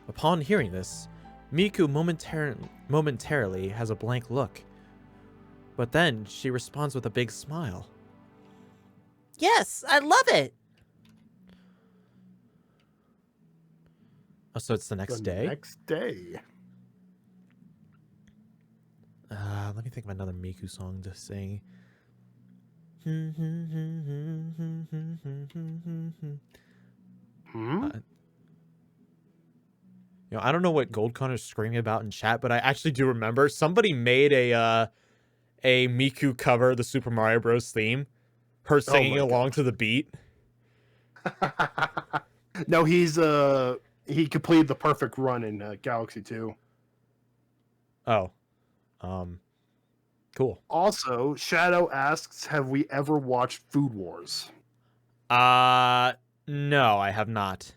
A: Upon hearing this, Miku momentarily has a blank look. But then she responds with a big smile.
C: Yes, I love it.
A: Oh, so it's the next day?
B: Next day.
A: Let me think of another Miku song to sing.
B: Hmm?
A: I don't know what Goldcon is screaming about in chat, but I actually do remember somebody made a Miku cover of the Super Mario Bros. Theme. Her singing along to the beat.
B: No, he completed the perfect run in Galaxy 2.
A: Oh. Cool.
B: Also, Shadow asks, have we ever watched Food Wars?
A: No, I have not.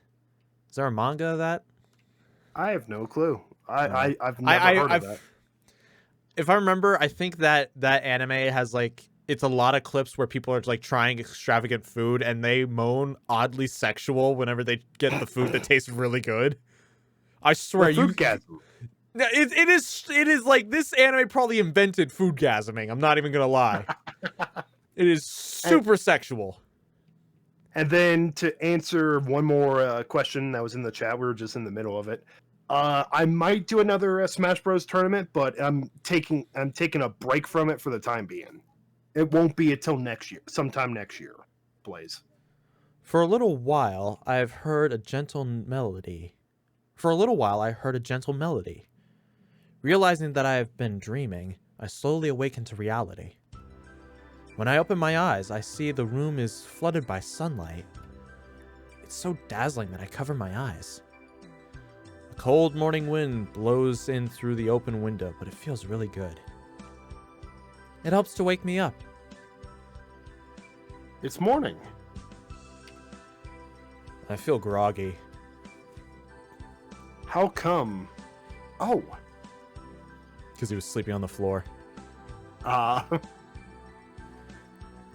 A: Is there a manga of that?
B: I have no clue. I've never heard of that.
A: If I remember, I think that anime has like, it's a lot of clips where people are like trying extravagant food and they moan oddly sexual whenever they get the food that tastes really good. I swear,
B: Foodgasm.
A: it is like this anime probably invented foodgasming. I'm not even gonna lie. It is super sexual.
B: And then to answer one more question that was in the chat, we were just in the middle of it. I might do another Smash Bros tournament, but I'm taking a break from it for the time being. It won't be until next year, sometime next year, Blaze.
A: For a little while, I heard a gentle melody. Realizing that I have been dreaming, I slowly awaken to reality. When I open my eyes, I see the room is flooded by sunlight. It's so dazzling that I cover my eyes. A cold morning wind blows in through the open window, but it feels really good. It helps to wake me up.
B: It's morning.
A: I feel groggy.
B: How come? Oh.
A: Because he was sleeping on the floor.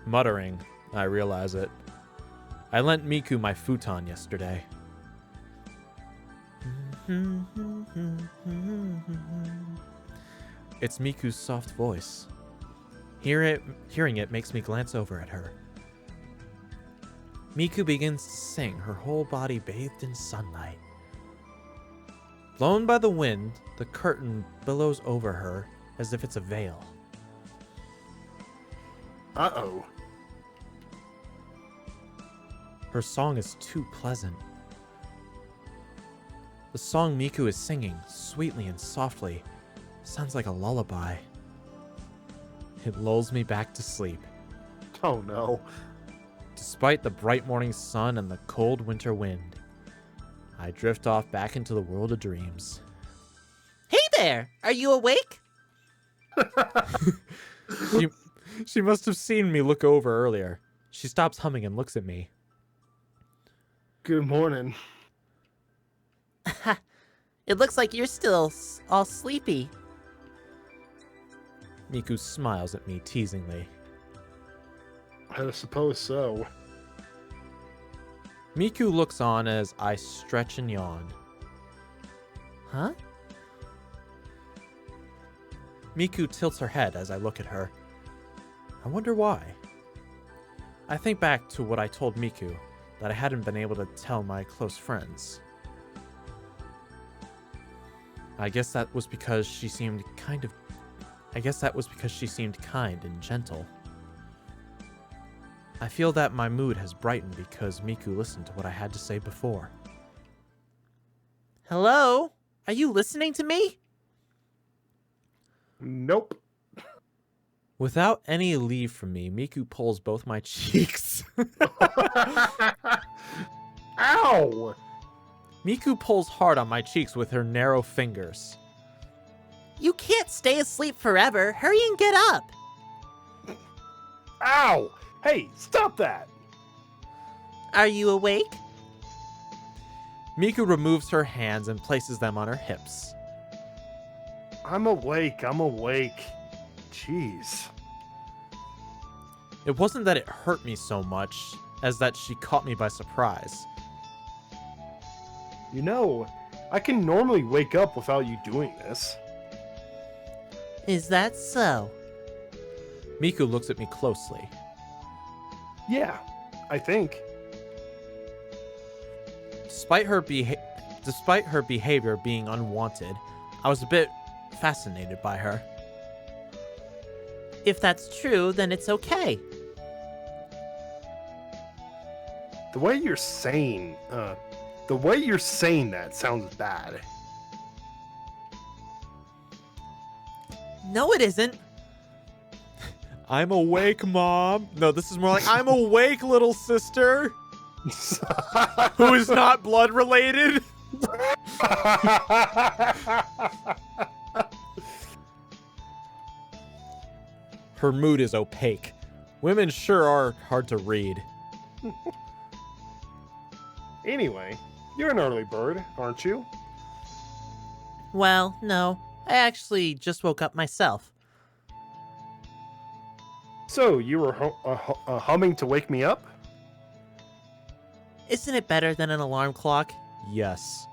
A: Muttering, I realize it. I lent Miku my futon yesterday. It's Miku's soft voice. Hearing it makes me glance over at her. Miku begins to sing, her whole body bathed in sunlight. Blown by the wind, the curtain billows over her as if it's a veil.
B: Uh-oh.
A: Her song is too pleasant. The song Miku is singing, sweetly and softly, Sounds like a lullaby. It lulls me back to sleep.
B: Oh no.
A: Despite the bright morning sun and the cold winter wind, I drift off back into the world of dreams.
C: Hey there! Are you awake?
A: She must have seen me look over earlier. She stops humming and looks at me.
B: Good morning.
C: It looks like you're still all sleepy.
A: Miku smiles at me teasingly.
B: I suppose so.
A: Miku looks on as I stretch and yawn.
C: Huh?
A: Miku tilts her head as I look at her. I wonder why. I think back to what I told Miku, that I hadn't been able to tell my close friends. I guess that was because she seemed kind and gentle. I feel that my mood has brightened because Miku listened to what I had to say before.
C: Hello? Are you listening to me?
B: Nope.
A: Without any leave from me, Miku pulls both my cheeks.
B: Ow!
A: Miku pulls hard on my cheeks with her narrow fingers.
C: You can't stay asleep forever. Hurry and get up.
B: Ow! Hey, stop that!
C: Are you awake?
A: Miku removes her hands and places them on her hips.
B: I'm awake. Jeez.
A: It wasn't that it hurt me so much as that she caught me by surprise.
B: You know, I can normally wake up without you doing this.
C: Is that so?
A: Miku looks at me closely.
B: Yeah, I think.
A: Despite her behavior being unwanted, I was a bit fascinated by her.
C: If that's true, then it's okay.
B: The way you're saying that sounds bad.
C: No, it isn't.
A: I'm awake, Mom. No, this is more like, I'm awake, little sister. Who is not blood related. Her mood is opaque. Women sure are hard to read.
B: Anyway, you're an early bird, aren't you?
C: Well, no. I actually just woke up myself.
B: So, you were humming to wake me up?
C: Isn't it better than an alarm clock?
A: Yes.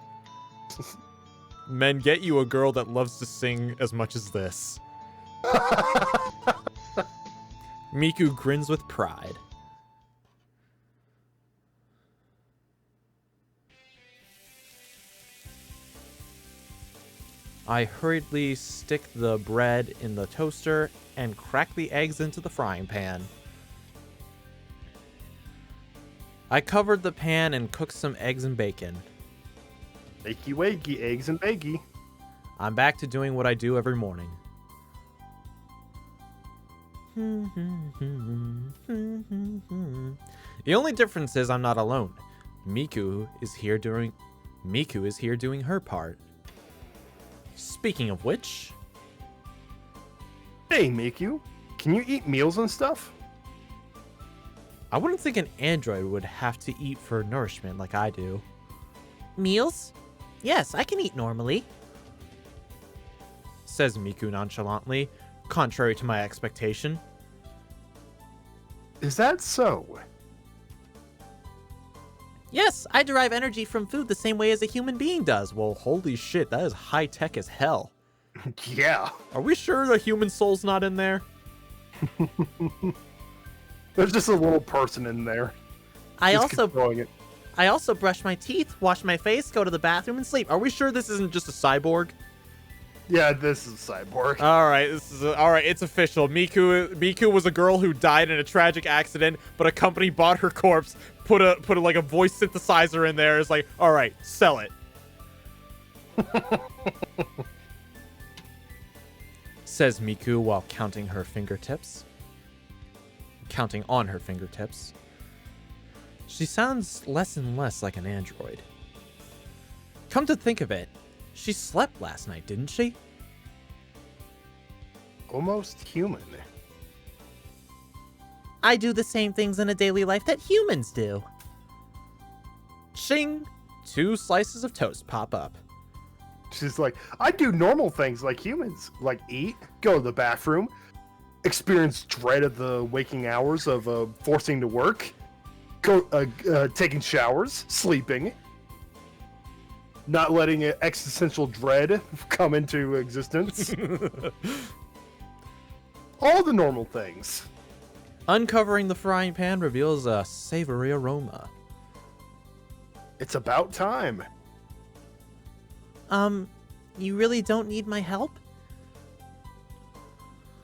A: Men, get you a girl that loves to sing as much as this. Miku grins with pride. I hurriedly stick the bread in the toaster and crack the eggs into the frying pan. I covered the pan and cooked some eggs and bacon.
B: Wakey wakey, eggs and bakey.
A: I'm back to doing what I do every morning. The only difference is I'm not alone. Miku is here doing her part. Speaking of which...
B: Hey, Miku, can you eat meals and stuff?
A: I wouldn't think an android would have to eat for nourishment like I do.
C: Meals? Yes, I can eat normally.
A: Says Miku nonchalantly, contrary to my expectation.
B: Is that so?
C: Yes, I derive energy from food the same way as a human being does.
A: Well, holy shit, that is high-tech as hell.
B: Yeah.
A: Are we sure the human soul's not in there?
B: There's just a little person in there.
C: I
B: Just controlling it.
C: also brush my teeth, wash my face, go to the bathroom, and sleep.
A: Are we sure this isn't just a cyborg?
B: Yeah, this is Cyborg.
A: All right, it's official. Miku was a girl who died in a tragic accident, but a company bought her corpse, put a voice synthesizer in there. It's like, all right, sell it. says Miku while counting on her fingertips. She sounds less and less like an android. Come to think of it, she slept last night, didn't she?
B: Almost human.
C: I do the same things in a daily life that humans do.
A: Shing! 2 slices of toast pop up.
B: She's like, I do normal things like humans, like eat, go to the bathroom, experience dread of the waking hours of forcing to work, taking showers, sleeping, not letting existential dread come into existence. All the normal things.
A: Uncovering the frying pan reveals a savory aroma.
B: It's about time.
C: You really don't need my help?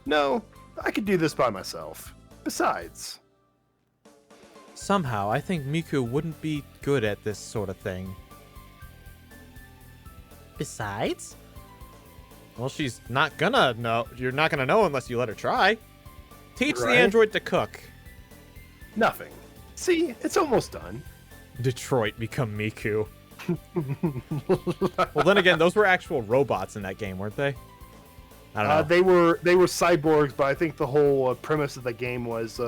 B: No, I could do this by myself. Besides,
A: Somehow, I think Miku wouldn't be good at this sort of thing.
C: Besides?
A: Well, she's not gonna know. You're not gonna know unless you let her try. Teach the
B: Right.
A: android to cook.
B: nothing. See, it's almost done.
A: Detroit become Miku. Well, then again, those were actual robots in that game, weren't they? I don't know.
B: They were cyborgs, but I think the whole premise of the game was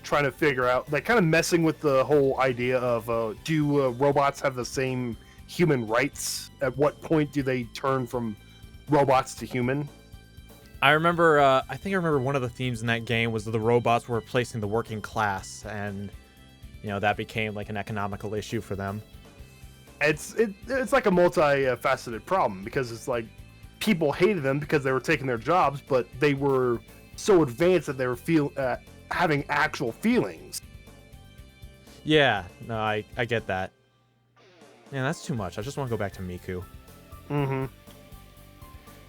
B: trying to figure out, like, kind of messing with the whole idea of do robots have the same human rights? At what point do they turn from robots to human?
A: I remember. I think I remember one of the themes in that game was that the robots were replacing the working class, and that became like an economical issue for them.
B: It's like a multi-faceted problem, because it's like people hated them because they were taking their jobs, but they were so advanced that they were having actual feelings.
A: Yeah, no, I get that. Yeah, that's too much. I just want to go back to Miku.
B: Mm-hmm.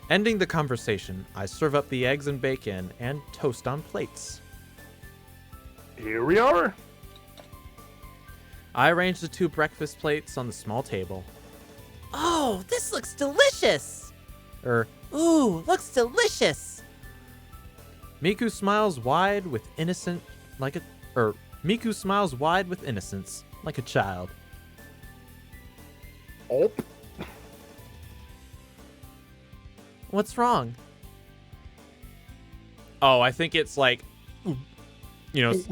A: Ending the conversation, I serve up the eggs and bacon and toast on plates.
B: Here we are.
A: I arrange the 2 breakfast plates on the small table.
C: Oh, this looks delicious! Ooh, looks delicious!
A: Miku smiles wide with innocence like a child.
B: Oh,
C: What's wrong?
A: Oh, I think it's like,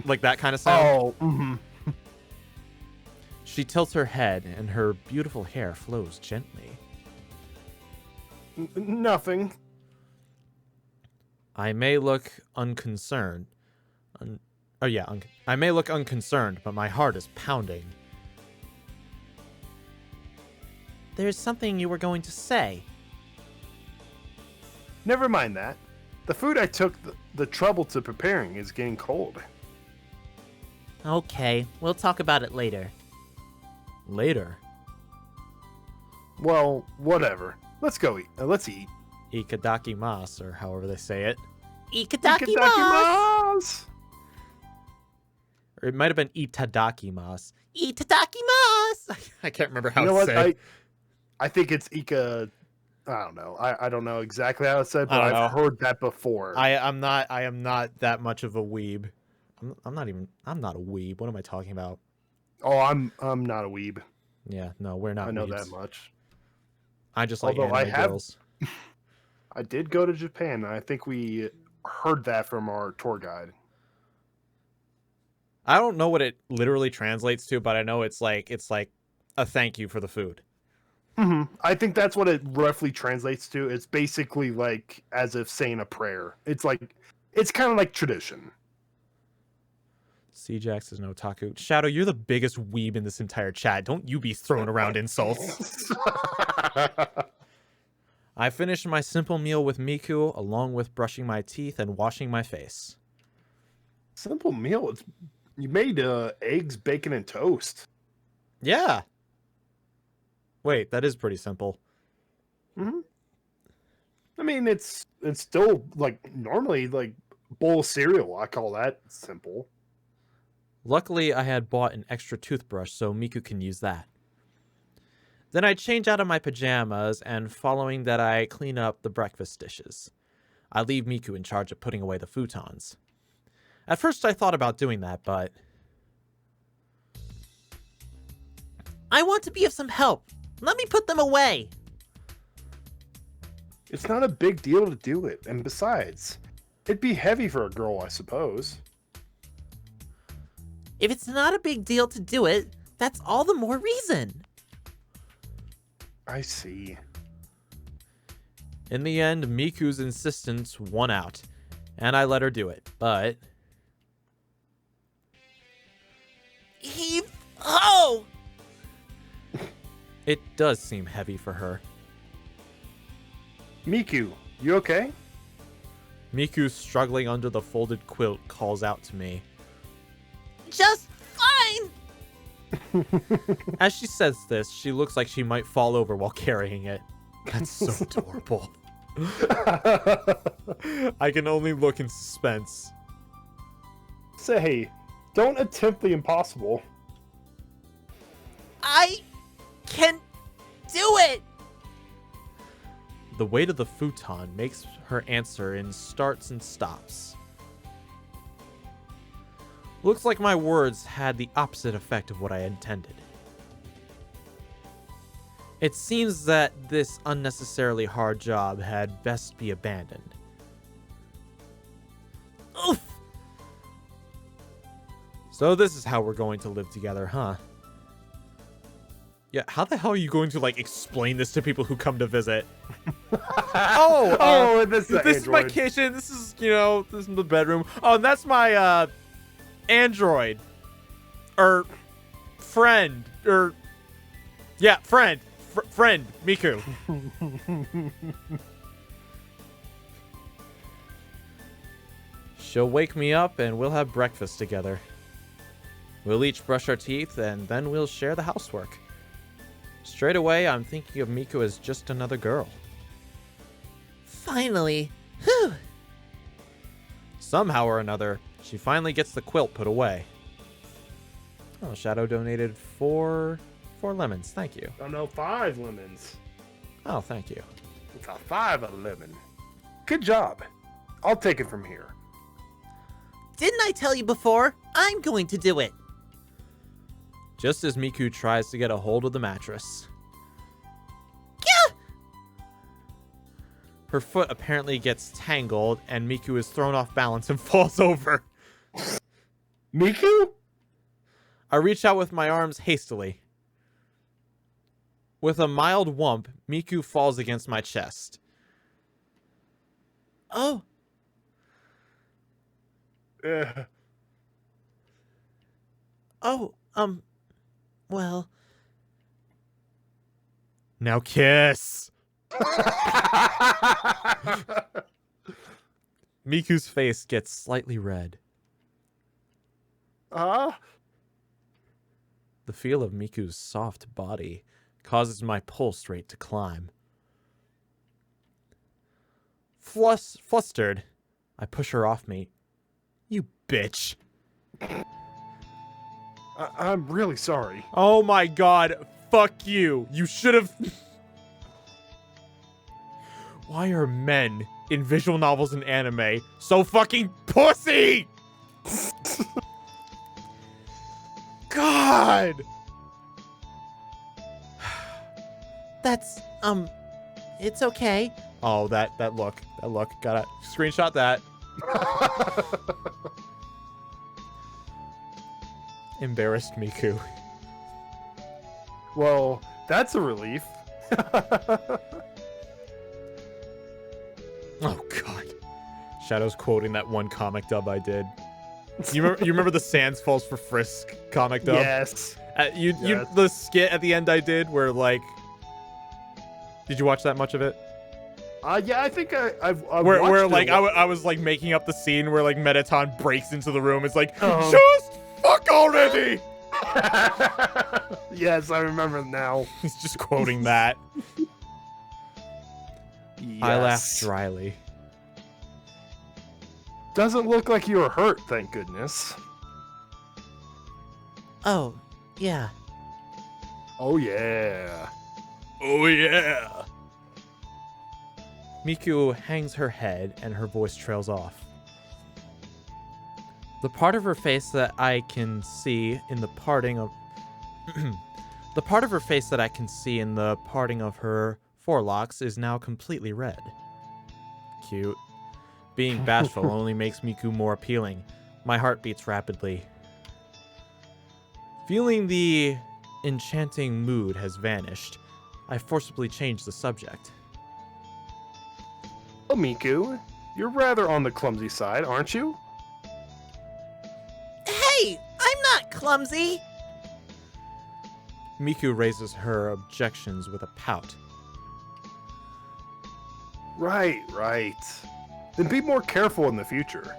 A: like that kind of sound.
B: oh, mm-hmm.
A: She tilts her head and her beautiful hair flows gently.
B: Nothing.
A: I may look unconcerned. I may look unconcerned, but my heart is pounding.
C: There's something you were going to say.
B: Never mind that. The food I took the trouble to preparing is getting cold.
C: Okay, we'll talk about it later.
A: Later,
B: Well, whatever. Let's go eat. Let's eat.
A: ikadakimasu, or however they say it.
C: Ikadakimasu!
B: Itadakimasu!
A: Or it might have been itadakimasu.
C: Itadakimasu!
A: I can't remember how
B: You know
A: it's
B: what?
A: said.
B: I think it's Ika. I don't know. I don't know exactly how it's said,
A: I
B: but
A: don't
B: I've
A: know.
B: heard that before.
A: I am not that much of a weeb. I'm not a weeb. What am I talking about?
B: Oh, I'm not a weeb.
A: Yeah, no, we're not.
B: I know
A: weebs.
B: that much.
A: I just like
B: Although
A: anime girls.
B: I did go to Japan, and I think we heard that from our tour guide.
A: I don't know what it literally translates to, but I know it's like a thank you for the food.
B: Mm-hmm. I think that's what it roughly translates to. It's basically like as if saying a prayer. It's kind of like tradition.
A: Siejax is no otaku. Shadow, you're the biggest weeb in this entire chat. Don't you be throwing around insults. I finished my simple meal with Miku, along with brushing my teeth and washing my face.
B: Simple meal. You made eggs, bacon, and toast.
A: Yeah. Wait, that is pretty simple.
B: Mm-hmm. I mean, it's still like normally like bowl of cereal. I call that simple.
A: Luckily, I had bought an extra toothbrush, so Miku can use that. Then I change out of my pajamas, and following that, I clean up the breakfast dishes. I leave Miku in charge of putting away the futons. At first I thought about doing that, but...
C: I want to be of some help. Let me put them away.
B: It's not a big deal to do it, and besides, it'd be heavy for a girl, I suppose.
C: If it's not a big deal to do it, that's all the more reason.
B: I see.
A: In the end, Miku's insistence won out, and I let her do it, but...
C: Heave ho!
A: It does seem heavy for her.
B: Miku, you okay?
A: Miku, struggling under the folded quilt, calls out to me.
C: Just fine!
A: As she says this, she looks like she might fall over while carrying it. That's so adorable. I can only look in suspense.
B: Say, don't attempt the impossible.
C: I can do it!
A: The weight of the futon makes her answer in starts and stops. Looks like my words had the opposite effect of what I intended. It seems that this unnecessarily hard job had best be abandoned. Oof! So this is how we're going to live together, huh? Yeah, how the hell are you going to, like, explain this to people who come to visit?
B: This
A: is my kitchen. This is, this is the bedroom. Oh, and that's my, Android. Or, friend. Or, yeah, friend. Friend, Miku. She'll wake me up and we'll have breakfast together. We'll each brush our teeth and then we'll share the housework. Straight away, I'm thinking of Miku as just another girl.
C: Finally. Whew.
A: Somehow or another, she finally gets the quilt put away. Oh, Shadow donated four lemons. Thank you.
B: Oh no, 5 lemons.
A: Oh, thank you.
B: It's a 5 a lemon. Good job. I'll take it from here.
C: Didn't I tell you before? I'm going to do it.
A: Just as Miku tries to get a hold of the mattress.
C: Yeah!
A: Her foot apparently gets tangled, and Miku is thrown off balance and falls over.
B: Miku?
A: I reach out with my arms hastily. With a mild whump, Miku falls against my chest.
C: Oh. Oh, well.
A: Now kiss! Miku's face gets slightly red. The feel of Miku's soft body causes my pulse rate to climb. Flustered, I push her off me. You bitch.
B: I'm really sorry.
A: Oh my god, fuck you. You should have... Why are men in visual novels and anime so fucking pussy? God!
C: That's, it's okay.
A: Oh, that look. Gotta screenshot that. Embarrassed Miku.
B: Well, that's a relief.
A: Oh god. Shadow's quoting that one comic dub I did. You remember the Sans Falls for Frisk comic dub?
B: Yes.
A: You the skit at the end I did where like, did you watch that much of it?
B: Yeah, I think I've
A: where
B: watched
A: like
B: it.
A: I was like making up the scene where like Mettaton breaks into the room. It's like,
B: Uh-huh.
A: just fuck already.
B: Yes, I remember now.
A: He's just quoting that.
B: Yes.
A: I laughed dryly.
B: Doesn't look like you were hurt, thank goodness.
C: Oh, yeah.
B: Oh yeah.
A: Oh yeah. Miku hangs her head and her voice trails off. The part of her face that I can see in the parting of the part of her face that I can see in the parting of her forelocks is now completely red. Cute. Being bashful only makes Miku more appealing. My heart beats rapidly. Feeling the enchanting mood has vanished, I forcibly change the subject.
B: Oh, Miku, you're rather on the clumsy side, aren't you?
C: Hey, I'm not clumsy.
A: Miku raises her objections with a pout.
B: Right. Then be more careful in the future.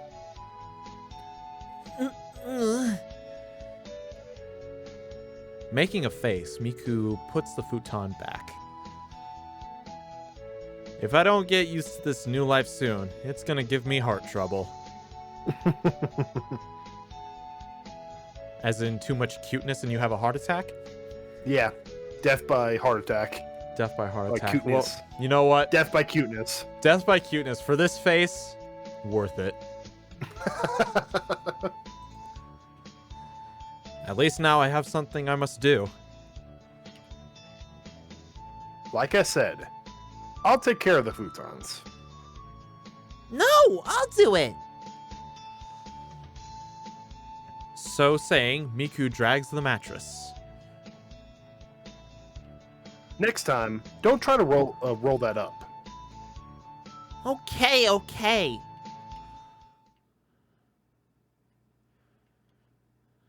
A: Making a face, Miku puts the futon back. If I don't get used to this new life soon, it's gonna give me heart trouble. As in too much cuteness and you have a heart attack?
B: Yeah, death by heart attack.
A: Death by heart
B: By
A: attack.
B: cuteness.
A: Well, you know what?
B: Death by cuteness.
A: Death by cuteness. For this face, worth it. At least now I have something I must do.
B: Like I said, I'll take care of the futons.
C: No, I'll do it.
A: So saying, Miku drags the mattress.
B: Next time, don't try to roll that up.
C: Okay.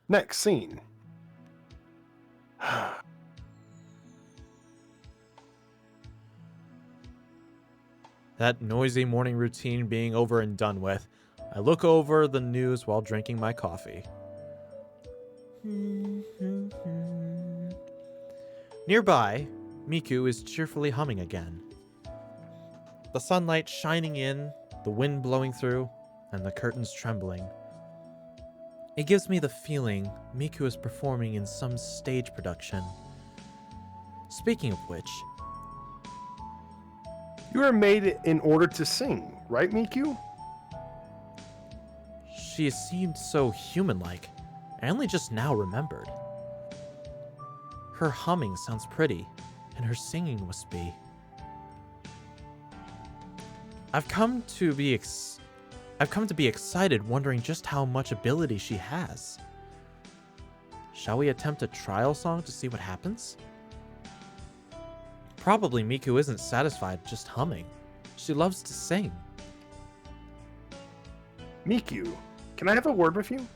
B: Next scene.
A: That noisy morning routine being over and done with, I look over the news while drinking my coffee. Nearby, Miku is cheerfully humming again. The sunlight shining in, the wind blowing through, and the curtains trembling. It gives me the feeling Miku is performing in some stage production. Speaking of which,
B: You are made in order to sing, right, Miku?
A: she seemed so human-like. I only just now remembered. Her humming sounds pretty, and her singing must be. I've come to be excited, wondering just how much ability she has. Shall we attempt a trial song to see what happens? Probably Miku isn't satisfied just humming. She loves to sing.
B: Miku, can I have a word with you?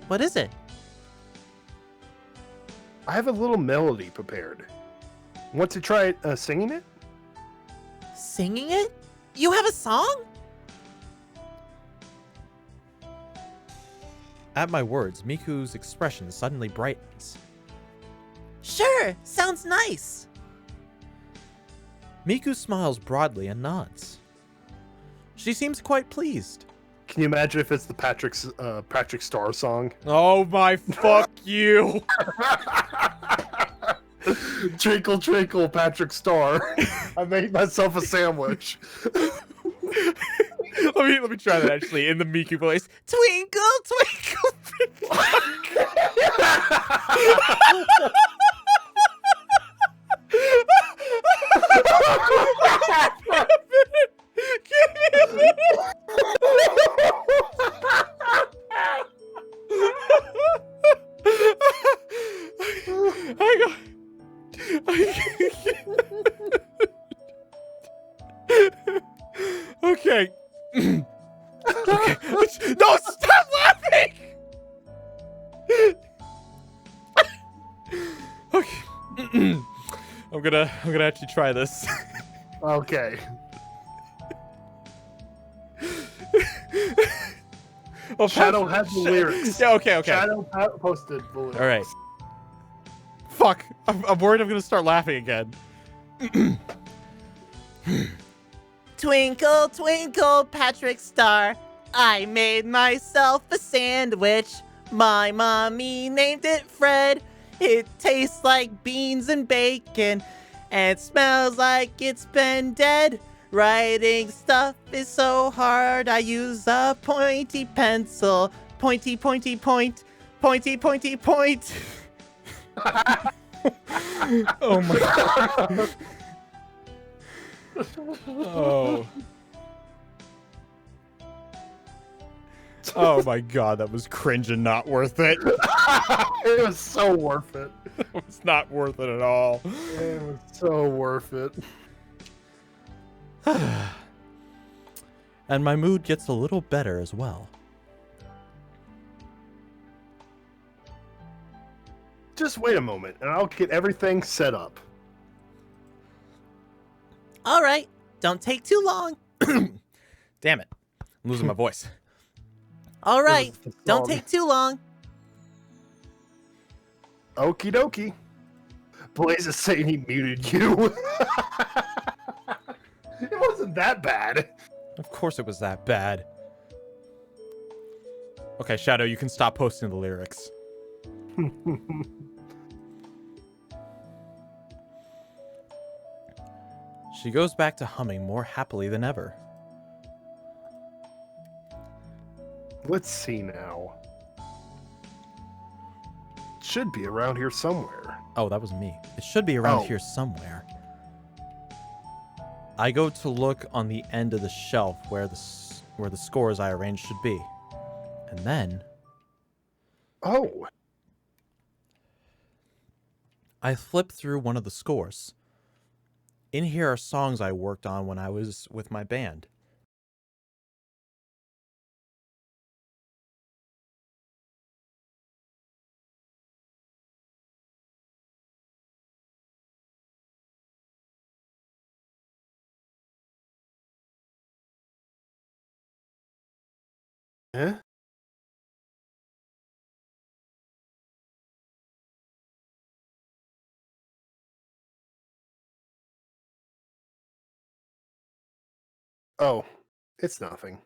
C: What is it?
B: I have a little melody prepared. Want to try singing it?
C: Singing it? You have a song?
A: At my words, Miku's expression suddenly brightens.
C: Sure, sounds nice.
A: Miku smiles broadly and nods. She seems quite pleased.
B: Can you imagine if it's the Patrick Star song?
A: Oh my fuck you!
B: Twinkle, twinkle, Patrick Star. I made myself a sandwich.
A: let me try that actually in the Miku voice.
C: Twinkle, twinkle.
A: Give me a minute. Hang on. Okay. Okay. No, stop laughing. Okay. I'm gonna actually try this.
B: Okay.
A: Oh,
B: Shadow has the lyrics.
A: Yeah, okay.
B: Shadow posted the lyrics.
A: All right. Fuck. I'm worried I'm gonna start laughing again.
C: Twinkle, twinkle, Patrick Star. I made myself a sandwich. My mommy named it Fred. It tastes like beans and bacon, and it smells like it's been dead. Writing stuff is so hard. I use a pointy pencil. Pointy, pointy, point. Pointy, pointy, point.
A: Oh my god. Oh. Oh my god, that was cringe and not worth it.
B: It was so worth it.
A: It's not worth it at all.
B: It was so worth it.
A: And my mood gets a little better as well.
B: Just wait a moment, and I'll get everything set up.
C: All right, don't take too long.
A: Damn it. I'm losing my voice.
C: All right,
B: This is the
C: don't
B: song.
C: take too long.
B: Okie dokie. Blaze is saying he muted you. It wasn't that bad.
A: Of course it was that bad. Okay, Shadow, you can stop posting the lyrics. She goes back to humming more happily than ever.
B: Let's see now. Should be around here somewhere.
A: Oh, that was me. It should be around
B: Oh.
A: here somewhere. I go to look on the end of the shelf where the scores I arranged should be. And then
B: Oh,
A: I flip through one of the scores. In here are songs I worked on when I was with my band.
B: eh? Oh, it's nothing.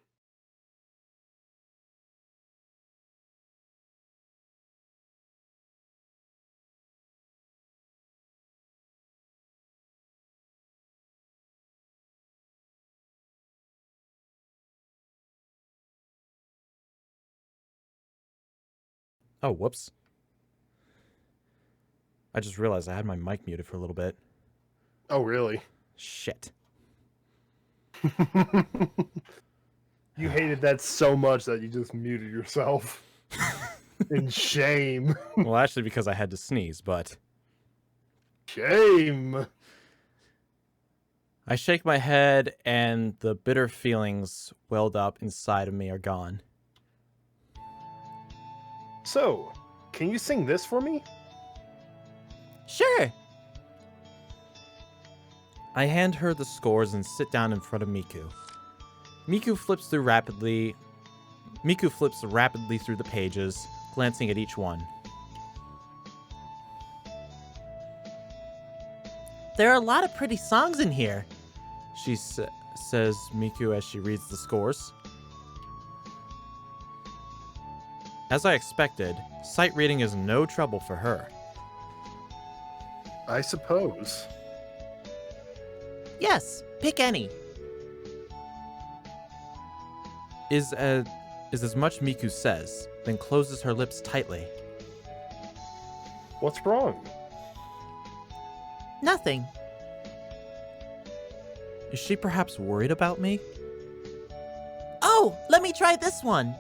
A: Oh, whoops. I just realized I had my mic muted for a little bit.
B: Oh, really?
A: Shit.
B: You hated that so much that you just muted yourself. In shame.
A: Well, actually, because I had to sneeze, but
B: Shame.
A: I shake my head and the bitter feelings welled up inside of me are gone.
B: So, can you sing this for me?
C: Sure.
A: I hand her the scores and sit down in front of Miku. Miku flips rapidly through the pages, glancing at each one.
C: There are a lot of pretty songs in here.
A: She says Miku as she reads the scores. As I expected, sight reading is no trouble for her.
B: I suppose.
C: Yes, pick any.
A: Is as much Miku says, then closes her lips tightly.
B: What's wrong?
C: Nothing.
A: Is she perhaps worried about me?
C: Oh, let me try this one.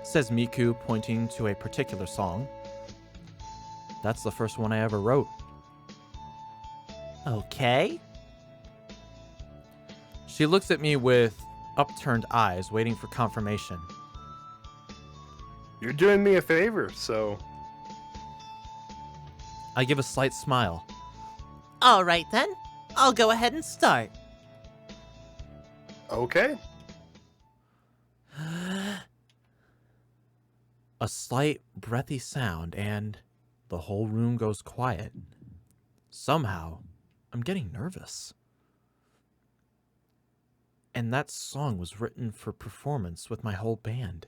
A: Says Miku, pointing to a particular song. That's the first one I ever wrote.
C: Okay.
A: She looks at me with upturned eyes, waiting for confirmation.
B: You're doing me a favor, so...
A: I give a slight smile.
C: All right then. I'll go ahead and start.
B: Okay.
A: A slight breathy sound, and the whole room goes quiet. Somehow, I'm getting nervous. And that song was written for performance with my whole band.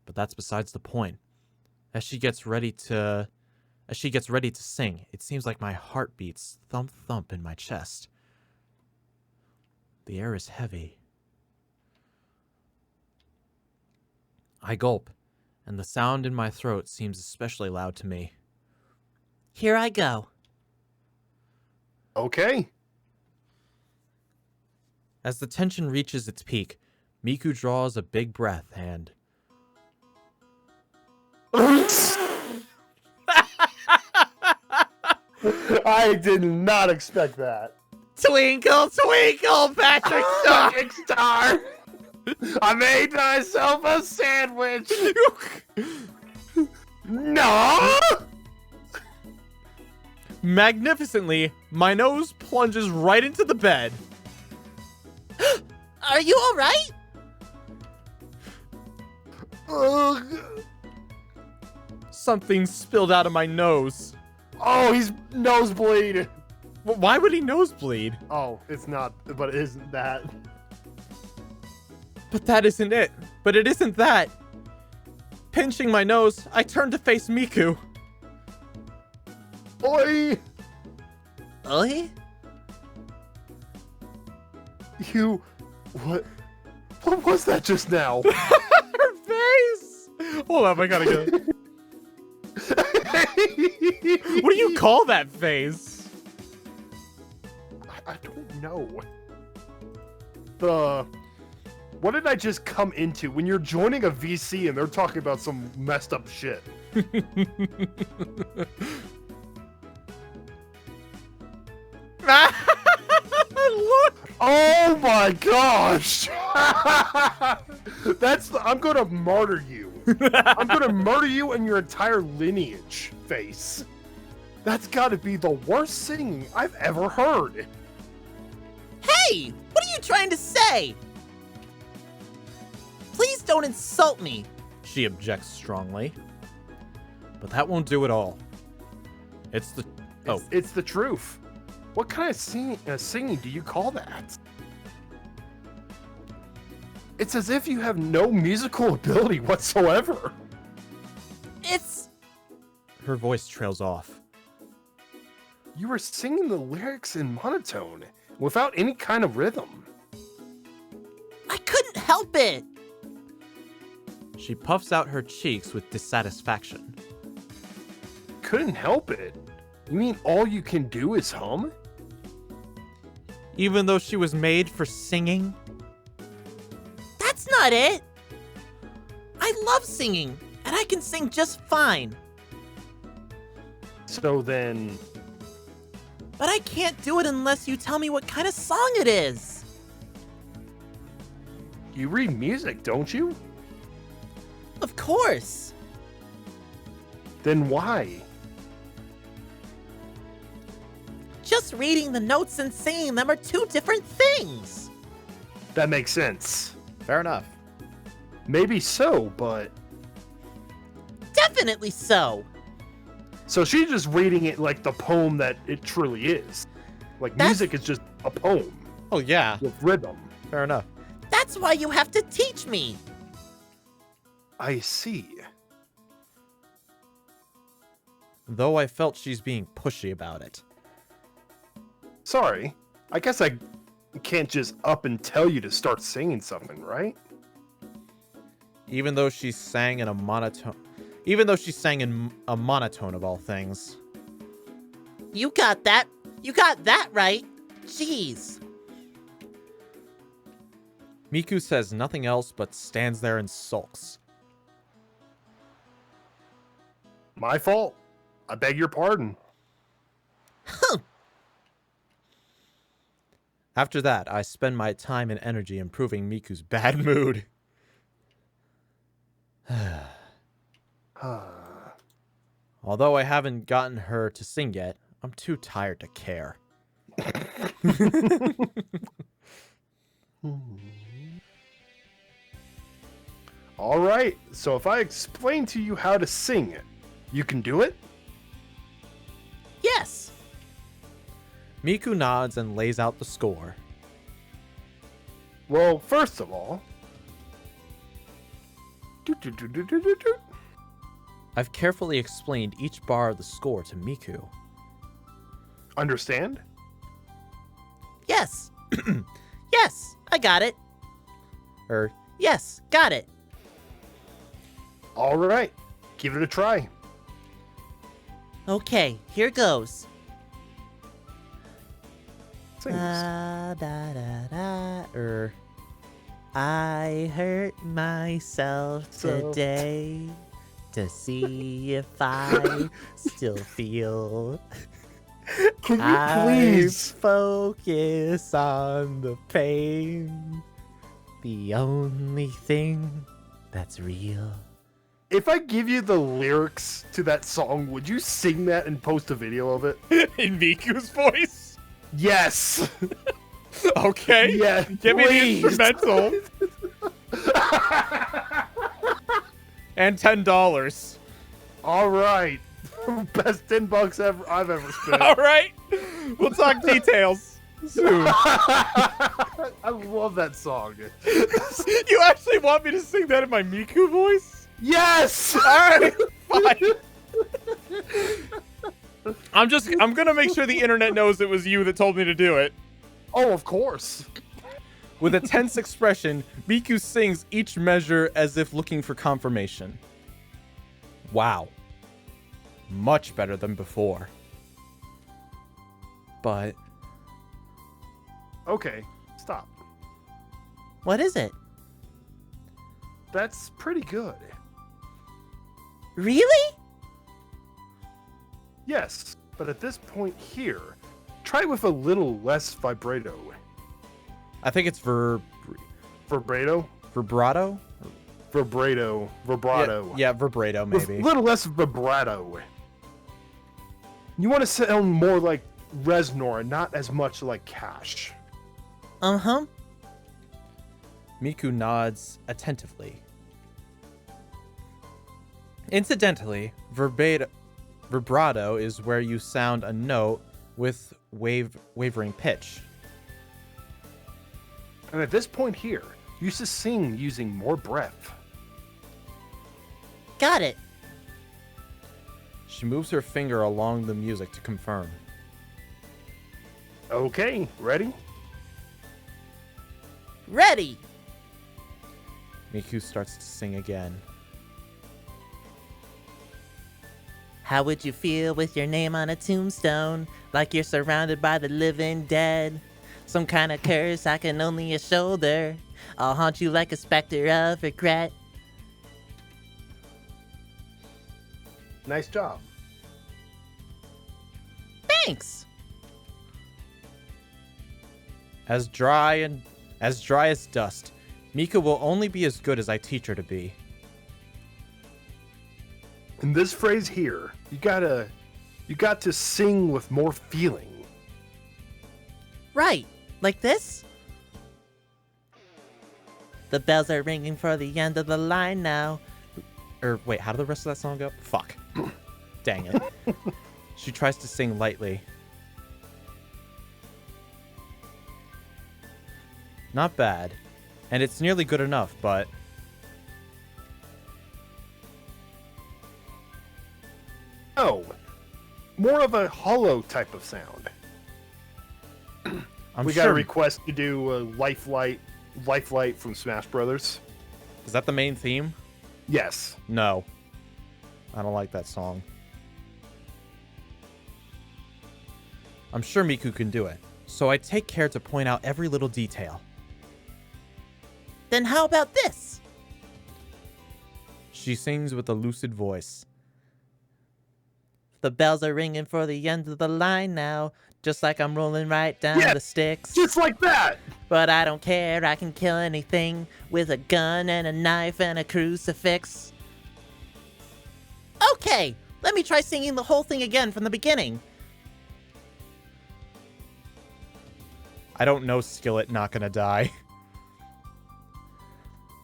A: But that's besides the point. As she gets ready to sing, it seems like my heart beats thump thump in my chest. The air is heavy. I gulp, and the sound in my throat seems especially loud to me.
C: Here I go.
B: Okay.
A: As the tension reaches its peak, Miku draws a big breath and...
B: I did not expect that.
C: Twinkle, twinkle, Patrick Star.
B: Big star. I made myself a sandwich. No.
A: Magnificently, my nose plunges right into the bed.
C: Are you all right?
B: Ugh.
A: Something spilled out of my nose.
B: Oh, he's nosebleed.
A: Why would he nosebleed?
B: Oh, it's not, but it isn't that.
A: But that isn't it. But it isn't that. Pinching my nose, I turn to face Miku.
B: Oi!
C: Oi?
B: You... What was that just now?
A: Her face! Hold up, I gotta get it. What do you call that face?
B: I don't know. What did I just come into when you're joining a VC and they're talking about some messed up shit?
A: Look!
B: Oh my gosh! I'm gonna martyr you. I'm gonna murder you and your entire lineage, face. That's gotta be the worst singing I've ever heard.
C: Hey, what are you trying to say? Please don't insult me.
A: She objects strongly. But that won't do it all. It's the... Oh.
B: It's the truth. What kind of singing do you call that? It's as if you have no musical ability whatsoever.
C: It's...
A: Her voice trails off.
B: You were singing the lyrics in monotone, without any kind of rhythm.
C: I couldn't help it.
A: She puffs out her cheeks with dissatisfaction.
B: Couldn't help it? You mean all you can do is hum?
A: Even though she was made for singing?
C: That's not it. I love singing, and I can sing just fine.
B: So then...
C: But I can't do it unless you tell me what kind of song it is.
B: You read music, don't you?
C: Of course.
B: Then why?
C: Just reading the notes and singing them are two different things.
B: That makes sense.
A: Fair enough.
B: Maybe so, but...
C: Definitely so.
B: So she's just reading it like the poem that it truly is. Like, music is just a poem
A: Oh, yeah.
B: with rhythm.
A: Fair enough.
C: That's why you have to teach me.
B: I see.
A: Though I felt she's being pushy about it.
B: Sorry. I guess I can't just up and tell you to start singing something, right?
A: Even though she sang in a monotone... Even though she sang in a monotone of all things.
C: You got that. You got that right. Jeez.
A: Miku says nothing else but stands there and sulks.
B: My fault. I beg your pardon.
C: Huh.
A: After that, I spend my time and energy improving Miku's bad mood. Although I haven't gotten her to sing yet, I'm too tired to care.
B: All right, so if I explain to you how to sing it, you can do it?
C: Yes.
A: Miku nods and lays out the score.
B: Well, first of all...
A: I've carefully explained each bar of the score to Miku.
B: Understand?
C: Yes. Yes, I got it.
A: Or
C: Yes, got it.
B: All right, give it a try.
C: Okay, here goes.
B: Sing.
C: Da, da, da, da. I hurt myself today to see if I still feel.
B: Can you
C: I
B: please?
C: focus on the pain. The only thing that's real.
B: If I give you the lyrics to that song, would you sing that and post a video of it?
A: in Miku's voice.
B: Yes.
A: Okay.
B: Yeah.
A: Give me the
B: please.
A: instrumental. And $10.
B: All right. Best $10 I've ever spent.
A: All right. We'll talk details soon.
B: I love that song.
A: You actually want me to sing that in my Miku voice?
B: Yes.
A: All right. Fine. I'm gonna make sure the internet knows it was you that told me to do it.
B: Oh, of course.
A: With a tense expression, Miku sings each measure as if looking for confirmation. Wow. Much better than before. But
B: Okay, stop.
C: What is it?
B: That's pretty good.
C: Really?
B: Yes, but at this point here, try with a little less vibrato.
A: I think it's
B: Vibrato?
A: vibrato?
B: Vibrato.
A: Yeah, vibrato
B: With
A: maybe.
B: a little less vibrato. You want to sound more like Reznor, not as much like Cash.
C: Uh-huh.
A: Miku nods attentively. Incidentally, vibrato is where you sound a note with wavering pitch.
B: And at this point here, you should sing using more breath.
C: Got it.
A: She moves her finger along the music to confirm.
B: Okay, ready?
C: Ready.
A: Miku starts to sing again.
C: How would you feel with your name on a tombstone? Like you're surrounded by the living dead? Some kind of curse I can only shoulder. I'll haunt you like a specter of regret.
B: Nice job.
C: Thanks.
A: As dry as dust, Miku will only be as good as I teach her to be.
B: In this phrase here, you got to sing with more feeling.
C: Right. Like this? The bells are ringing for the end of the line now.
A: Wait, how did the rest of that song go? Fuck. Dang it. She tries to sing lightly. Not bad. And it's nearly good enough, but...
B: Oh, more of a hollow type of sound. We got a request to do Lifelight from Smash Brothers.
A: Is that the main theme?
B: Yes.
A: No. I don't like that song. I'm sure Miku can do it, so I take care to point out every little detail.
C: Then how about this?
A: She sings with a lucid voice.
C: The bells are ringing for the end of the line now. Just like I'm rolling right down
B: Yeah,
C: the sticks.
B: Just like that.
C: But I don't care, I can kill anything with a gun and a knife and a crucifix. Okay, let me try singing the whole thing again from the beginning.
A: I don't know Skillet, not gonna die.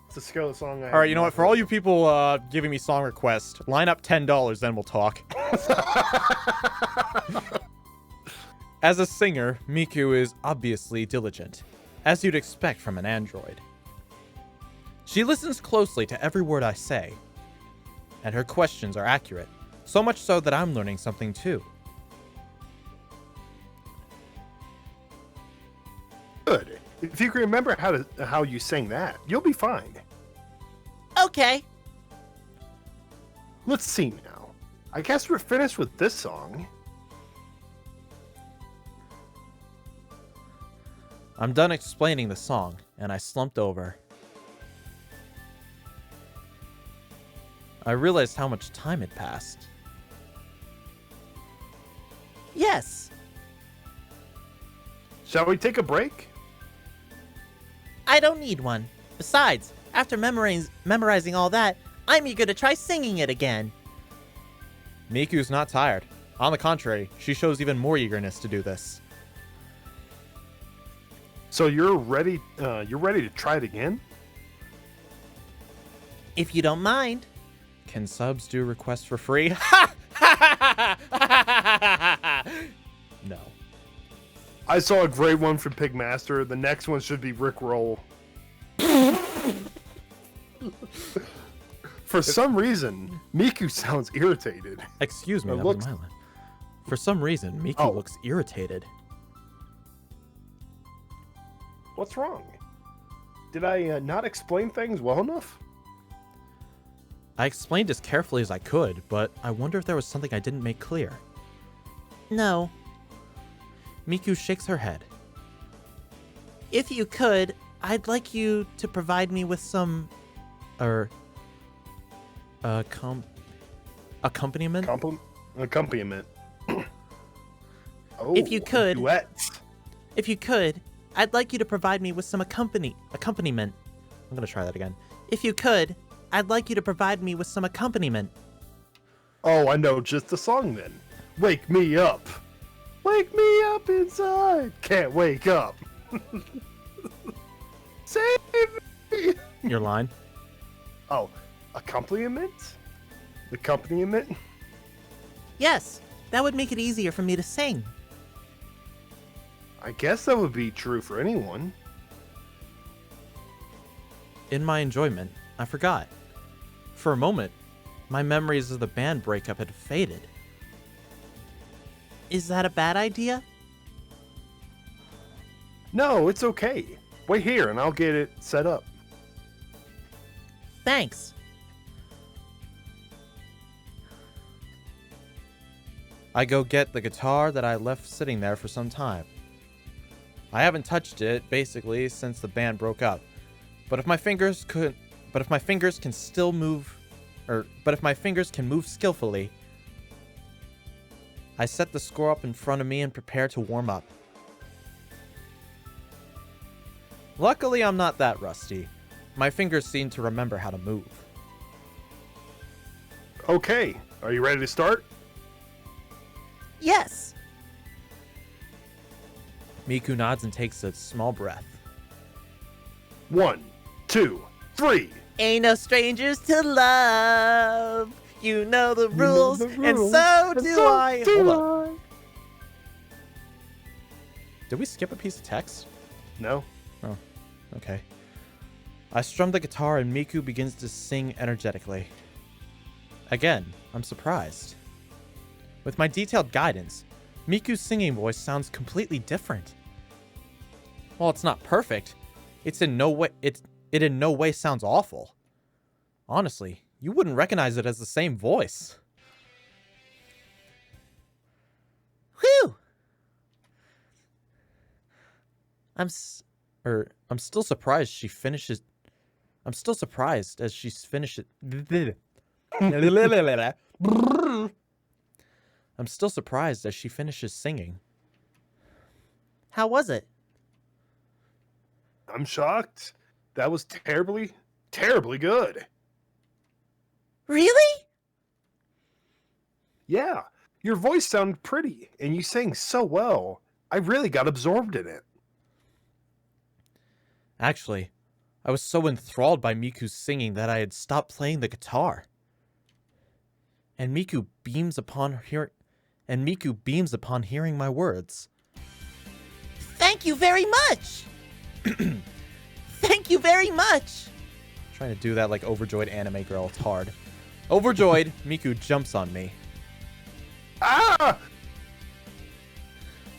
B: It's a skill song.
A: All right, you know what? For all you people giving me song requests, line up $10, then we'll talk. As a singer, Miku is obviously diligent, as you'd expect from an android. She listens closely to every word I say, and her questions are accurate, so much so that I'm learning something too.
B: Good. If you can remember how you sang that, you'll be fine.
C: Okay.
B: Let's see now. I guess we're finished with this song.
A: I'm done explaining the song, and I slumped over. I realized how much time had passed.
C: Yes.
B: Shall we take a break?
C: I don't need one. Besides, after memorizing all that, I'm eager to try singing it again.
A: Miku's not tired. On the contrary, she shows even more eagerness to do this.
B: So you're ready to try it again?
C: If you don't mind.
A: Can subs do requests for free? No.
B: I saw a great one from Pigmaster. The next one should be Rickroll. For some reason, Miku sounds irritated.
A: Excuse me,
B: Or
A: that was
B: looks-
A: my line. For some reason, Miku
B: Oh.
A: looks irritated.
B: What's wrong? Did I not explain things well enough?
A: I explained as carefully as I could, but I wonder if there was something I didn't make clear.
C: No.
A: Miku shakes her head.
C: If you could, I'd like you to provide me with some...
A: accompaniment?
B: Accompaniment. Oh,
C: If you could-
B: duets.
C: If you could, I'd like you to provide me with some accompaniment.
A: I'm gonna try that again.
C: If you could, I'd like you to provide me with some accompaniment.
B: Oh, I know just the song then. Wake me up. Wake me up inside. Can't wake up. Save me.
A: Your line?
B: Oh, accompaniment? Accompaniment?
C: Yes, that would make it easier for me to sing.
B: I guess that would be true for anyone.
A: In my enjoyment, I forgot. For a moment, my memories of the band breakup had faded.
C: Is that a bad idea?
B: No, it's okay. Wait here and I'll get it set up.
C: Thanks.
A: I go get the guitar that I left sitting there for some time. I haven't touched it, basically, since the band broke up. But if my fingers can move skillfully, I set the score up in front of me and prepare to warm up. Luckily, I'm not that rusty. My fingers seem to remember how to move.
B: Okay, are you ready to start?
C: Yes.
A: Miku nods and takes a small breath.
B: 1, 2, 3.
C: Ain't no strangers to love. You know the rules, and so do I.
A: Hold up. Did we skip a piece of text?
B: No.
A: Oh, okay. I strum the guitar and Miku begins to sing energetically. Again, I'm surprised. With my detailed guidance, Miku's singing voice sounds completely different. While it's not perfect, it in no way sounds awful. Honestly, you wouldn't recognize it as the same voice.
C: Whew.
A: I'm still surprised she finishes. I'm still surprised as she finishes. I'm still surprised as she finishes singing.
C: How was it?
B: I'm shocked. That was terribly, terribly good.
C: Really?
B: Yeah, your voice sounded pretty, and you sang so well. I really got absorbed in it.
A: Actually, I was so enthralled by Miku's singing that I had stopped playing the guitar. And Miku beams upon hearing my words.
C: Thank you very much. Thank you very much.
A: Trying to do that like overjoyed anime girl. It's hard. Overjoyed, Miku jumps on me.
B: Ah!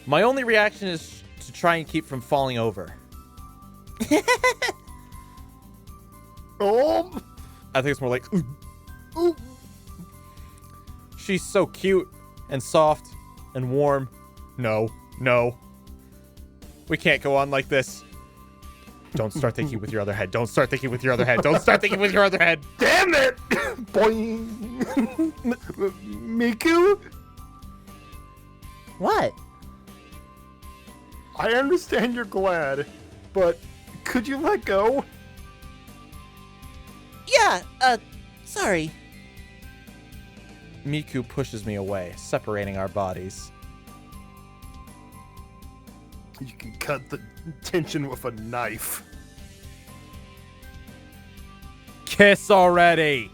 A: My only reaction is to try and keep from falling over.
B: Oh.
A: I think it's more like, ooh.
B: Ooh.
A: She's so cute and soft and warm. No. We can't go on like this. Don't start thinking with your other head. Don't start thinking with your other head. Don't start thinking with your other head.
B: Damn it! Boing. Miku?
C: What?
B: I understand you're glad, but could you let go?
C: Yeah, sorry.
A: Miku pushes me away, separating our bodies.
B: You can cut the tension with a knife.
A: Kiss already!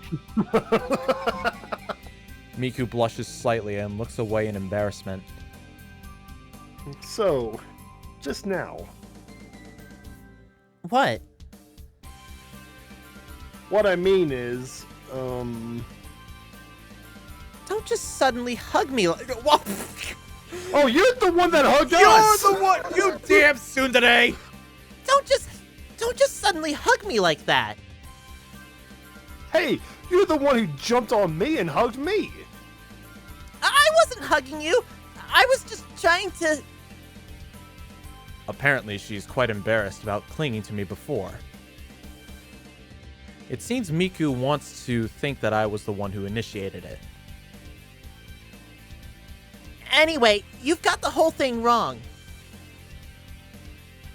A: Miku blushes slightly and looks away in embarrassment.
B: So, just now,
C: What?
B: what I mean is,
C: Don't just suddenly hug me like. Whoa.
B: Oh, you're the one that hugged
A: You're
B: us!
A: the one, you damn tsundere!
C: Don't just suddenly hug me like that.
B: Hey, you're the one who jumped on me and hugged me!
C: I wasn't hugging you. I was just trying to.
A: Apparently, she's quite embarrassed about clinging to me before. It seems Miku wants to think that I was the one who initiated it.
C: Anyway, you've got the whole thing wrong.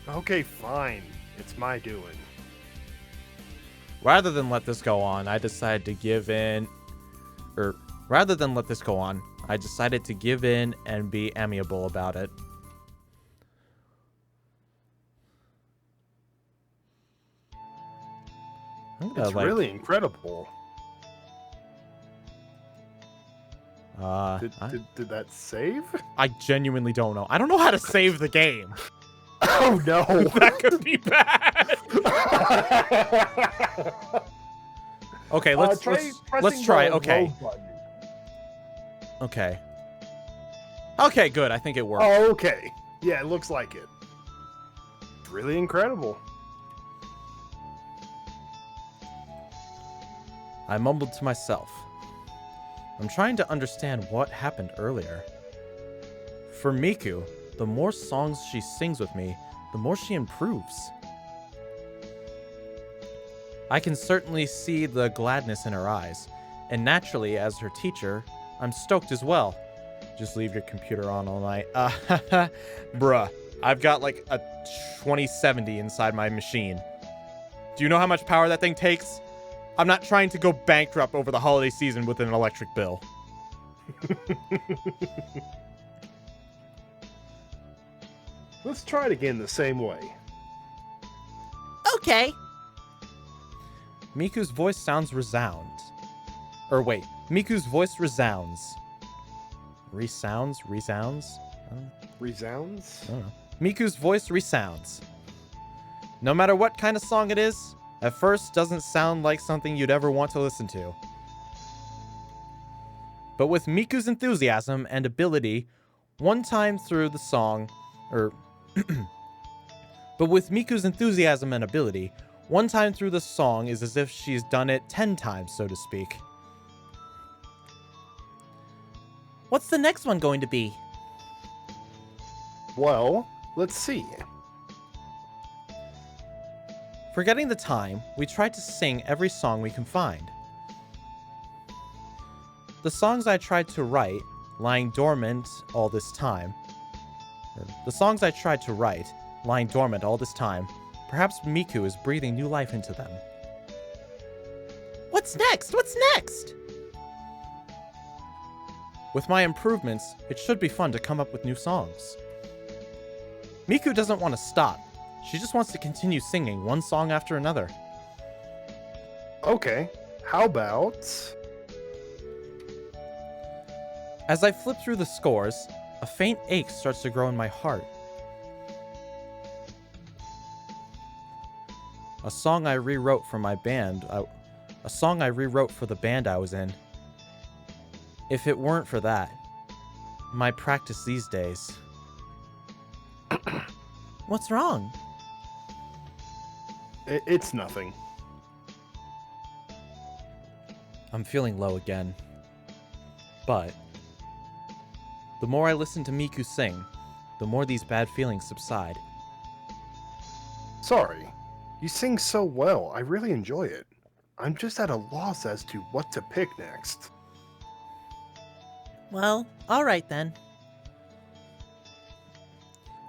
B: Okay, fine. It's my doing.
A: Rather than let this go on, I decided to give in... rather than let this go on, I decided to give in and be amiable about it.
B: It's really incredible. Did that save?
A: I genuinely don't know. I don't know how to save the game.
B: Oh no!
A: That could be bad. Okay, let's try. Okay. Okay. Okay, good. I think it worked.
B: Oh, okay. Yeah, it looks like it. Really incredible.
A: I mumbled to myself. I'm trying to understand what happened earlier. For Miku, the more songs she sings with me, the more she improves. I can certainly see the gladness in her eyes, and naturally, as her teacher, I'm stoked as well. Just leave your computer on all night. Bruh, I've got like a 2070 inside my machine. Do you know how much power that thing takes? I'm not trying to go bankrupt over the holiday season with an electric bill.
B: Let's try it again the same way.
C: Okay.
A: Miku's voice sounds resound. Or wait, Miku's voice resounds. Resounds? Resounds?
B: Resounds?
A: I don't know. Miku's voice resounds. No matter what kind of song it is, at first doesn't sound like something you'd ever want to listen to. But with Miku's enthusiasm and ability, one time through the song, but with Miku's enthusiasm and ability, one time through the song is as if she's done it 10 times, so to speak.
C: What's the next one going to be?
B: Well, let's see.
A: Forgetting the time, we tried to sing every song we can find. The songs I tried to write, lying dormant all this time. Perhaps Miku is breathing new life into them.
C: What's next? What's next?
A: With my improvements, it should be fun to come up with new songs. Miku doesn't want to stop. She just wants to continue singing one song after another.
B: Okay, how about...
A: As I flip through the scores, a faint ache starts to grow in my heart. A song I rewrote for my band. A song I rewrote for the band I was in. If it weren't for that, my practice these days.
C: What's wrong?
B: It's nothing.
A: I'm feeling low again. But the more I listen to Miku sing, the more these bad feelings subside.
B: Sorry. You sing so well. I really enjoy it. I'm just at a loss as to what to pick next.
C: Well, alright then.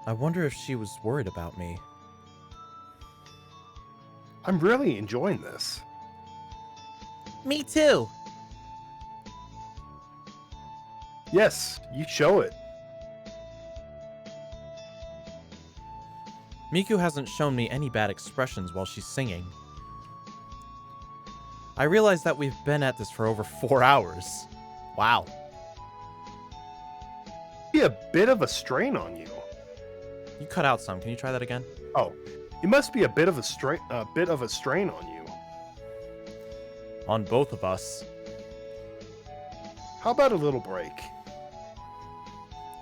A: I wonder if she was worried about me.
B: I'm really enjoying this.
C: Me too.
B: Yes, you show it.
A: Miku hasn't shown me any bad expressions while she's singing. I realize that we've been at this for over 4 hours. Wow.
B: Be a bit of a strain on you.
A: You cut out some. Can you try that again?
B: Oh, it must be a bit of a strain on you.
A: On both of us.
B: How about a little break?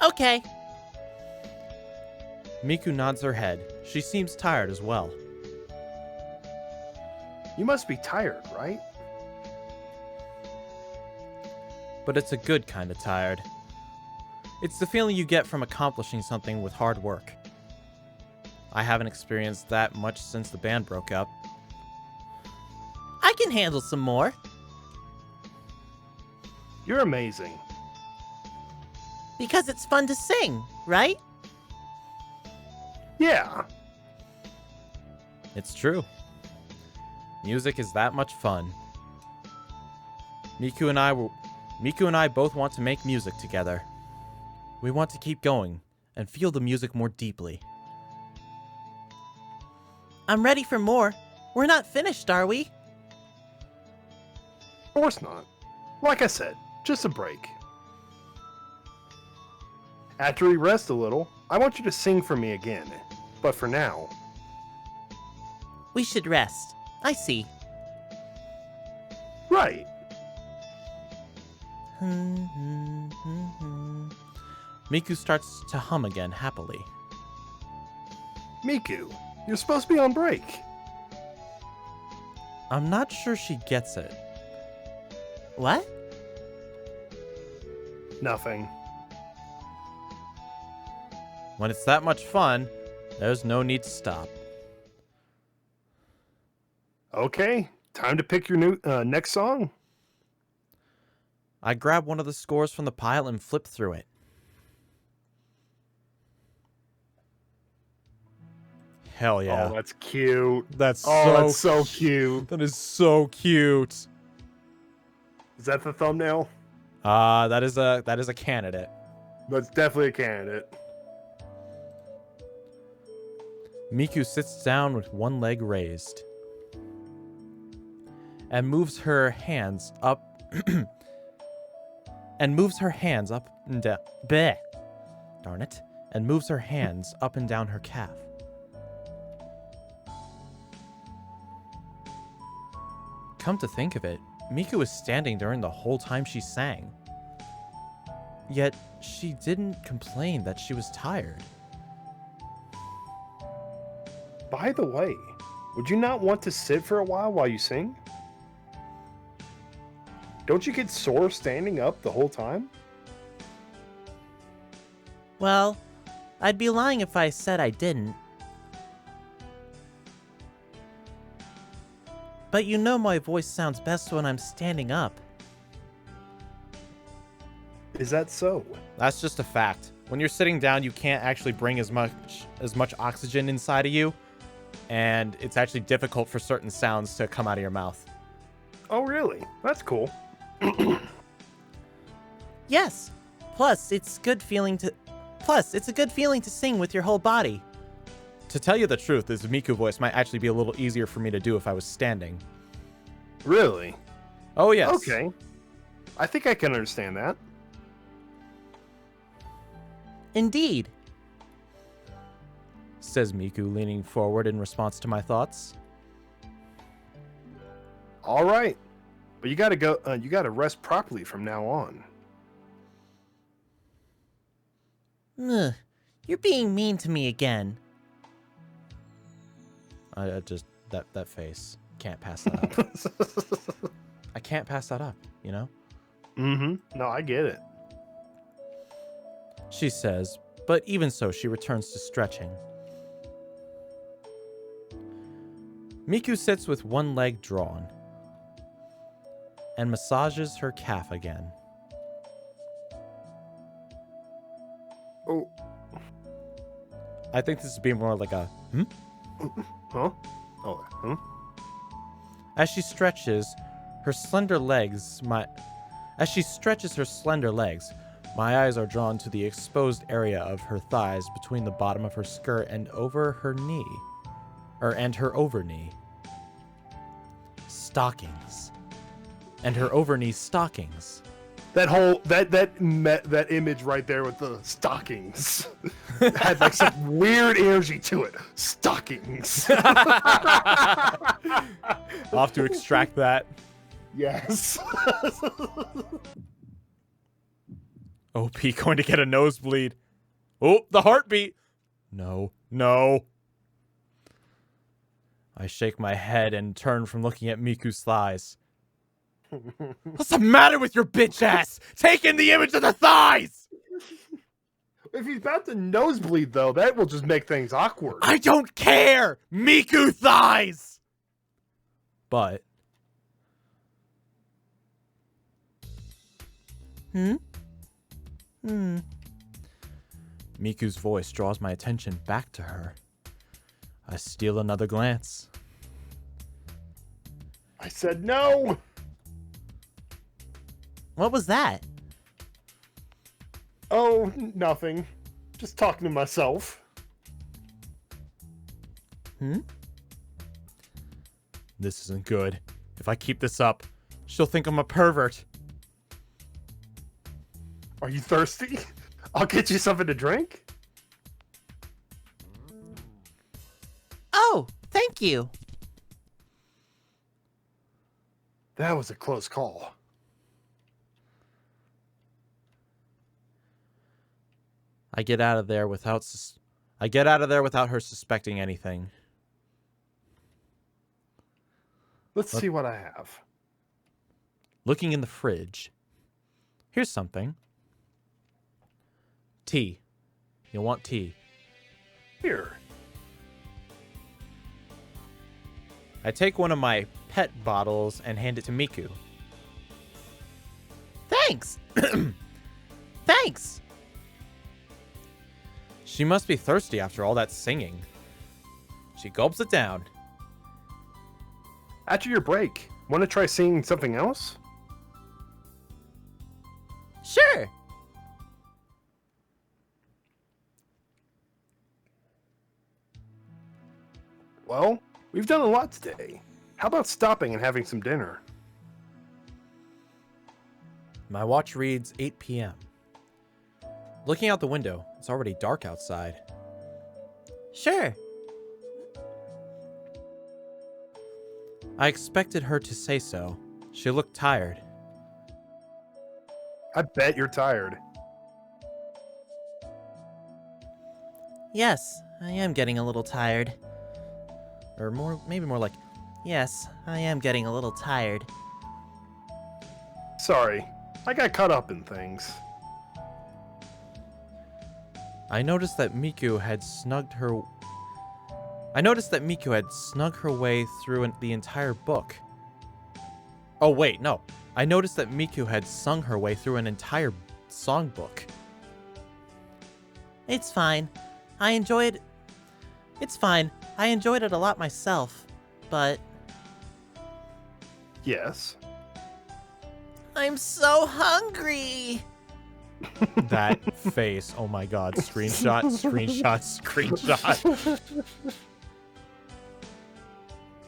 C: Okay.
A: Miku nods her head. She seems tired as well.
B: You must be tired, right?
A: But it's a good kind of tired. It's the feeling you get from accomplishing something with hard work. I haven't experienced that much since the band broke up.
C: I can handle some more.
B: You're amazing.
C: Because it's fun to sing, right?
B: Yeah.
A: It's true. Music is that much fun. Miku and I both want to make music together. We want to keep going and feel the music more deeply.
C: I'm ready for more. We're not finished, are we?
B: Of course not. Like I said, just a break. After we rest a little, I want you to sing for me again. But for now...
C: We should rest. I see.
B: Right.
A: Miku starts to hum again happily.
B: Miku, you're supposed to be on break.
A: I'm not sure she gets it.
C: What?
B: Nothing.
A: When it's that much fun, there's no need to stop.
B: Okay, time to pick your new next song.
A: I grab one of the scores from the pile and flip through it. Hell yeah.
B: Oh, that's cute.
A: That's
B: That's so cute.
A: That is so cute.
B: Is that the thumbnail?
A: That is a candidate.
B: That's definitely a candidate.
A: Miku sits down with one leg raised and moves her hands up and moves her hands up and down. Bleh. Darn it. And moves her hands up and down her calf. Come to think of it, Miku was standing during the whole time she sang. Yet, she didn't complain that she was tired.
B: By the way, would you not want to sit for a while you sing? Don't you get sore standing up the whole time?
C: Well, I'd be lying if I said I didn't. But you know my voice sounds best when I'm standing up.
B: Is that so?
A: That's just a fact. When you're sitting down, you can't actually bring as much oxygen inside of you, and it's actually difficult for certain sounds to come out of your mouth.
B: Oh, really? That's cool.
C: Yes. Plus, it's a good feeling to sing with your whole body.
A: To tell you the truth, this Miku voice might actually be a little easier for me to do if I was standing.
B: Really?
A: Oh, yes.
B: Okay. I think I can understand that.
C: Indeed.
A: Says Miku, leaning forward in response to my thoughts.
B: All right. But you gotta go. You gotta rest properly from now on.
C: Ugh, you're being mean to me again.
A: I just that face. Can't pass that up. I can't pass that up, you know?
B: Mm-hmm. No, I get it.
A: She says, but even so, she returns to stretching. Miku sits with one leg drawn and massages her calf again.
B: Oh.
A: I think this is being more like a,
B: Huh? Oh, hmm?
A: As she stretches her slender legs, my eyes are drawn to the exposed area of her thighs between the bottom of her skirt and over her knee. And her over knee. Stockings. And her over knee stockings.
B: That whole that image right there with the stockings had like some weird energy to it. Stockings.
A: I'll have to extract that.
B: Yes.
A: OP going to get a nosebleed. Oh, the heartbeat. No. I shake my head and turn from looking at Miku's thighs. What's the matter with your bitch ass? Take in the image of the thighs!
B: If he's about to nosebleed, though, that will just make things awkward.
A: I don't care! Miku thighs! But... Miku's voice draws my attention back to her. I steal another glance.
B: I said no!
C: What was that?
B: Oh, nothing. Just talking to myself.
A: This isn't good. If I keep this up, she'll think I'm a pervert.
B: Are you thirsty? I'll get you something to drink.
C: Oh, thank you.
B: That was a close call.
A: I get out of there without her suspecting anything.
B: Let's see what I have.
A: Looking in the fridge. Here's something. Tea. You'll want tea.
B: Here.
A: I take one of my pet bottles and hand it to Miku.
C: Thanks. Thanks.
A: She must be thirsty after all that singing. She gulps it down.
B: After your break, want to try singing something else?
C: Sure.
B: Well, we've done a lot today. How about stopping and having some dinner?
A: My watch reads 8 p.m. Looking out the window, it's already dark outside.
C: Sure.
A: I expected her to say so. She looked tired.
B: I bet you're tired.
C: Yes, I am getting a little tired.
A: Or maybe more like,
C: Yes, I am getting a little tired.
B: Sorry, I got caught up in things.
A: I noticed that Miku had snugged her way through the entire book. Oh wait, no. I noticed that Miku had sung her way through an entire songbook.
C: It's fine. It's fine. I enjoyed it a lot myself, but
B: Yes.
C: I'm so hungry.
A: That face. Oh my god. Screenshot.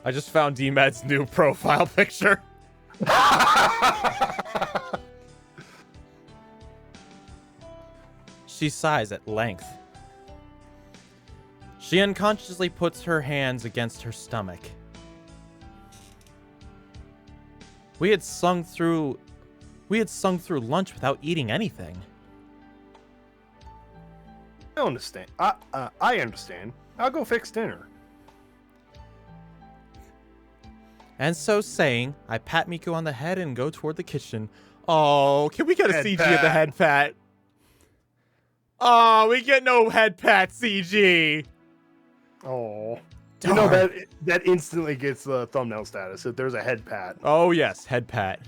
A: I just found DMad's new profile picture. She sighs at length. She unconsciously puts her hands against her stomach. We had sung through lunch without eating anything.
B: I understand. I understand. I'll go fix dinner.
A: And so saying, I pat Miku on the head and go toward the kitchen. Oh, can we get a
B: Head
A: CG
B: pat.
A: of the head pat? Oh, we get no head pat CG.
B: Oh.
A: Darn.
B: You know that instantly gets the thumbnail status if there's a head pat.
A: Oh yes, head pat.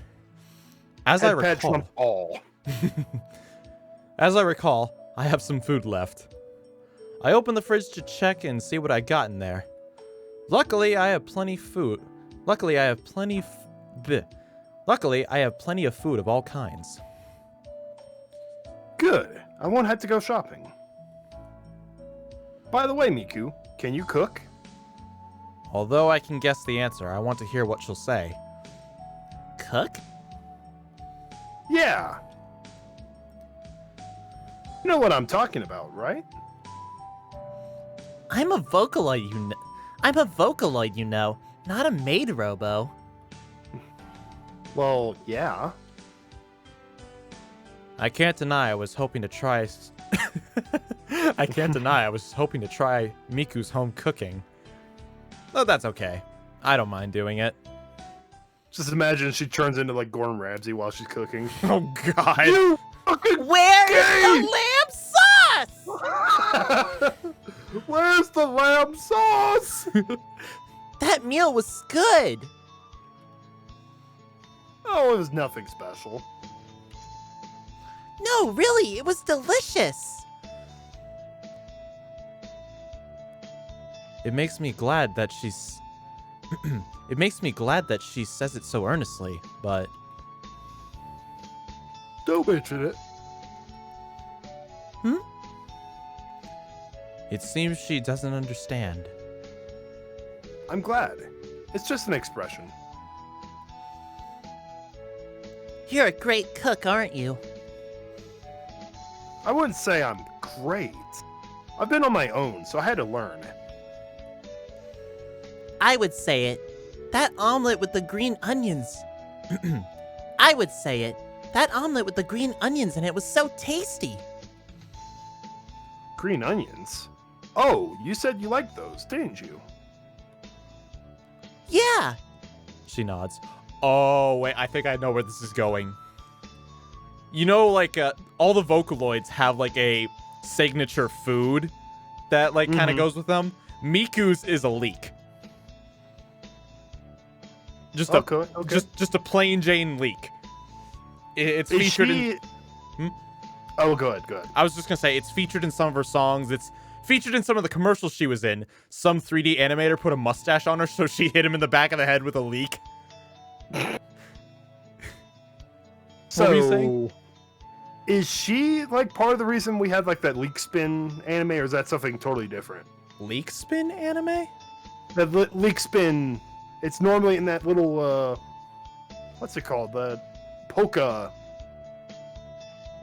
A: As I
B: Head pat
A: recall,
B: trumps all.
A: As I recall, I have some food left. I open the fridge to check and see what I got in there. Luckily, I have plenty food. Luckily, I have plenty of food of all kinds.
B: Good. I won't have to go shopping. By the way, Miku, can you cook?
A: Although I can guess the answer, I want to hear what she'll say.
C: Cook?
B: Yeah. You know what I'm talking about, right?
C: I'm a Vocaloid, you know, not a maid robo.
B: Well, yeah.
A: I can't deny I was hoping to try... I can't deny I was hoping to try Miku's home cooking. Though that's okay. I don't mind doing it.
B: Just imagine she turns into like Gordon Ramsay while she's cooking.
A: Oh god.
B: You fucking
C: Where
B: gay!
C: is the lamb sauce?
B: Where's the lamb sauce?
C: That meal was good.
B: Oh, it was nothing special.
C: No, really, it was delicious.
A: It makes me glad that she's... It makes me glad that she says it so earnestly, but...
B: Don't mention it.
A: It seems she doesn't understand.
B: I'm glad. It's just an expression.
C: You're a great cook, aren't you?
B: I wouldn't say I'm great. I've been on my own, so I had to learn.
C: I would say it. That omelet with the green onions. I would say it. That omelet with the green onions and it was so tasty.
B: Green onions? Oh, you said you liked those, didn't you?
C: Yeah.
A: She nods. Oh, wait, I think I know where this is going. You know, like, all the Vocaloids have, like, a signature food that, like, kind of goes with them. Miku's is a leek. Just
B: Okay.
A: just a plain Jane leek. It's
B: Is
A: featured
B: she...
A: in...
B: Oh, good, good.
A: I was just gonna say, it's featured in some of her songs. It's featured in some of the commercials she was in. Some 3D animator put a mustache on her, so she hit him in the back of the head with a leek.
B: So,
A: What were you saying?
B: is she, like, part of the reason we had, like, that leak spin anime, or is that something totally different?
A: Leek spin anime?
B: That leak spin, it's normally in that little, what's it called? The polka.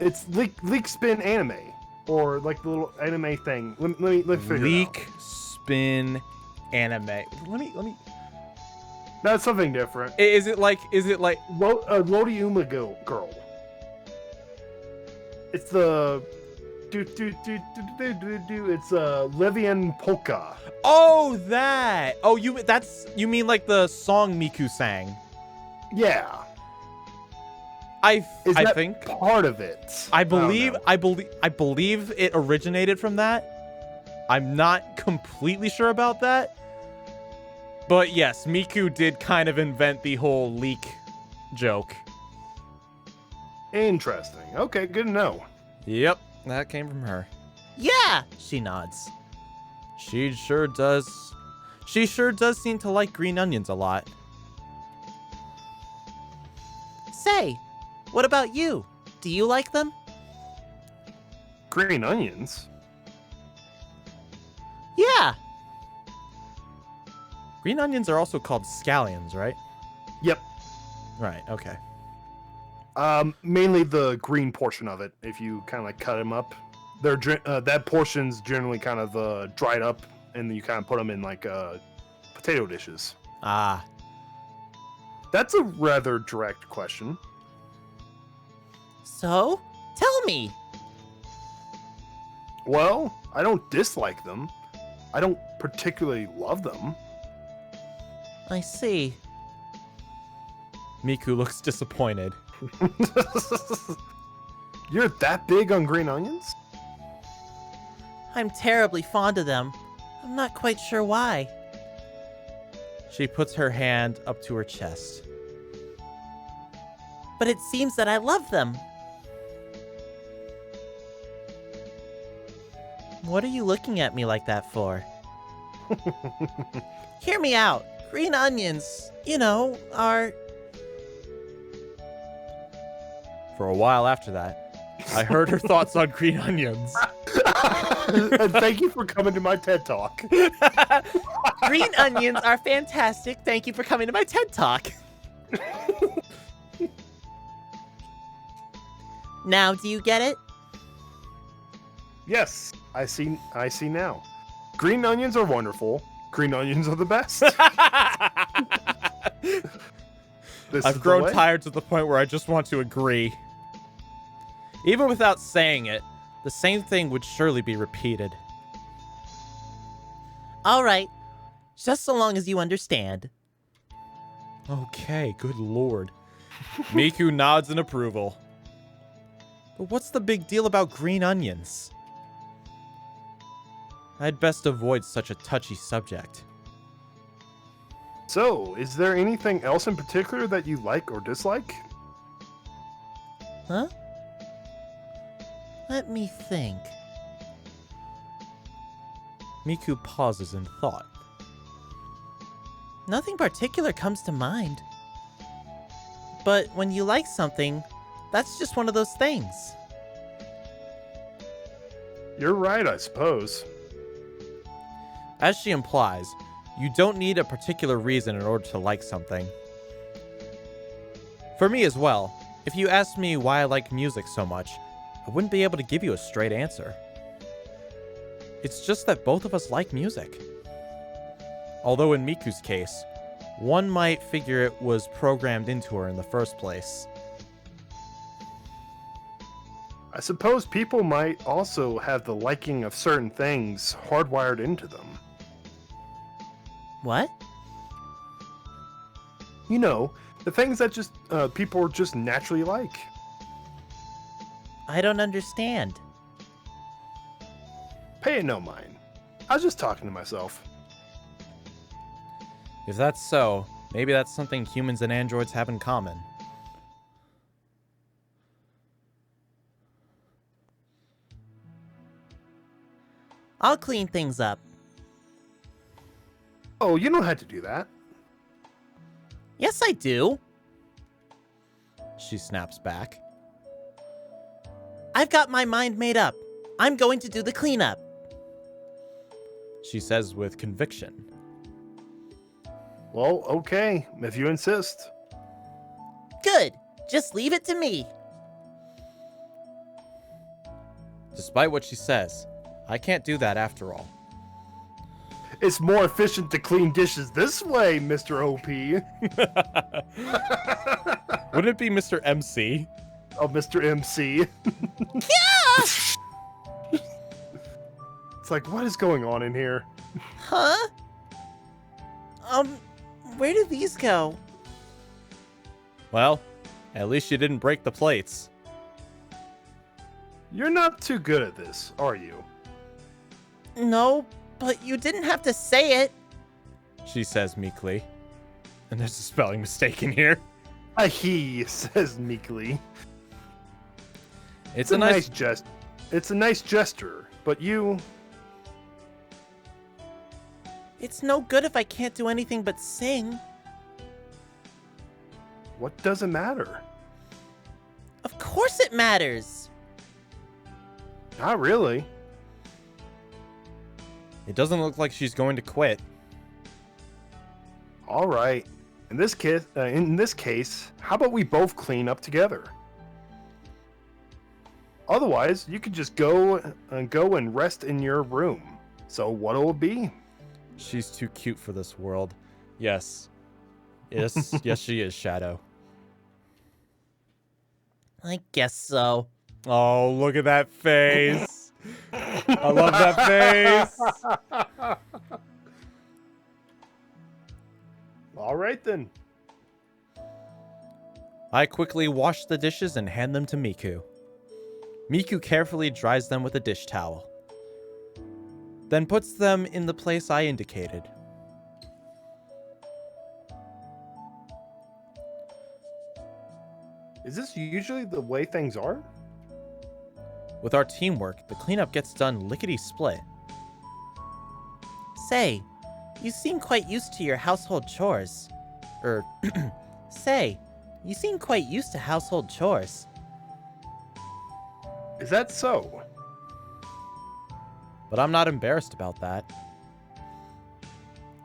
B: It's leak spin anime, or like the little anime thing. Let me figure it out.
A: Leek spin anime. Let me.
B: That's something different.
A: Is it like?
B: Lodi Uma girl. It's the It's Levian Polka.
A: Oh, that. Oh, you mean like the song Miku sang?
B: Yeah.
A: I
B: Is that
A: think
B: part of it?
A: I
B: don't
A: believe
B: know.
A: I believe it originated from that. I'm not completely sure about that. But yes, Miku did kind of invent the whole leak joke.
B: Interesting. Okay, good to know.
A: Yep, that came from her.
C: Yeah, she nods.
A: She sure does seem to like green onions a lot.
C: Say, what about you? Do you like them?
B: Green onions?
C: Yeah.
A: Green onions are also called scallions, right?
B: Yep.
A: Right, okay.
B: Mainly the green portion of it. If you kind of like cut them up, they're that portion's generally kind of dried up, and you kind of put them in like potato dishes.
A: Ah.
B: That's a rather direct question.
C: So, tell me.
B: Well, I don't dislike them. I don't particularly love them.
C: I see.
A: Miku looks disappointed.
B: You're that big on green onions?
C: I'm terribly fond of them. I'm not quite sure why.
A: She puts her hand up to her chest.
C: But it seems that I love them. What are you looking at me like that for? Hear me out. Green onions, are...
A: For a while after that, I heard her thoughts on green onions.
B: And thank you for coming to my TED Talk.
C: Green onions are fantastic. Thank you for coming to my TED Talk. Now, do you get it?
B: Yes, I see now. Green onions are wonderful. Green onions are the best.
A: I've grown tired to the point where I just want to agree. Even without saying it, the same thing would surely be repeated.
C: All right. Just so long as you understand.
A: Okay, good lord. Miku nods in approval. But what's the big deal about green onions? I'd best avoid such a touchy subject.
B: So, is there anything else in particular that you like or dislike?
C: Huh? Let me think.
A: Miku pauses in thought.
C: Nothing particular comes to mind. But when you like something, that's just one of those things.
B: You're right, I suppose.
A: As she implies, you don't need a particular reason in order to like something. For me as well, if you asked me why I like music so much, I wouldn't be able to give you a straight answer. It's just that both of us like music. Although in Miku's case, one might figure it was programmed into her in the first place.
B: I suppose people might also have the liking of certain things hardwired into them.
C: What?
B: You know, the things that just people just naturally like.
C: I don't understand.
B: Pay it no mind. I was just talking to myself.
A: If that's so, maybe that's something humans and androids have in common.
C: I'll clean things up.
B: Oh, you don't have to do that.
C: Yes, I do.
A: She snaps back.
C: I've got my mind made up. I'm going to do the cleanup.
A: She says with conviction.
B: Well, okay, if you insist.
C: Good. Just leave it to me.
A: Despite what she says, I can't do that after all.
B: It's more efficient to clean dishes this way, Mr. OP.
A: Wouldn't it be Mr. MC?
B: Oh, Mr. MC.
C: Yeah!
B: It's like, what is going on in here?
C: Huh? Where did these go?
A: Well, at least you didn't break the plates.
B: You're not too good at this, are you?
C: No, but you didn't have to say it.
A: She says meekly. And there's a spelling mistake in here.
B: He says meekly.
A: It's a nice
B: It's a nice gesture, but you...
C: It's no good if I can't do anything but sing.
B: What does it matter?
C: Of course it matters.
B: Not really.
A: It doesn't look like she's going to quit.
B: All right. In this case, how about we both clean up together? Otherwise, you could just go and rest in your room. So what'll it be?
A: She's too cute for this world. Yes. Yes, yes she is, Shadow.
C: I guess so.
A: Oh, look at that face. I love that face.
B: All right then.
A: I quickly wash the dishes and hand them to Miku. Miku carefully dries them with a dish towel, then puts them in the place I indicated.
B: Is this usually the way things are?
A: With our teamwork, the cleanup gets done lickety-split.
C: Say, you seem quite used to your household chores. Say, you seem quite used to household chores.
B: Is that so?
A: But I'm not embarrassed about that.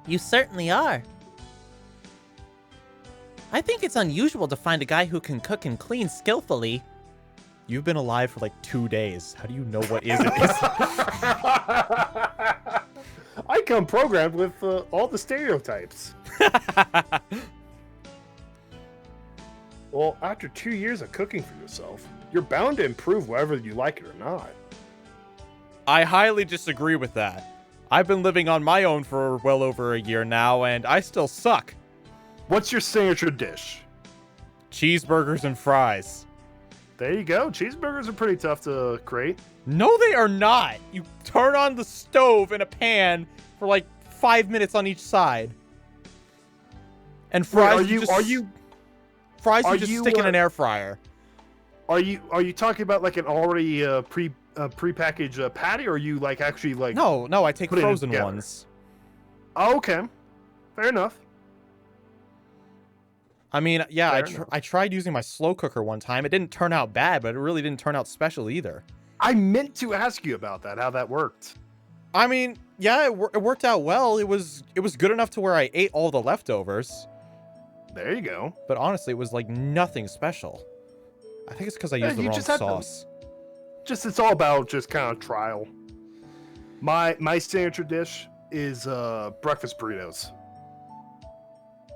C: You certainly are. I think it's unusual to find a guy who can cook and clean skillfully.
A: You've been alive for like 2 days. How do you know what is it?
B: I come programmed with all the stereotypes. Well, after 2 years of cooking for yourself, you're bound to improve whether you like it or not.
A: I highly disagree with that. I've been living on my own for well over a year now, and I still suck.
B: What's your signature dish?
A: Cheeseburgers and fries.
B: There you go. Cheeseburgers are pretty tough to create.
A: No, they are not. You turn on the stove in a pan for like 5 minutes on each side. And fries,
B: Wait,
A: fries you just stick in an air fryer.
B: Are you talking about like an already prepackaged patty, or are you like actually like?
A: No, I take frozen ones.
B: Oh, okay, fair enough.
A: I mean, yeah, I tried using my slow cooker one time. It didn't turn out bad, but it really didn't turn out special either.
B: I meant to ask you about that, how that worked.
A: I mean, yeah, it worked out well. It was good enough to where I ate all the leftovers.
B: There you go.
A: But honestly, it was like nothing special. I think it's because I used the wrong sauce.
B: It's all about just kind of trial. My signature dish is breakfast burritos.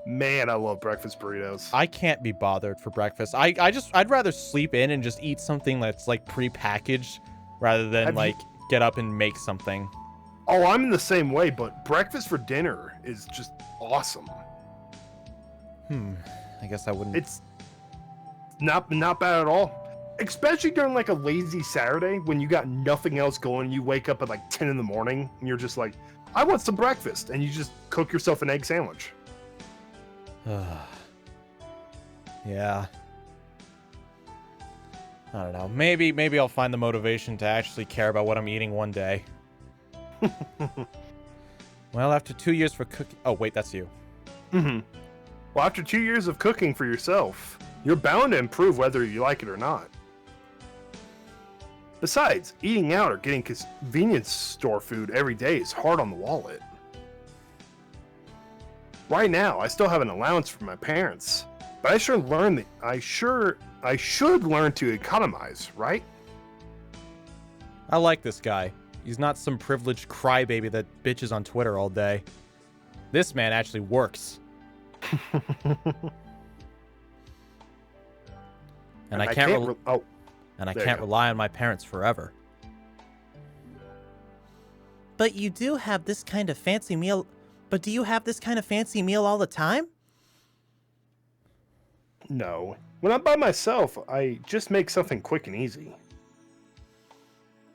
B: Man, I love breakfast burritos.
A: I can't be bothered for breakfast. I'd rather sleep in and just eat something that's like pre-packaged rather than get up and make something.
B: Oh, I'm in the same way, but breakfast for dinner is just awesome.
A: I guess I wouldn't.
B: It's not bad at all. Especially during like a lazy Saturday when you got nothing else going. You wake up at like 10 in the morning and you're just like, I want some breakfast. And you just cook yourself an egg sandwich.
A: Yeah. I don't know. Maybe I'll find the motivation to actually care about what I'm eating one day. Well, after 2 years for cooking... Oh, wait, that's you.
B: Well, after 2 years of cooking for yourself, you're bound to improve whether you like it or not. Besides, eating out or getting convenience store food every day is hard on the wallet. Right now, I still have an allowance from my parents, but I should learn to economize, right?
A: I like this guy. He's not some privileged crybaby that bitches on Twitter all day. This man actually works. And I can't rely on my parents forever.
C: But you do have this kind of fancy meal. But do you have this kind of fancy meal all the time?
B: No. When I'm by myself, I just make something quick and easy.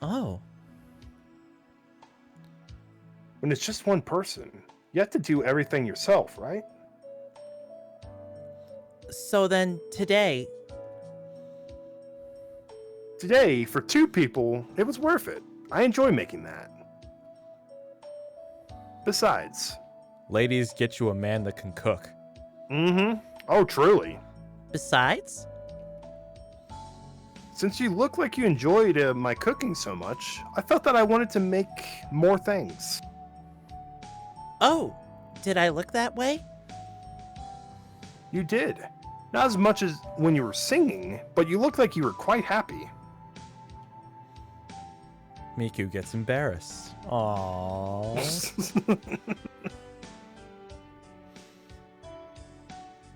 C: Oh.
B: When it's just one person, you have to do everything yourself, right?
C: So then, today,
B: for 2 people, it was worth it. I enjoy making that. Besides...
A: Ladies, get you a man that can cook.
B: Oh, truly.
C: Besides?
B: Since you look like you enjoyed my cooking so much, I felt that I wanted to make more things.
C: Oh, did I look that way?
B: You did. Not as much as when you were singing, but you looked like you were quite happy.
A: Miku gets embarrassed. Aww.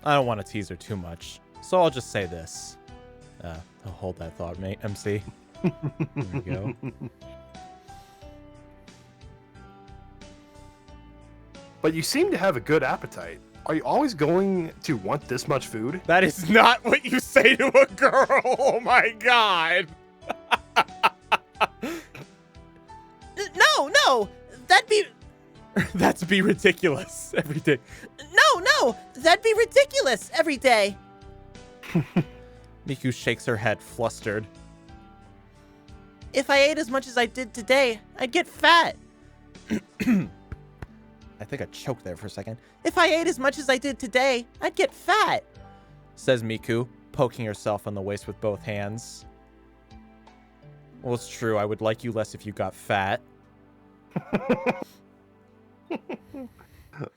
A: I don't want to tease her too much, so I'll just say this. I'll hold that thought, mate. MC. There we go.
B: But you seem to have a good appetite. Are you always going to want this much food?
A: That is not what you say to a girl. Oh my god.
C: No, that'd be...
A: That's be ridiculous every day.
C: No, that'd be ridiculous every day.
A: Miku shakes her head, flustered.
C: If I ate as much as I did today, I'd get fat.
A: I think I choked there for a second.
C: If I ate as much as I did today, I'd get fat.
A: Says Miku, poking herself on the waist with both hands. Well, it's true. I would like you less if you got fat.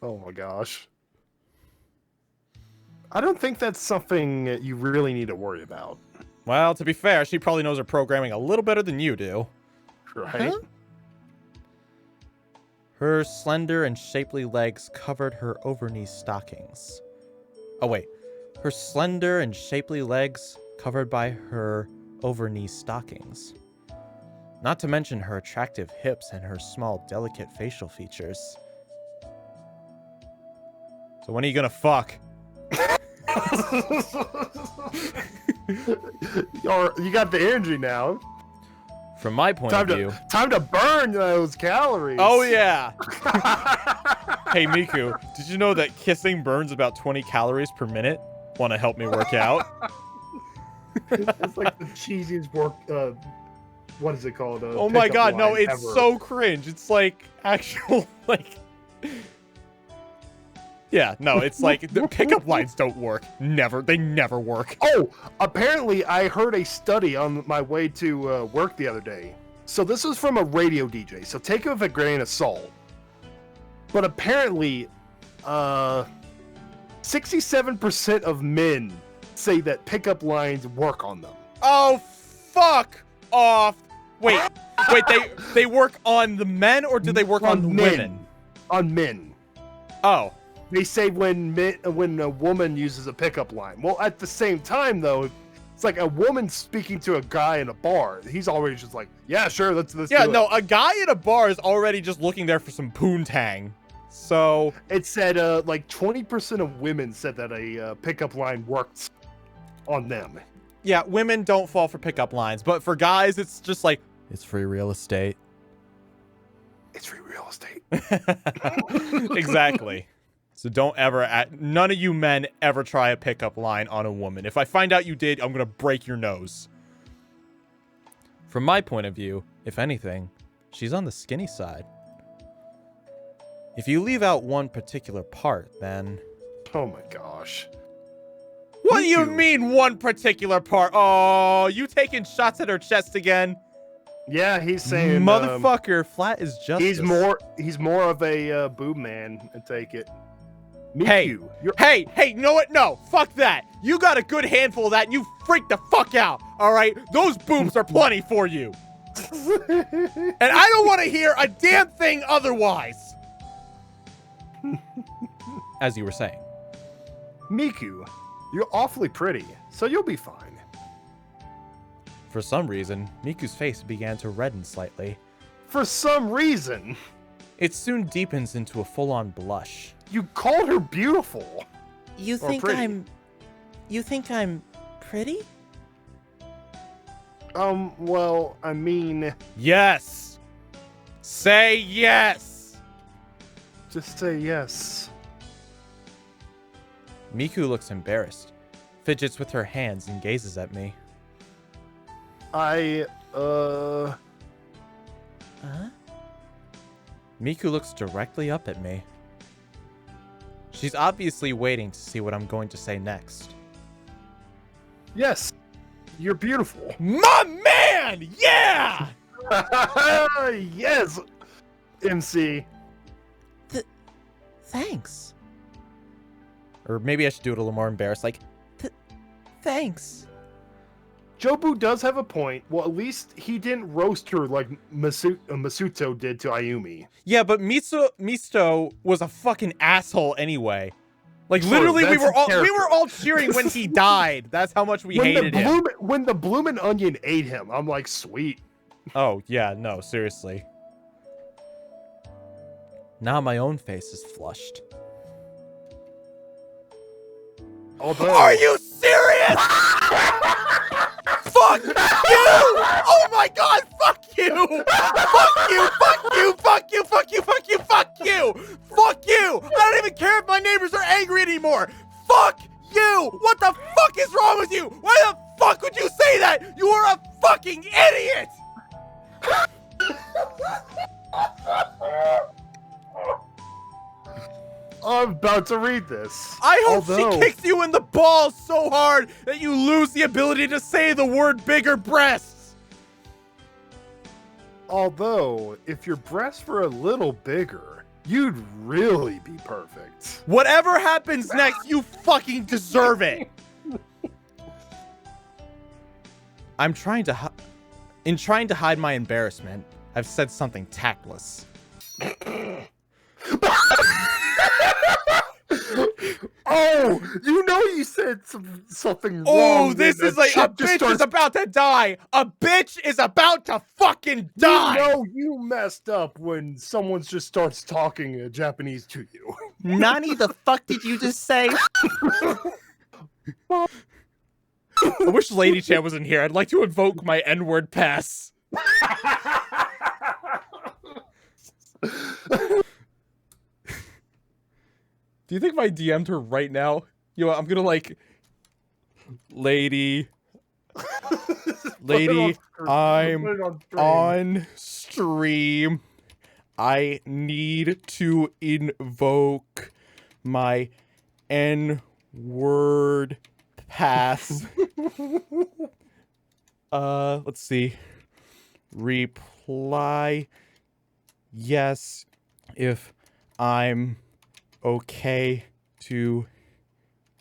B: Oh my gosh. I don't think that's something you really need to worry about.
A: Well, to be fair, she probably knows her programming a little better than you do.
B: Right?
C: Huh?
A: Her slender and shapely legs covered her over-knee stockings. Oh, wait. Her slender and shapely legs covered by her over-knee stockings. Not to mention her attractive hips and her small, delicate facial features. So when are you gonna fuck?
B: You got the energy now.
A: From my point of view...
B: Time to burn those calories.
A: Oh, yeah! Hey, Miku, did you know that kissing burns about 20 calories per minute? Want to help me work out?
B: It's like the cheesiest work... what is it called?
A: Oh my god, no, it's
B: ever.
A: so cringe. It's like actual, like... Yeah, no, it's like the pickup lines don't work. Never. They never work.
B: Oh, apparently I heard a study on my way to work the other day. So this was from a radio DJ, so take it with a grain of salt. But apparently, 67% of men say that pickup lines work on them.
A: Oh, fuck off. Wait, they work on the men or do they work on the women?
B: On men.
A: Oh.
B: They say when a woman uses a pickup line. Well, at the same time, though, it's like a woman speaking to a guy in a bar. He's already just like, yeah, sure, let's
A: Yeah,
B: do it.
A: no, a guy in a bar is already just looking there for some poontang. So...
B: It said, like, 20% of women said that a pickup line worked on them.
A: Yeah, women don't fall for pickup lines, but for guys, it's just like, it's free real estate.
B: It's free real estate.
A: Exactly. So don't ever, none of you men ever try a pickup line on a woman. If I find out you did, I'm going to break your nose. From my point of view, if anything, she's on the skinny side. If you leave out one particular part, then...
B: Oh my gosh.
A: What do you mean one particular part? Oh, you taking shots at her chest again?
B: Yeah, he's saying...
A: Motherfucker, flat is justice.
B: He's more of a boob man, I take it. Miku,
A: Hey, you know what? No, fuck that. You got a good handful of that and you freaked the fuck out, all right? Those boobs are plenty for you. And I don't want to hear a damn thing otherwise. As you were saying.
B: Miku, you're awfully pretty, so you'll be fine.
A: For some reason, Miku's face began to redden slightly.
B: For some reason?
A: It soon deepens into a full-on blush.
B: You called her beautiful.
C: You think I'm pretty?
B: Well, I mean...
A: Yes! Say yes!
B: Just say yes.
A: Miku looks embarrassed, fidgets with her hands and gazes at me.
C: Huh?
A: Miku looks directly up at me. She's obviously waiting to see what I'm going to say next.
B: Yes, you're beautiful.
A: My man! Yeah!
B: Yes, MC.
C: Thanks.
A: Or maybe I should do it a little more embarrassed, like,
C: Thanks.
B: Jobu does have a point. Well, at least he didn't roast her like Masuto did to Ayumi.
A: yeah, but Misto was a fucking asshole anyway. Like,
B: True,
A: literally, we
B: that's his
A: were all cheering when he died. That's how much we hated him.
B: When the bloomin' onion ate him, I'm like, sweet.
A: Oh, yeah, no, seriously. Now my own face is flushed.
B: Although...
A: Are you serious? Fuck you! Oh my god, fuck you! Fuck you, fuck you, fuck you, fuck you, fuck you, fuck you! Fuck you! I don't even care if my neighbors are angry anymore! Fuck you! What the fuck is wrong with you? Why the fuck would you say that? You are a fucking idiot!
B: I'm about to read this.
A: I hope she kicks you in the balls so hard that you lose the ability to say the word bigger breasts.
B: Although, if your breasts were a little bigger, you'd really be perfect.
A: Whatever happens next, you fucking deserve it. In trying to hide my embarrassment, I've said something tactless.
B: Oh, you know you said something wrong.
A: Oh, this is like a bitch is about to die. A bitch is about to fucking die.
B: You know you messed up when someone just starts talking Japanese to you.
C: Nani, the fuck did you just say?
A: I wish Lady Chan wasn't here. I'd like to invoke my N-word pass. Do you think if I DM'd her right now, you know, I'm gonna like, lady, I'm on stream. I need to invoke my N-word pass. Let's see. Reply yes if I'm okay to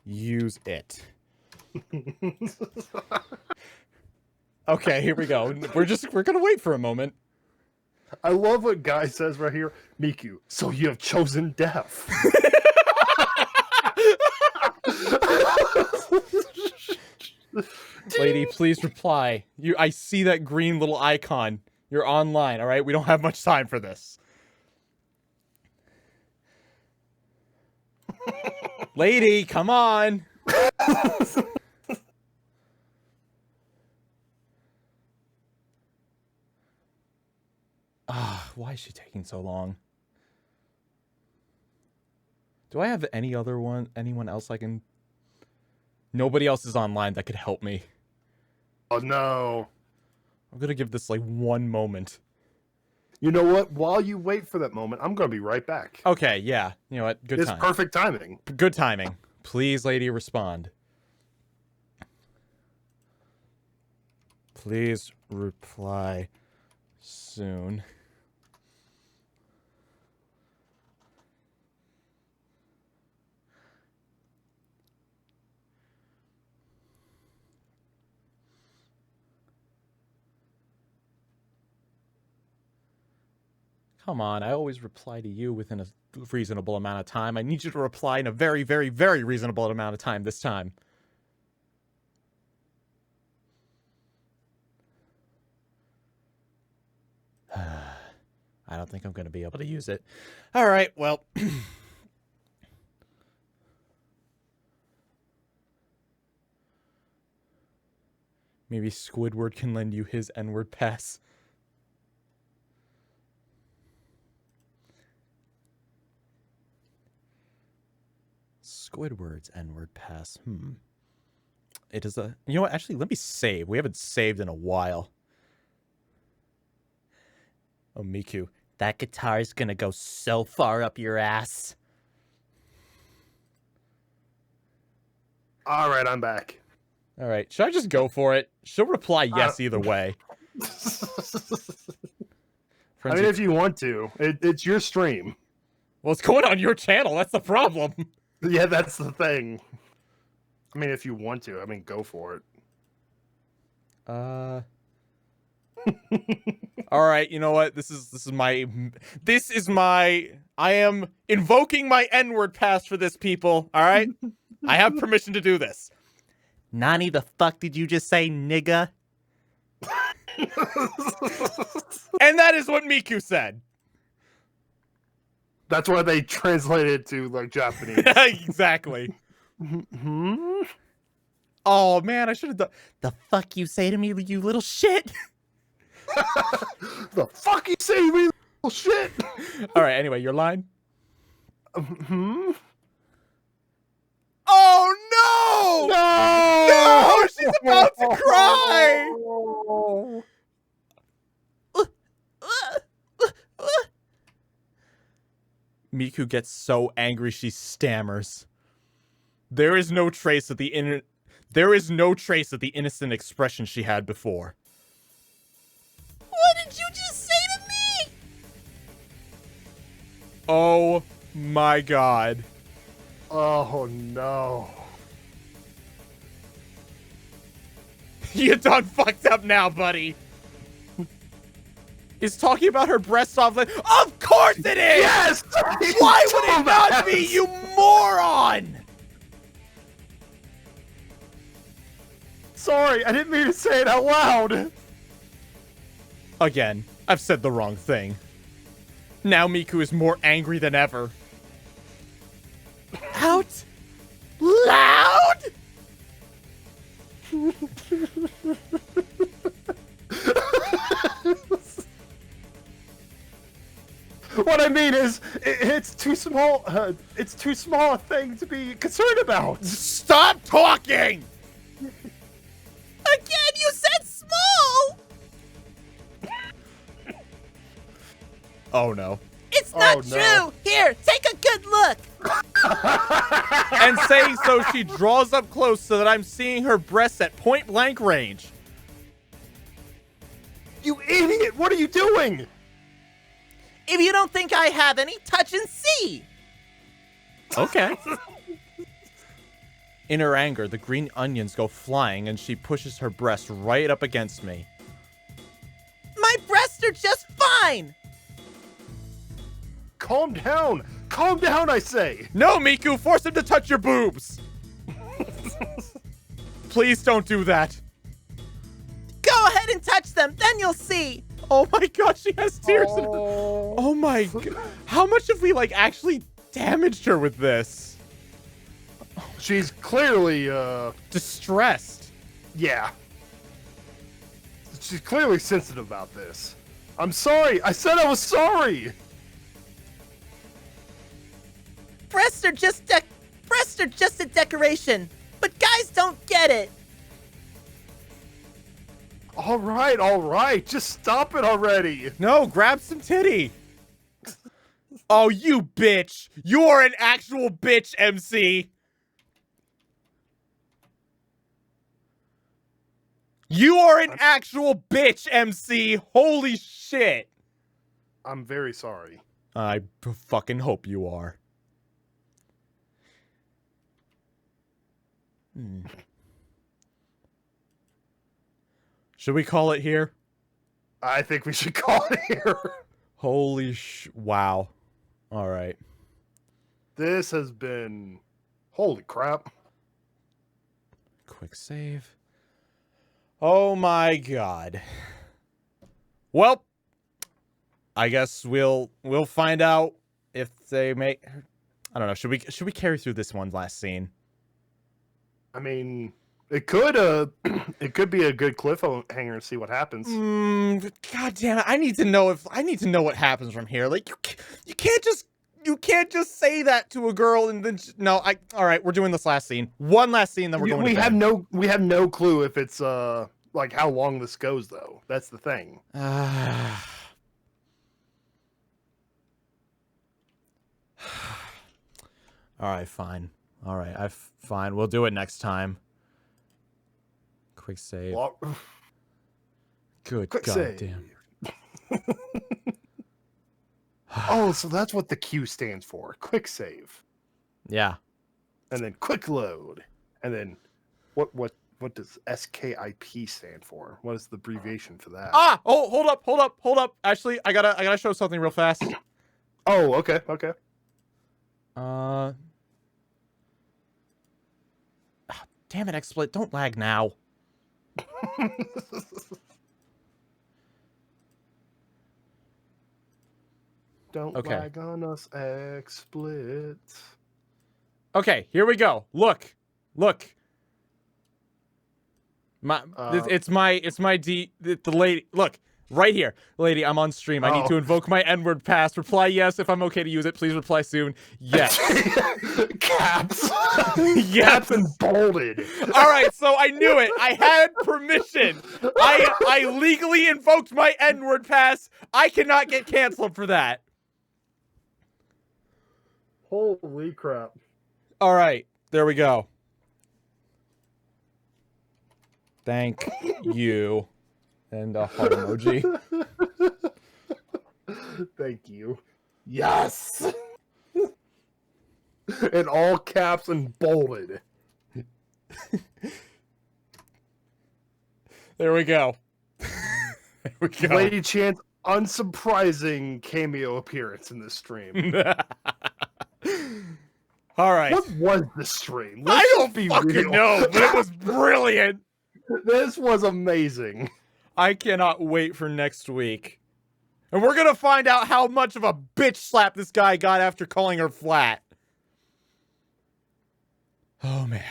A: use it. Okay, here we go. We're gonna wait for a moment.
B: I love what Guy says right here. Miku, so you have chosen death.
A: Lady, please reply. I see that green little icon. You're online, all right? We don't have much time for this. Lady, come on. Why is she taking so long? Do I have anyone else I can... Nobody else is online that could help me.
B: Oh no.
A: I'm gonna give this like one moment.
B: You know what? While you wait for that moment, I'm gonna be right back.
A: Okay, yeah. You know what? Good
B: It's
A: time.
B: perfect timing.
A: Good timing. Please, lady, respond. Please reply soon. Come on, I always reply to you within a reasonable amount of time. I need you to reply in a very, very, very reasonable amount of time this time. I don't think I'm going to be able to use it. All right, well. Maybe Squidward can lend you his N-word pass. Squidward's N-word pass. It is a... You know what? Actually, let me save. We haven't saved in a while. Oh, Miku.
C: That guitar is gonna go so far up your ass.
B: All right, I'm back.
A: All right. Should I just go for it? She'll reply yes either way.
B: I mean, if you want to. It's your stream.
A: Well, it's going on your channel. That's the problem.
B: Yeah, that's the thing. I mean, if you want to. I mean, go for it.
A: All right, you know what? This is my I am invoking my N-word pass for this, people. All right? I have permission to do this.
C: Nani, the fuck did you just say, nigga?
A: And that is what Miku said.
B: That's why they translated it to, like, Japanese.
A: Exactly.
B: Hmm?
A: Oh man, I should have done. The fuck you say to me, you little shit.
B: The fuck you say to me, little shit?
A: All right. Anyway, your line.
B: Hmm?
A: Oh no!
B: No!
A: No! She's about to cry. Miku gets so angry she stammers. There is no trace of the innocent expression she had before.
C: What did you just say to me?
A: Oh my god.
B: Oh no.
A: You done fucked up now, buddy. Is talking about her breasts off like, of course it is!
B: Yes!
A: Why would it not be, you moron?
B: Sorry, I didn't mean to say it out loud.
A: Again, I've said the wrong thing. Now Miku is more angry than ever. Out loud?
B: What I mean is, it's too small. It's too small a thing to be concerned about.
A: Stop talking!
C: Again, you said small!
A: Oh no.
C: It's not
B: Oh,
C: true!
B: no.
C: Here, take a good look!
A: And saying so, she draws up close so that I'm seeing her breasts at point blank range.
B: You idiot! What are you doing?
C: If you don't think I have any, touch and see!
A: Okay. In her anger, the green onions go flying and she pushes her breast right up against me.
C: My breasts are just fine!
B: Calm down! Calm down, I say!
A: No, Miku, force him to touch your boobs! Please don't do that.
C: Go ahead and touch them, then you'll see!
A: Oh my god, she has tears in her.
B: Oh.
A: Oh my god. How much have we, like, actually damaged her with this?
B: She's clearly,
A: Distressed.
B: yeah. She's clearly sensitive about this. I'm sorry! I said I was sorry!
C: Breasts are just a decoration, but guys don't get it!
B: Alright, just stop it already!
A: No, grab some titty. Oh, you bitch. You are an actual bitch, MC. You are an actual bitch, MC. Holy shit.
B: I'm very sorry.
A: I fucking hope you are. Should we call it here?
B: I think we should call it here.
A: Holy wow. All right.
B: This has been... Holy crap.
A: Quick save. Oh my god. Well, I guess we'll find out if they make. I don't know. Should we carry through this one last scene?
B: I mean, it could be a good cliffhanger and see what happens.
A: God damn it! I need to know what happens from here. Like you can't just say that to a girl and then no. All right. We're doing this last scene. One last scene, then we're going.
B: We have no clue if it's like how long this goes though. That's the thing.
A: All right, fine. All right, fine. We'll do it next time. Quick save.
B: Well,
A: Good
B: quick save.
A: goddamn.
B: Oh, so that's what the Q stands for. Quick save.
A: Yeah.
B: And then quick load. And then what does SKIP stand for? What is the abbreviation for that?
A: Ah! Oh, hold up. Actually, I gotta show something real fast.
B: Oh, okay.
A: Damn it, XSplit, don't lag now.
B: Don't
A: Okay.
B: lag on us, XSplit.
A: Okay, here we go. Look. It's my the lady. Look, right here. Lady, I'm on stream. I need to invoke my N-word pass. Reply yes if I'm okay to use it. Please reply soon. Yes.
B: Caps.
A: Yes.
B: Caps and bolded.
A: All right, so I knew it. I had permission. I legally invoked my N-word pass. I cannot get canceled for that.
B: Holy crap.
A: All right, there we go. Thank you. And a heart emoji.
B: Thank you. Yes. In all caps and bolded.
A: There we go. There we go.
B: Lady Chance, unsurprising cameo appearance in this stream.
A: All right.
B: What was the stream?
A: I don't fucking know, but it was brilliant.
B: This was amazing.
A: I cannot wait for next week. And we're gonna find out how much of a bitch slap this guy got after calling her flat. Oh, man.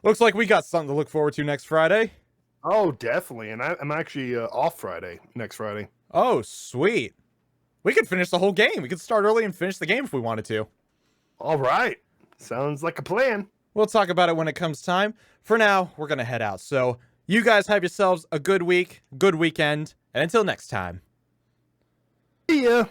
A: Looks like we got something to look forward to next Friday.
B: Oh, definitely. And I'm actually off Friday, next Friday.
A: Oh, sweet. We could finish the whole game. We could start early and finish the game if we wanted to.
B: All right. Sounds like a plan.
A: We'll talk about it when it comes time. For now, we're going to head out. So you guys have yourselves a good week, good weekend, and until next time.
B: See ya.